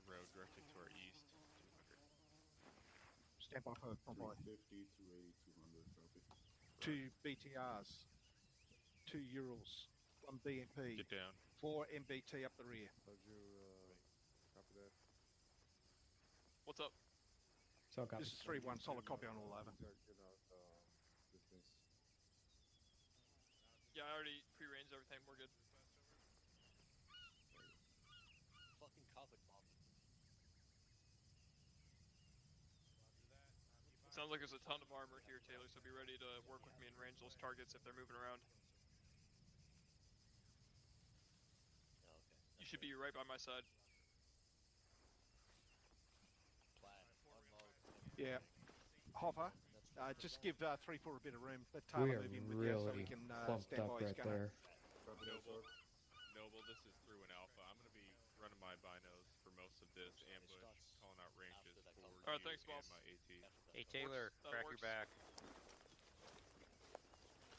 The road directly to our east, 200. Stand by for convoy. 250, 280, 200, copy. 2 BTRs, 2 Urals, 1 BMP, Get down. 4 MBT up the rear. Roger, copy that. What's up? So copy. This is 3-1, solid copy on all over. Yeah, I already pre-ranged everything. We're good. Fucking carpet bomb. Sounds like there's a ton of armor here, Taylor, so be ready to work with me and range those targets if they're moving around. You should be right by my side. Yeah. Hopper, just give 3-4 a bit of room. Let We Taylor are move in with you so really we can clumped stand up by his right gunner. there. Noble, this is through an alpha. I'm gonna be running my binos for most of this ambush, calling out ranges for you Alright, thanks, and boss. my AT. Hey Taylor, That crack works. your back.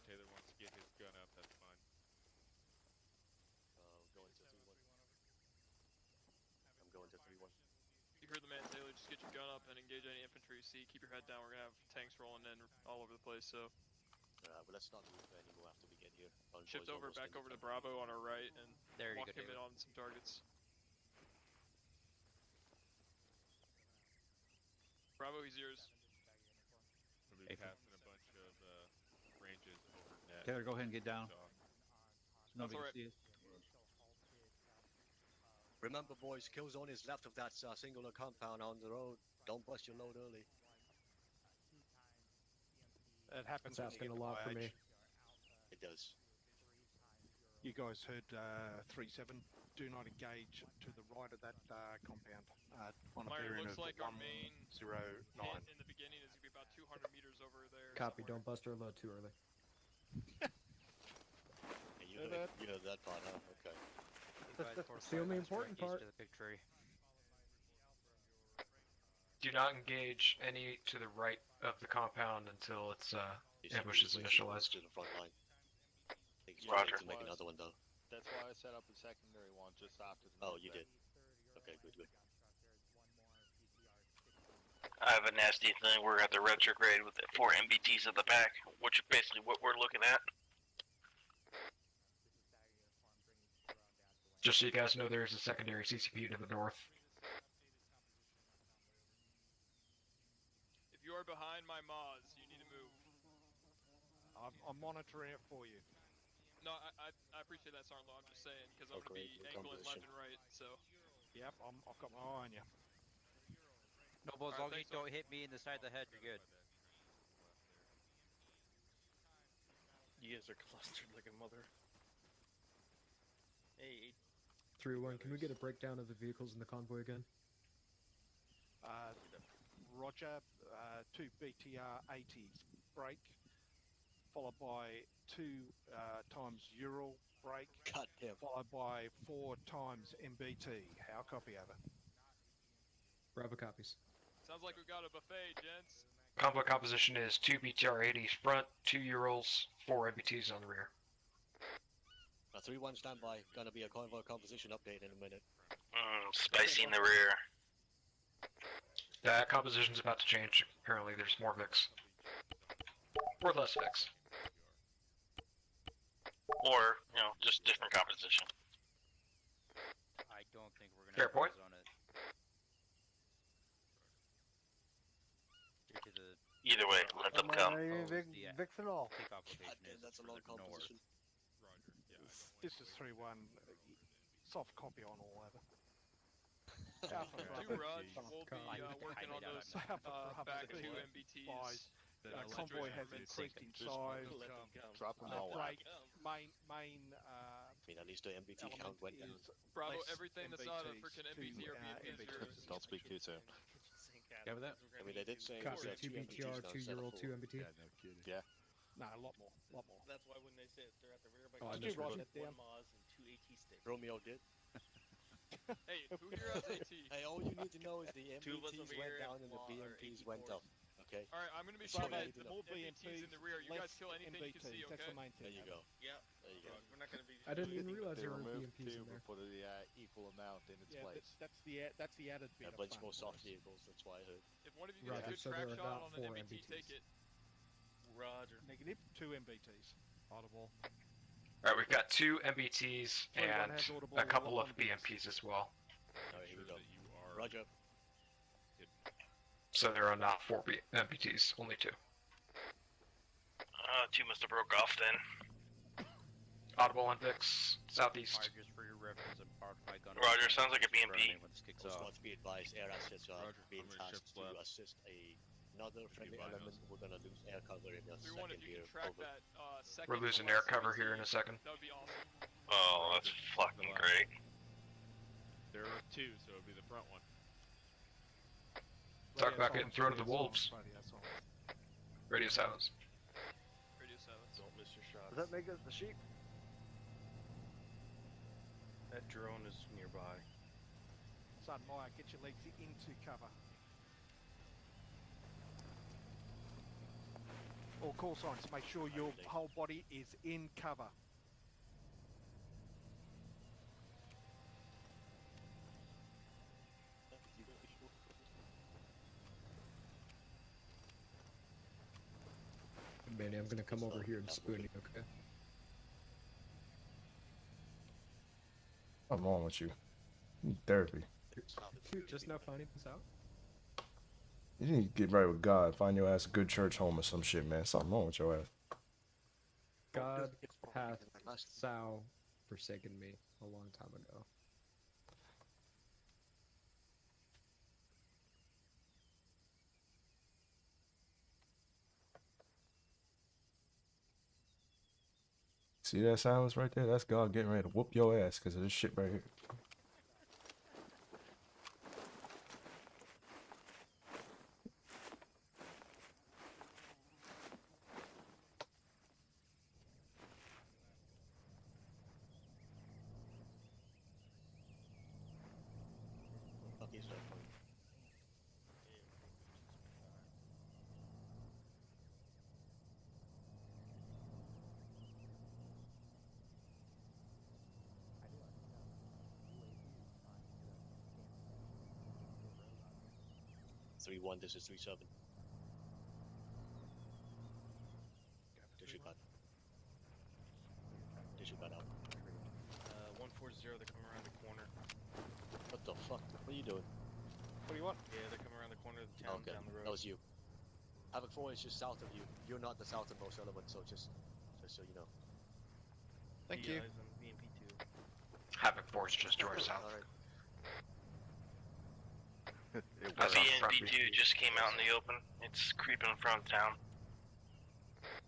Taylor wants to get his gun up, that's fine. Going to 3-1. I'm going to 3-1. You heard the man, Taylor. Just get your gun up and engage any infantry you see. Keep your head down. We're gonna have tanks rolling in all over the place, so. Well, let's not move anymore after we get here. Shift over, back over to Bravo on our right, and There you walk go, him in Taylor. on some targets. Bravo, he's yours. We'll be passing a bunch of ranges over net. Taylor, go ahead and get down. So, Nobody alright. can see us. Remember, boys, kill zone is left of that singular compound on the road. Don't bust your load early. It happens That's when you asking get a lot to from my me. age. It does. You guys heard 3-7. Do not engage to the right of that compound. On a Myron, bearing looks of like our main 109. hit in the beginning is gonna be about 200 meters over there. Copy. somewhere. Don't bust our load too early. Hey, you heard that part, huh? Okay. It's the only important part. To the big tree. Do not engage any to the right of the compound until its ambush is initialized. To the front line. Roger. To make another one though. That's why I set up a secondary one just after the Oh, you did. Okay, good. I have a nasty thing. We're at the retrograde with the 4 MBTs at the back, which is basically what we're looking at. Just so you guys know, there's a secondary CCP to the north. If you are behind my Maz, you need to move. I'm monitoring it for you. No, I appreciate that, Sarnlo. I'm just saying because I'm gonna be angling left and right. So. Yep, I've got my eye on you. Noble, as long as you don't hit me in the side of the head, you're good. You guys are clustered like a mother. Hey. 3-1. Can we get a breakdown of the vehicles in the convoy again? Roger. 2 BTR 80s break, followed by 2 times Ural break, followed by 4 times MBT. How copy over? Bravo copies. Sounds like we got a buffet, gents. Convoy composition is 2 BTR-80s front, 2 Urals, 4 MBTs on the rear. 3-1 standby. Gonna be a convoy composition update in a minute. Spicy in the rear. That composition's about to change. Apparently there's more VIX. Or less VIX. Or, just different composition. I don't think we're gonna Fair have point. eyes on it. Due to the Either way, let them come. Vixen all. takeoff location is That's a further long composition. This is 3-1. Soft copy on all over. Alpha Raj, we'll be working on those back 2 MBTs. Convoy has increased in size. Drop them all out. Main I mean, at least the MBT count went down. Bravo, everything that's not a freaking MBT or BMP is yours. Don't speak too soon. Yeah, with that? I mean, they did say Copy. it was 2 BTR, 2 Ural, 2 MBT. Yeah. No, a lot more. That's why when they say they're at the rear by Oh, I just wrote one it down. Maz and 2 AT sticks. Romeo did. Hey, who here has AT? Hey, all you need to know is the Two of us MBTs over went here down and the are BMPs went up. Okay? Alright, I'm gonna be Bravo, shooting the more BMPs in the rear. You guys kill anything you can see, okay? That's the main There thing. you go. Yeah. There you go. We're not gonna be. I didn't even realize They there were removed BMPs 2 in there. but put the equal amount in its Yeah, place. that's the added bit A of bunch fun more for soft us. vehicles, that's why I heard. If one of you gets a Roger, good so crack there are shot about on an 4 MBT, take MBTs. it. Roger. Negative 2 MBTs. Audible. Alright, we've got 2 MBTs Everyone and has audible a couple of on this. BMPs as well. Alright, here we go. That you are Roger. So there are not 4 MPTs, only 2. 2 must have broke off then. Audible on Vix, southeast. Just for your reference, I'm part of my gun. Roger, sounds like a BMP. Squad be advised, air assets are being tasked to assist another friendly element. We're gonna lose air cover in a second here. Over. We're losing air cover here in a second. That would be awesome. Oh, that's fucking great. There are 2, so it'll be the front one. Talk about getting thrown to the wolves. Radio silence. Radio silence. Don't miss your shot. Does that make us the sheep? That drone is nearby. Son Meyer, get your legs into cover. All call signs, make sure your whole body is in cover. Manny, I'm gonna come over here and spoon you, okay? What's wrong with you? You need therapy. Dude, just now finding this out? You need to get right with God. Find your ass a good church home or some shit, man. Something wrong with your ass. God hath thou forsaken me a long time ago. See that silence right there? That's God getting ready to whoop your ass because of this shit right here. Okay, so 3-1, this is 3-7. Disregard. Disregard out. 140, they're coming around the corner. What the fuck? What are you doing? What do you want? Yeah, they're coming around the corner of the town down the road. That was you. Havoc 4 is just south of you. You're not the southernmost element, so just so you know. Thank you. BMP2. Havoc 4 is just to our south. Alright. BNB2 just came out in the open. It's creeping in front of town.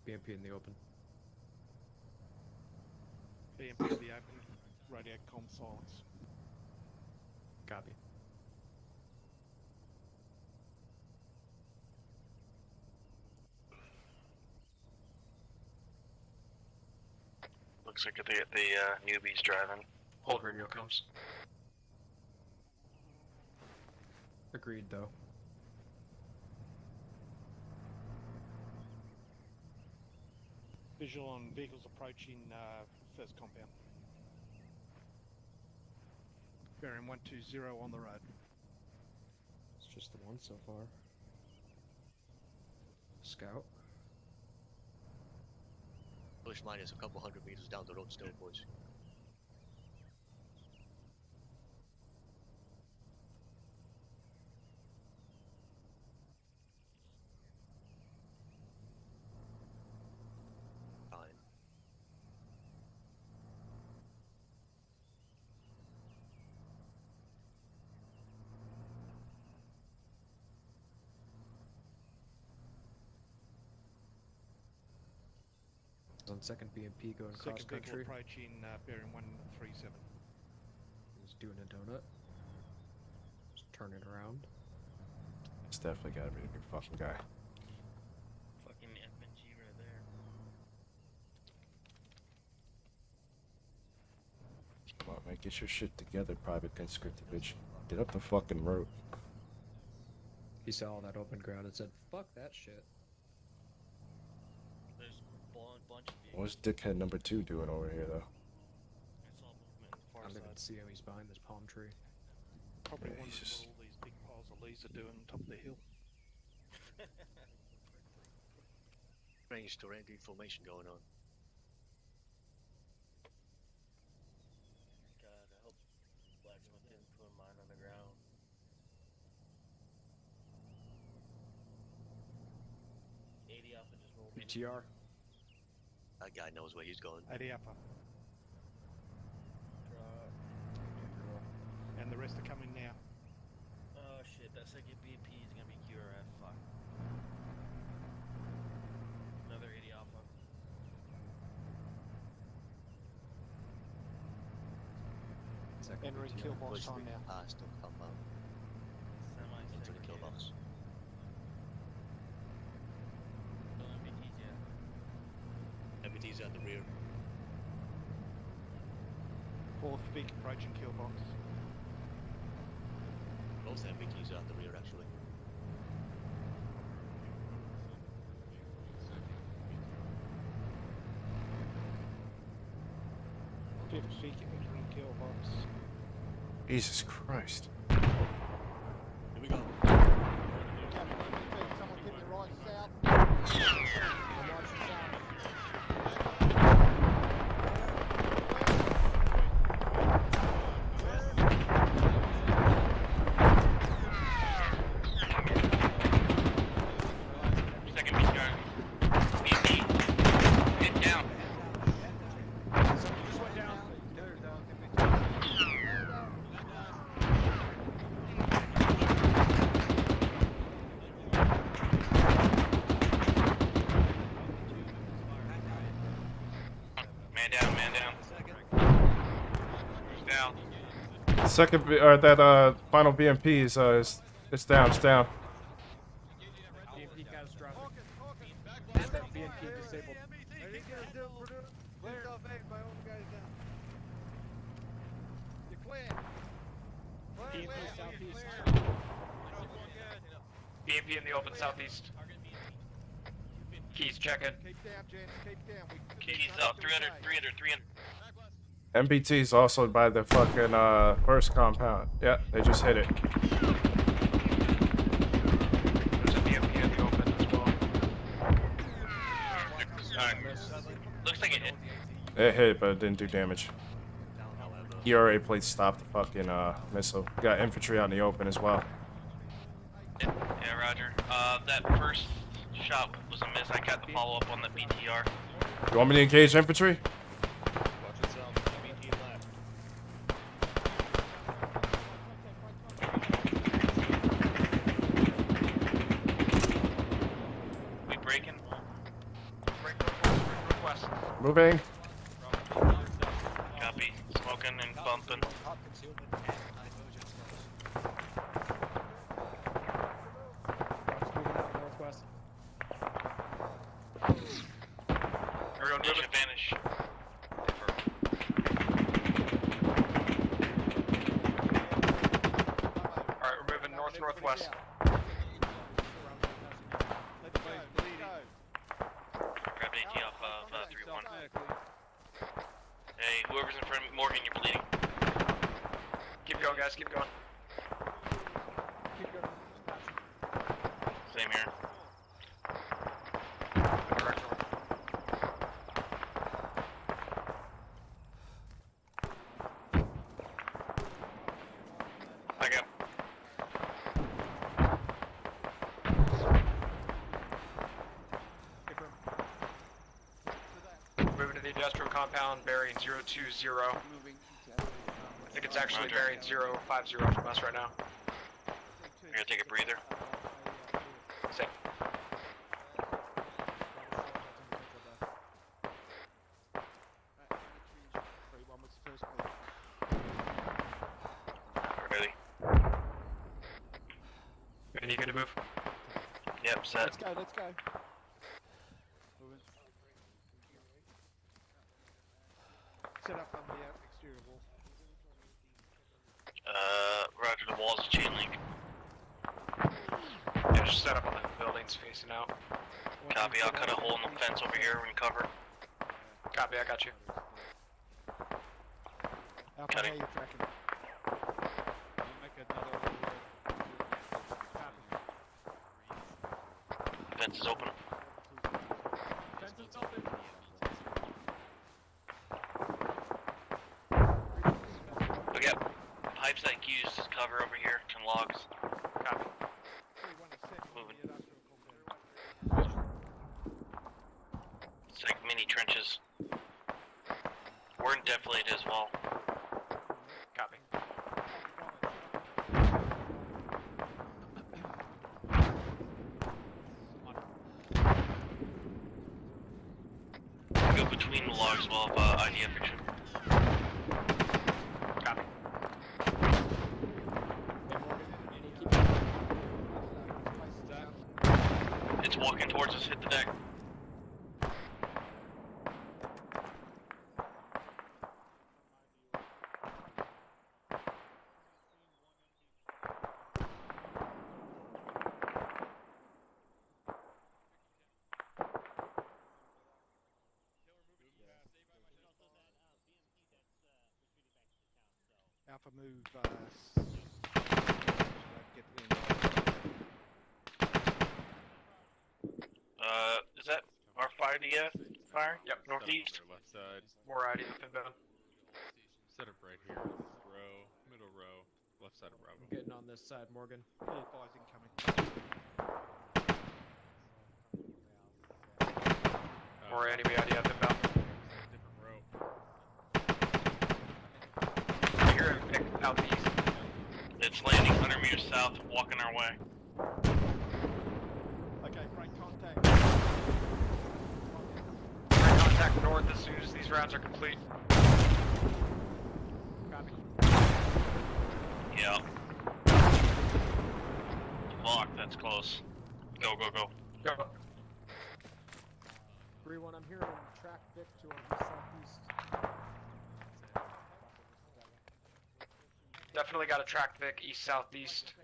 BMP in the open. BMP in the open. Radio comm silence. Copy. Looks like they get the newbies driving. Hold radio comms. Agreed, though. Visual on vehicles approaching first compound. Bearing 120 on the road. It's just the one so far. Scout. Push minus a couple hundred meters down the road still, boys. Fine. On second BMP going cross Second vehicle country. approaching bearing 137. He's doing a donut. Just turning around. It's definitely gotta be a big fucking guy. Fucking FNG right there. Come on, man, get your shit together, Private Conscripted bitch. Get up the fucking road. He saw all that open ground and said, "Fuck that shit." There's a bunch of vehicles. What's dickhead number 2 doing over here, though? I saw movement on the far I don't even side. see him. He's behind this palm tree. Probably Yeah, wondering he's just- what all these big piles of leaves are doing on top of the hill. Strange terrain formation going on. God, I hope Blacksmith didn't put mine on the ground. BTR. That guy knows where he's going. 80 Alpha. And the rest are coming now. Oh shit, that second BP is gonna be QRF. Fuck. Another 80 Alpha. Entering kill box time now. Past the compound. Into the kill box. No MBTs yet. MBT's at the rear. Fourth big approaching kill box. Both MBTs are at the rear actually. Fifth big entering kill box. Jesus Christ. Here we go. Someone hit me right south. Second BTR. BP. Get down. Man down, man down. Down. Second, or that final BMP is it's down, it's down. BMP catastrophic. BMP disabled. BMP southeast. BMP in the open southeast. Keys checking. Keep down, gents. Keep down. Keys up. 300, 300, 300. MBT's also by the fucking first compound. Yeah, they just hit it. There's a BMP in the open as well. Alright. Looks like it hit. It hit, but it didn't do damage. ERA plates stopped the fucking missile. Got infantry out in the open as well. Yeah, roger. That first shot was a miss. I got the follow up on the BTR. You want me to engage infantry? Watch yourself. MBT left. We breaking? Break request. Moving. Copy. Smoking and bumping. Northwest. Everyone Ditch moving. advantage. Alright, we're moving north-northwest. Grab AT off of 3-1. Hey, whoever's in front of me, Morgan, you're bleeding. Keep going, guys, keep going. Same here. Back up. Moving to the industrial compound, bearing 020. I think it's actually Roger. bearing 050 from us right now. You're gonna take a breather. Same. Ready? And you good to move? Yep, set. Let's go, let's go. Set up on the exterior wall. Roger, the wall's a chain link. Yeah, just set up on the buildings facing out. Copy, I'll cut a hole in the fence over here and cover. Copy, I got you. Alpha, Cutting. how you tracking? Fence is open. Look at pipes that used as cover over here and logs. Copy. Moving. mini trenches. We're in defilade as well. Copy. Go between the logs while IDF picture. Copy. It's walking towards us, hit the deck. Alpha move. Is that our fire DF? Fire? Yep. Northeast? Left side. More IDF inbound. Set up right here. This row, middle row, left side of Bravo. I'm getting on this side, Morgan. More enemy IDF inbound. Different row. I hear him pick southeast. It's landing 100 meters south, walking our way. Okay, break contact. Bring contact north as soon as these rounds are complete. Copy. Yeah. Lock, that's close. Go, go, go. Go. 3-1, I'm hearing him track Vic to our east-southeast. Definitely got a track Vic east-southeast.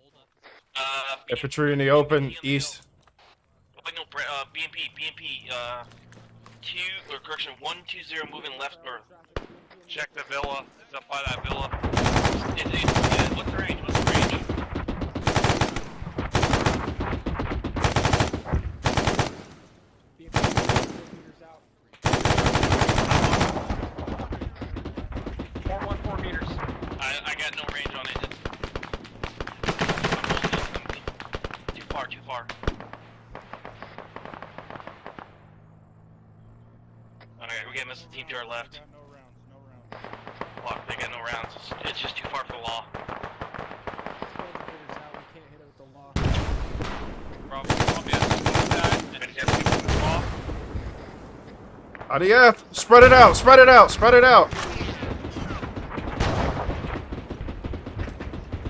Infantry in the open, east. Wait, no, BMP, 120 moving left north. Check the villa. It's up by that villa. What's the range? What's the range? Meters out. 414 meters. I got no range on it. Too far, too far. Okay, we got missile team to our left. Lock, they got no rounds. It's just too far for the law. IDF, spread it out, spread it out, spread it out.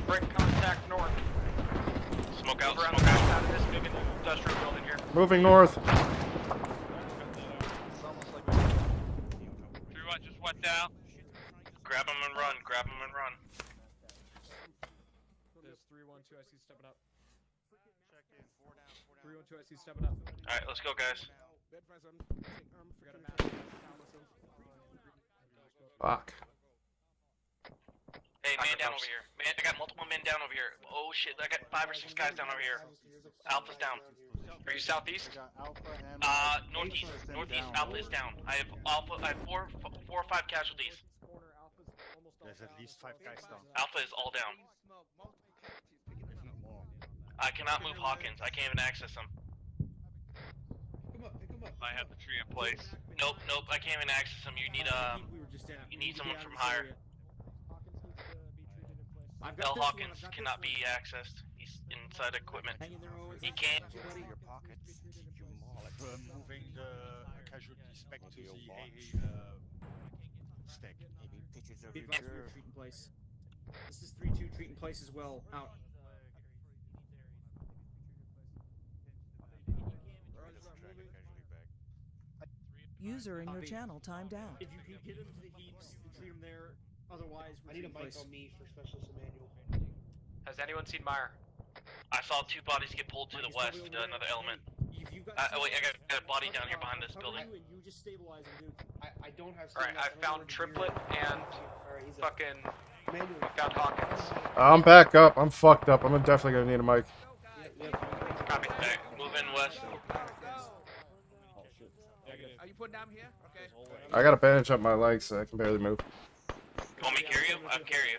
Break contact north. Smoke out, Around smoke the out. outside of this big industrial building here. Moving north. 3-1 just went down. Grab them and run, grab them and run. There's 3-1-2, I see stepping up. 3-1-2, I see stepping up. Alright, let's go, guys. Fuck. Hey, man down over here. Man, I got multiple men down over here. Oh shit, I got 5 or 6 guys down over here. Alpha's down. Are you southeast? Northeast. Northeast, Alpha is down. I have Alpha, I have four or five casualties. There's at least 5 guys down. Alpha is all down. I cannot move Hawkins. I can't even access him. I have the tree in place. Nope, nope, I can't even access him. You need someone from higher. L. Hawkins cannot be accessed. He's inside equipment. He can't. Your pockets. Moving the casualties back to the stack. Maybe pictures of your treat in place. This is 3-2 treat in place as well. Out. User in your channel timed out. If you can get them to the heaps, treat them there. Otherwise, I need a mic on me for Specialist Emmanuel. Has anyone seen Meyer? I saw 2 bodies get pulled to the west, another element. Wait, I got a body down here behind this building. You just stabilize them, dude. I don't have. Alright, I found Triplet and fucking. Got Hawkins. I'm back up. I'm fucked up. I'm definitely gonna need a mic. Copy. Hey, move in west. Are you putting down here? Okay. I gotta bandage up my legs so I can barely move. You want me to carry you? I'll carry you.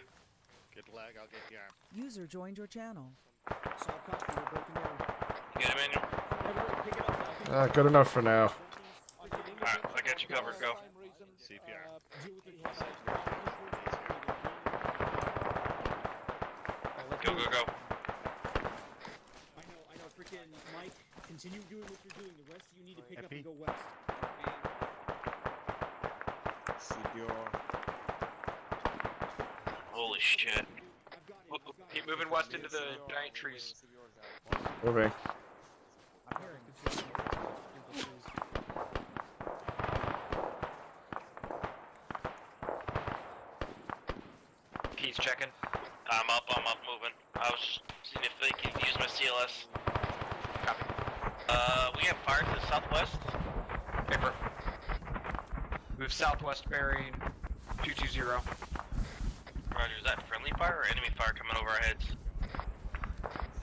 Good leg, I'll get the arm. User joined your channel. You get him in? Good enough for now. Alright, I got cover, go. CPR. Go, go, go. I know, freaking Mike, continue doing what you're doing. The rest of you need to pick up and go west. Holy shit. Keep moving west into the giant trees. Moving. Keys checking. I'm up, moving. I was just seeing if they can use my CLS. Copy. We have fire to the southwest. Paper. Move southwest bearing 220. Roger, is that friendly fire or enemy fire coming over our heads?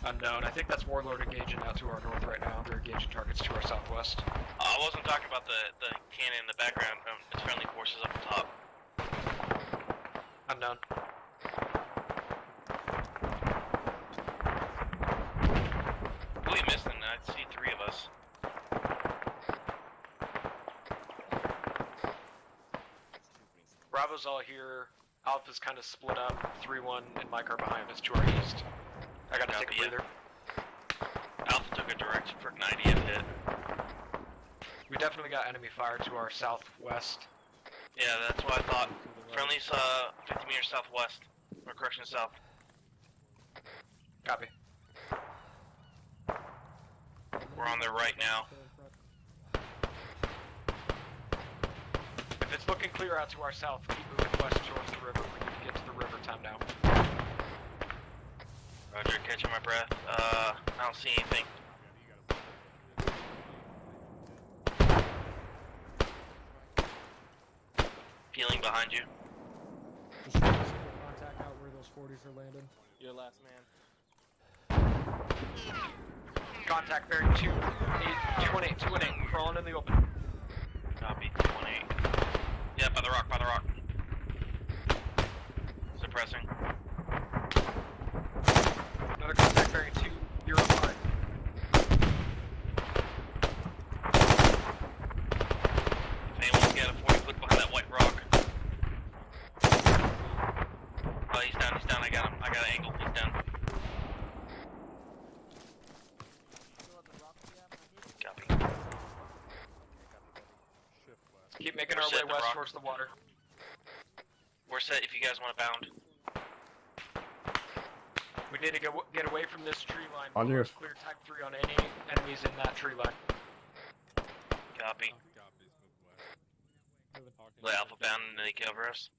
Unknown. I think that's Warlord engaging out to our north right now. They're engaging targets to our southwest. I wasn't talking about the cannon in the background. It's friendly forces up the top. Unknown. Who are we missing? I see 3 of us. Bravo's all here. Alpha's kind of split up. 3-1 and Mike are behind us to our east. I gotta take a breather. Alpha took a direct for 90 and hit. We definitely got enemy fire to our southwest. Yeah, that's what I thought. Friendly's 50 meters southwest. Or correction, south. Copy. We're on their right now. If it's looking clear out to our south, keep moving west towards the river. We need to get to the river time now. Roger, catching my breath. I don't see anything. Peeling behind you. Just trying to see the contact out where those 40s are landing. You're last man. Contact bearing 218, crawling in the open. Copy, 218. Yeah, by the rock, by the rock. Suppressing. Another contact bearing 205. If anyone can get a 40 foot behind that white rock. Oh, he's down, I got him. I got an angle, he's down. Copy. Keep making our way west towards the water. We're set if you guys want to bound. We need to get away from this tree line. On your... Clear type 3 on any enemies in that tree line. Copy. The alpha bound and they cover us.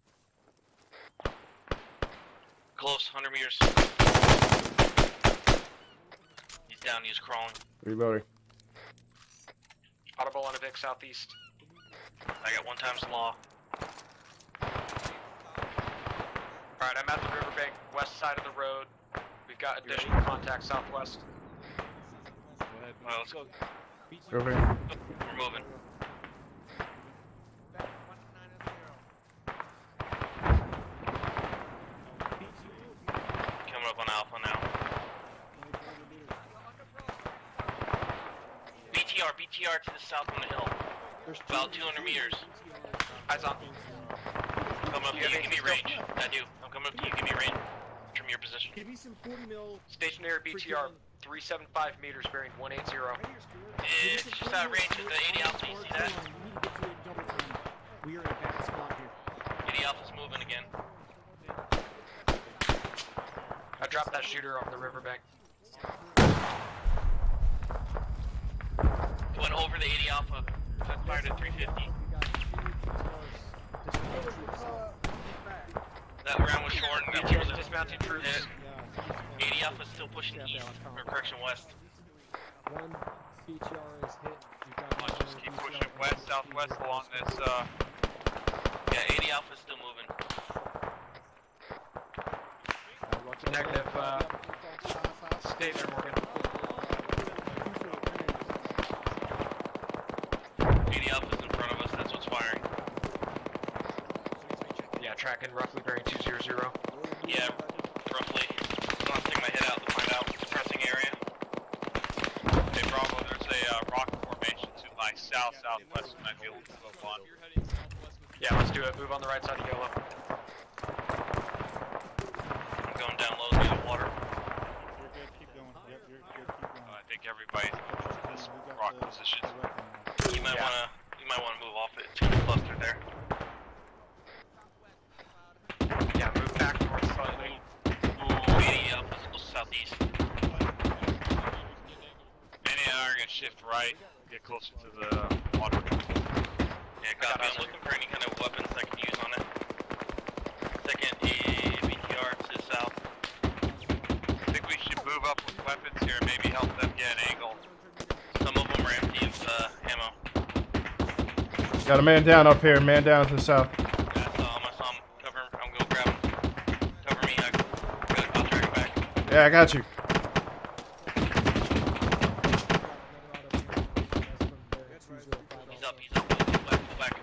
Close, 100 meters. He's down, he's crawling. Reloading. Audible on a Vic southeast. I got 1 times law. Alright, I'm at the riverbank, west side of the road. We've got additional contact southwest. Alright, let's go. Over. We're moving. Coming up on Alpha now. BTR to the south on the hill. About 200 meters. Eyes on. Coming up to you, give me range. I do. I'm coming up to you, give me range. From your position. Give me some 40 mil. Stationary BTR, 375 meters, bearing 180. It's just out of range of the 80 Alpha, you see that? We are in a bad spot here. 80 Alpha's moving again. I dropped that shooter off the riverbank. Went over the 80 Alpha. Fired at 350. That round was short and got BTR's dismounting troops. 80 Alpha's still pushing east, or correction, west. One BTR is hit. Let's just keep pushing west, southwest along this, Yeah, 80 Alpha's still moving. Negative, stay there, Morgan. 80 Alpha's in front of us, that's what's firing. Yeah, tracking roughly bearing 200. Yeah, roughly. I'm gonna stick my head out to find out suppressing area. Hey, Bravo, there's a rock formation to my south. southwest of my field. Yeah, let's do it. Move on the right side of yellow. I'm going down low to the water. You're good, keep going. Yep, you're good, keep going. I think everybody's in this rock position. You might wanna move off it. It's too clustered there. Yeah, move back north slightly. Ooh, 80 up. Let's go southeast. Many are gonna shift right, get closer to the water. Yeah, copy. I'm looking for any kind of weapons I can use on it. Second BTR to the south. I think we should move up with weapons here and maybe help them get an angle. Some of them are empty of ammo. Got a man down up here, man down to the south. Yeah, I saw him. Cover him. I'm gonna grab him. Cover me. I'll drag him back. Yeah, I got you. He's up. Go back.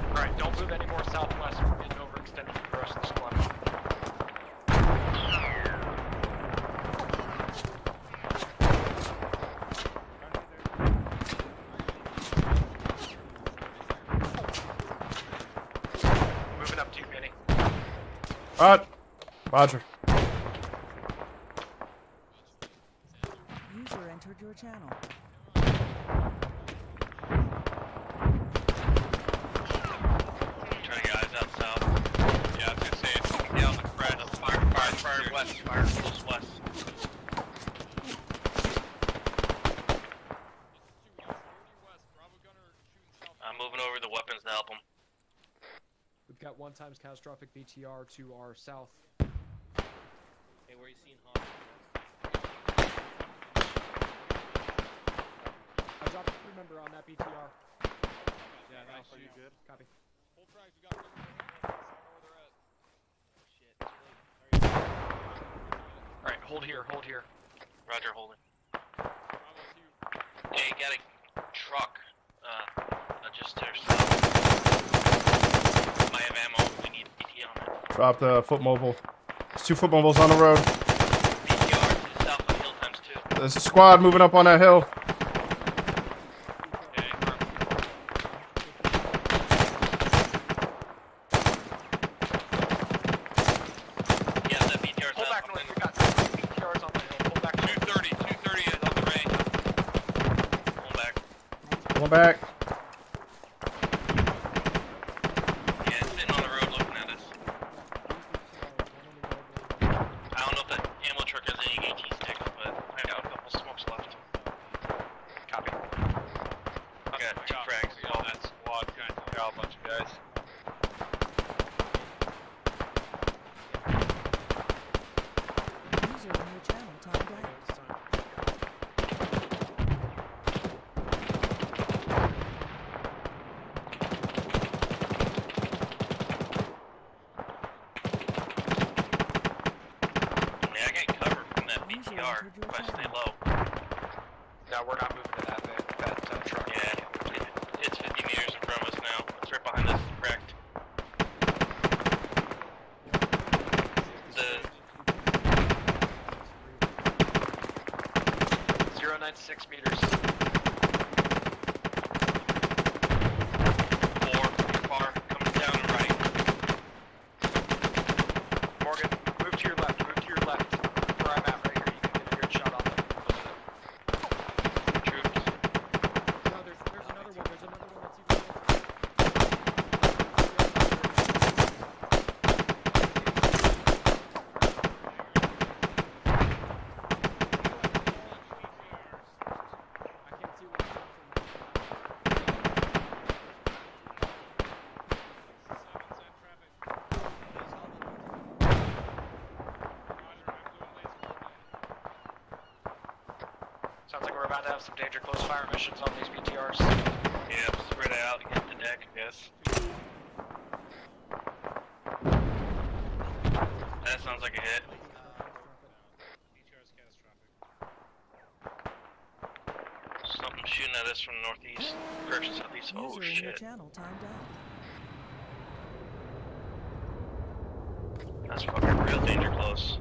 Alright, don't move any more southwest. We're getting overextended for the rest of the squad. Moving up to you, Benny. Roger. User entered your channel. Trying to get eyes out south. Yeah, I was gonna say it's coming down the crest. Fire west. Fire close west. I'm moving over the weapons to help them. We've got 1x catastrophic BTR to our south. Hey, where you seeing Havoc? I dropped a crew member on that BTR. Yeah, nice. Are you good? Copy. Hold frags, we got I don't know where they're at. Alright, hold here. Roger, holding. Hey, got a truck. Just to our south. Might have ammo. We need BT on it. Drop the foot mobile. There's 2 foot mobiles on the road. BTR to the south of the hill times 2. There's a squad moving up on that hill. Yeah, that BTR's Pull up. back north. We got BTRs on the hill. Pull back 230 is on the range. Pull back. Pulling back. Yeah, it's sitting on the road looking at us. I don't know if that ammo truck has any AT sticks, but I got a couple smokes left. Copy. I got 2 frags. Oh, that squad kind of got a bunch of guys. User in your channel timed out. Yeah, I get cover from that BTR if I stay low. No, we're not moving to that truck. Yeah, it's 50 meters in front of us now. It's right behind us, wrecked. The 096 meters. 4, you're far, coming down and right. Morgan, move to your left. Where I'm at right here, you can get a good shot on them. Troops. No, there's another one. There's another one that's even closer. Sounds like we're about to have some danger close fire missions on these BTRs. Yeah, spread out, get the deck, I guess. That sounds like a hit. Something shooting at us from northeast, or southeast. Oh User in your shit. channel timed out. That's fucking real danger close.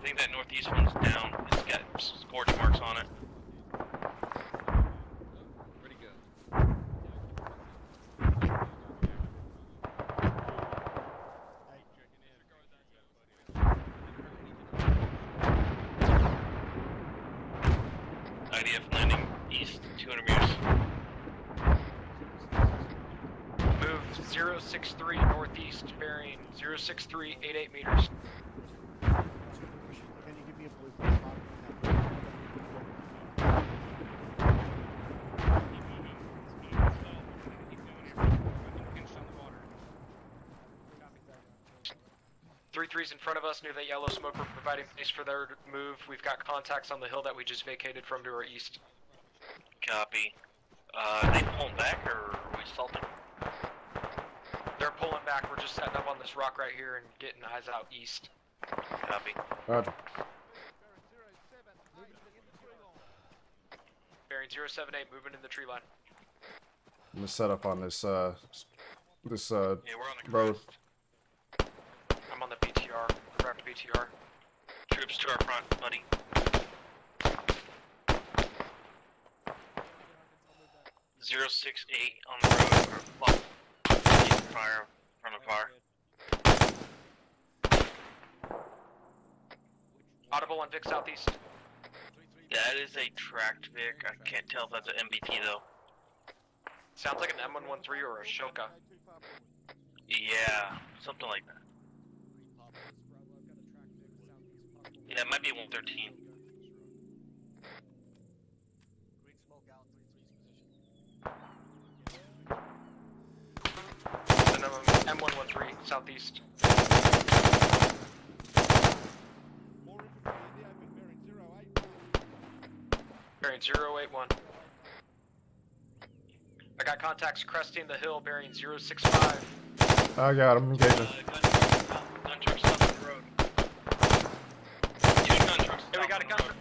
think that northeast one's down. It's got scorch marks on it. Pretty good. IDF landing east, 200 meters. Move 063 northeast, bearing 06388 meters. Can you give me a blueprint? Three threes in front of us near that yellow smoke. We're providing space for their move. We've got contacts on the hill that we just vacated from to our east. Copy. Are they pulling back or are we assaulting? They're pulling back. We're just setting up on this rock right here and getting eyes out east. Copy. Roger. Bearing 078, moving in the tree line. I'm gonna set up on this Yeah, we're on the road. I'm on the BTR. Correct BTR. Troops to our front, buddy. Zero 68 on the road, or fuck. Fire, front of fire. Audible on Vic Southeast. That is a tracked Vic. I can't tell if that's an MBT though. Sounds like an M113 or a Shoka. Yeah, something like that. Yeah, it might be a 113. M113 southeast. Bearing 081. I got contacts cresting the hill bearing 065. I got him. Engaging. Gun truck stop on the road. Two gun trucks. Hey, we got a gun truck.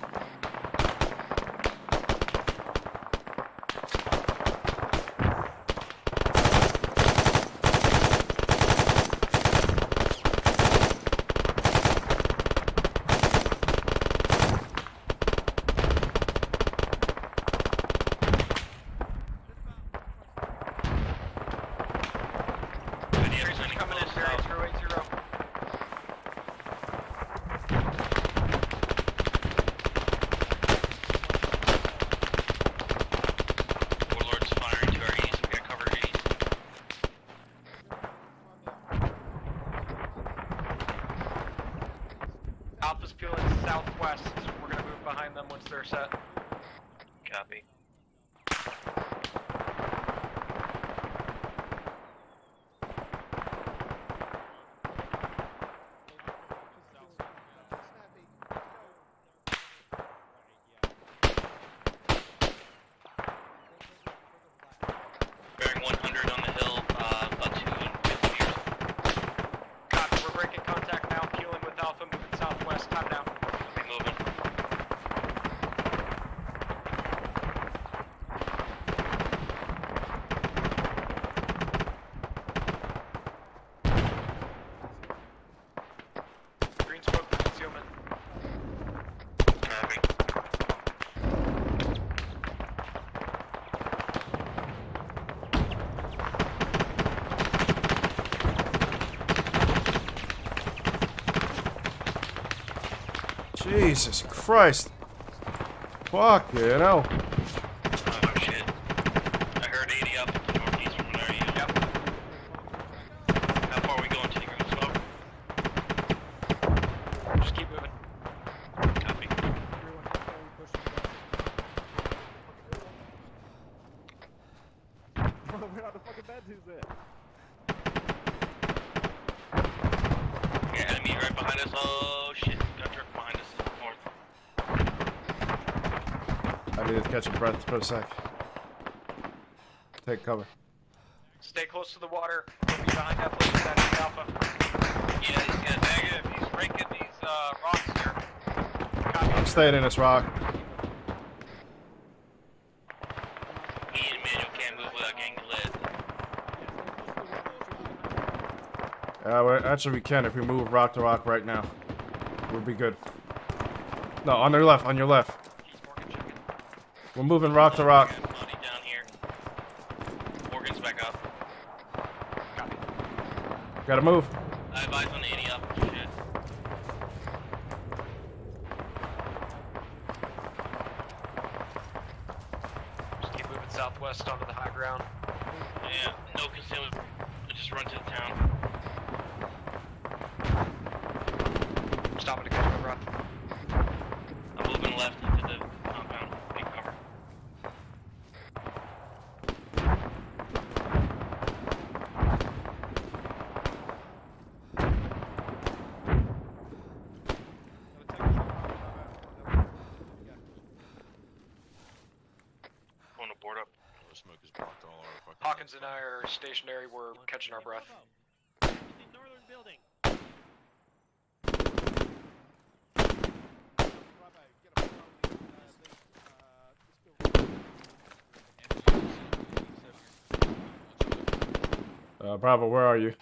Coming in, bearing 080. Warlord's firing to our east. We got cover east. Alpha's peeling southwest. We're gonna move behind them once they're set. Copy. Bearing 100 on the hill, about 250 meters. Copy, we're breaking contact now. Peeling with Alpha, moving southwest. Time now. Be moving. Green smoke for concealment. Copy. Jesus Christ. Fuck, you know. Oh shit. I heard 80 up to the northeast from there. Yep. How far are we going to the green smoke? Just keep moving. Copy. Where are the fucking bad dudes at? Yeah, enemy right behind us. Oh shit. Gun truck behind us. North. I needed to catch a breath for a sec. Take cover. Stay close to the water. We'll be behind that place. That's Alpha. Yeah, he's gonna negative. He's breaking these rocks here. I'm staying in this rock. Me and Manuel can't move without getting lit. Actually, we can if we move rock to rock right now. We'll be good. No, on your left, on your left. We're moving rock to rock. Body down here. Morgan's back up. Gotta move. I advise on 80 up. Shit. Just keep moving southwest onto the high ground. Yeah, no concealment. Just run to the town. Stopping to catch my breath. I'm moving left into the compound. Take cover. Going to board up. The smoke has blocked all our fucking... Hawkins and I are stationary. We're catching our breath. Northern building. Bravo, where are you?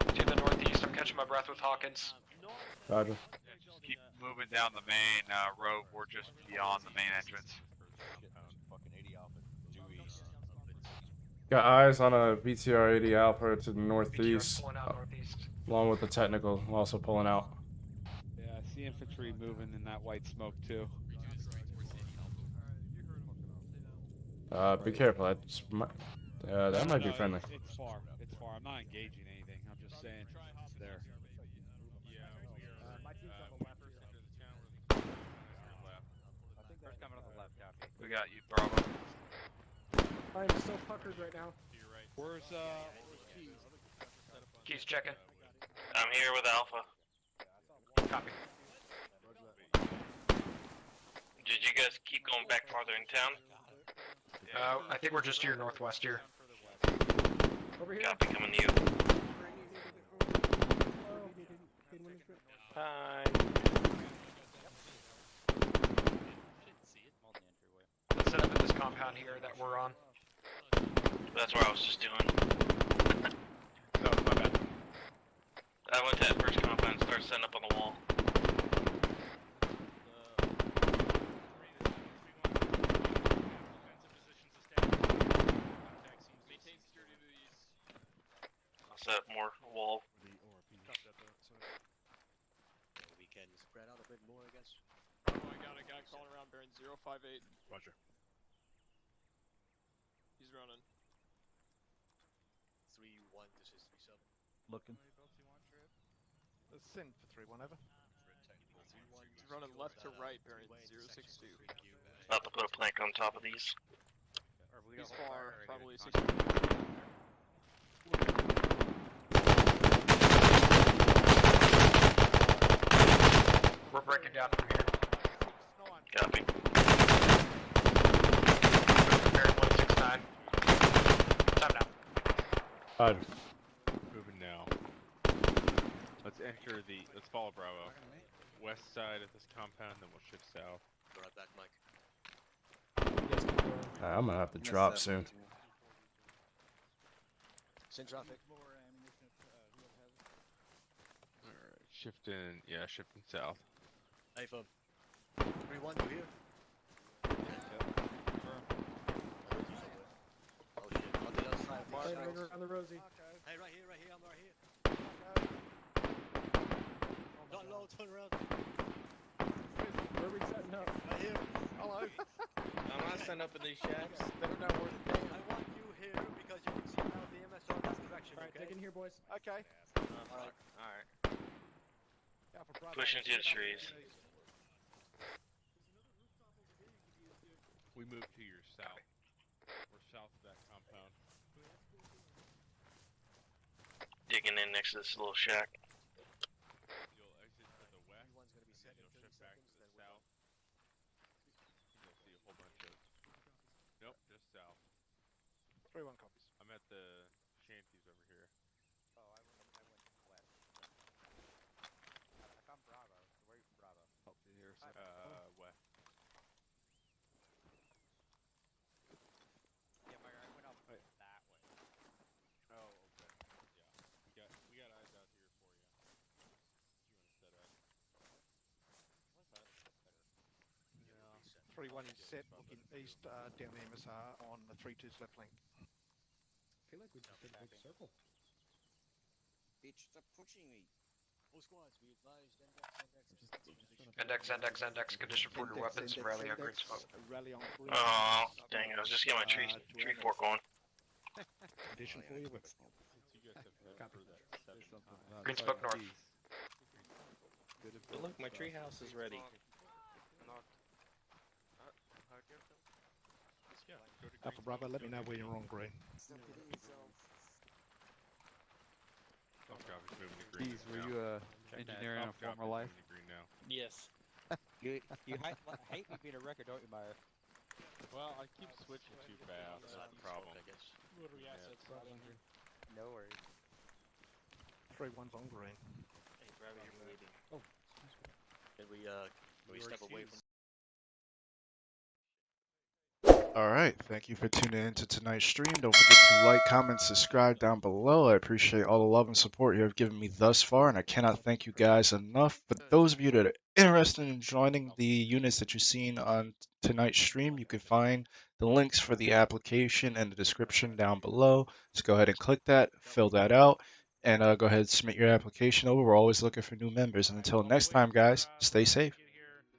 To the northeast, I'm catching my breath with Hawkins. Roger. Just keep moving down the main road. We're just beyond the main entrance. Got eyes on a BTR 80 Alpha to the northeast, Pulling out northeast. along with the technical, also pulling out. Yeah, I see infantry moving in that white smoke too. Be careful. That might be friendly. It's far. It's far. I'm not engaging anything. I'm just saying it's there. First coming on the left, copy. We got you, Bravo. I'm so puckered right now. Where's Keys? Keys checking. I'm here with Alpha. Copy. Did you guys keep going back farther in town? I think we're just to your northwest here. Over here. Copy, coming to you. Hi. Let's set up at this compound here that we're on. That's where I was just doing. No, my bad. I went to that first compound and started setting up on the wall. I'll set up more wall. We can spread out a bit more, I guess. Oh, I got a guy calling around bearing 058. Roger. He's running. 3-1, this is 3-7. Looking. Let's send for 3-1 over. He's running left to right bearing 062. About to put a plank on top of these. He's far, probably 60. We're breaking down from here. Copy. Bearing 169. Time now. Roger. Moving now. Let's follow Bravo. West side of this compound, then we'll shift south. Go right back, Mike. I'm gonna have to drop soon. Send traffic. Alright, shifting south. Hey, firm. 3-1, you here? Oh shit, on the other side. Far Right right. on the Rosie. Hey, right here, I'm right here. Not low, turn around. Where are we setting up? Right here. Hello. I'm not setting up in these shacks. They're not worth it. I want you here because you can see now the MSR in that direction, Alright, okay? take in here, boys. Okay. Alright. Push into the trees. We move to your south. We're south of that compound. Digging in next to this little shack. You'll exit to the west. One's gonna be set in You'll 30 shift back to seconds, the then we're south. You'll see a whole bunch of... Nope, just south. 3-1 copies. I'm at the shanties over here. Oh, I went west. I found Bravo. Where are you from Bravo? Up to here, west. Yeah, Mike, I went up that way. Oh, okay. Yeah. We got eyes out here for you. You want to set up. one is set looking east down MSR on the 3-2's left flank. I feel like we just did a big circle. Bitch, stop pushing me. All squads, we advised Index, condition for your weapons and rally on green smoke. Rally on green. Oh, dang it, I was just getting my tree fork going. Condition for your weapons. Green smoke north. But look, my treehouse is ready. Alpha Bravo, let me know when you're on green. Keys, were you engineering a former life? Yes. You hate me being a wrecker, don't you, Meyer? Well, I keep switching too fast. That's the problem. I guess. Rotary assets not in here. No worries. 3-1's on green. Hey, Bravo, you're moving. Oh, Can we step away from? Alright, thank you for tuning in to tonight's stream. Don't forget to like, comment, subscribe down below. I appreciate all the love and support you have given me thus far, and I cannot thank you guys enough. For those of you that are interested in joining the units that you've seen on tonight's stream, you can find the links for the application in the description down below. Just go ahead and click that, fill that out, and go ahead and submit your application over. We're always looking for new members. And until next time, guys, stay safe.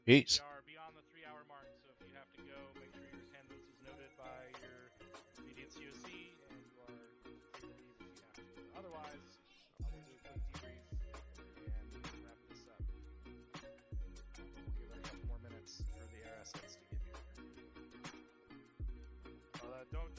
Peace. Beyond the 3-hour mark, so if you have to go, make sure your attendance is noted by your immediate COC, and you are free to leave if you have to. Otherwise, we'll do a quick debrief and wrap this up. We'll give it a couple more minutes for the air assets to get here. Don't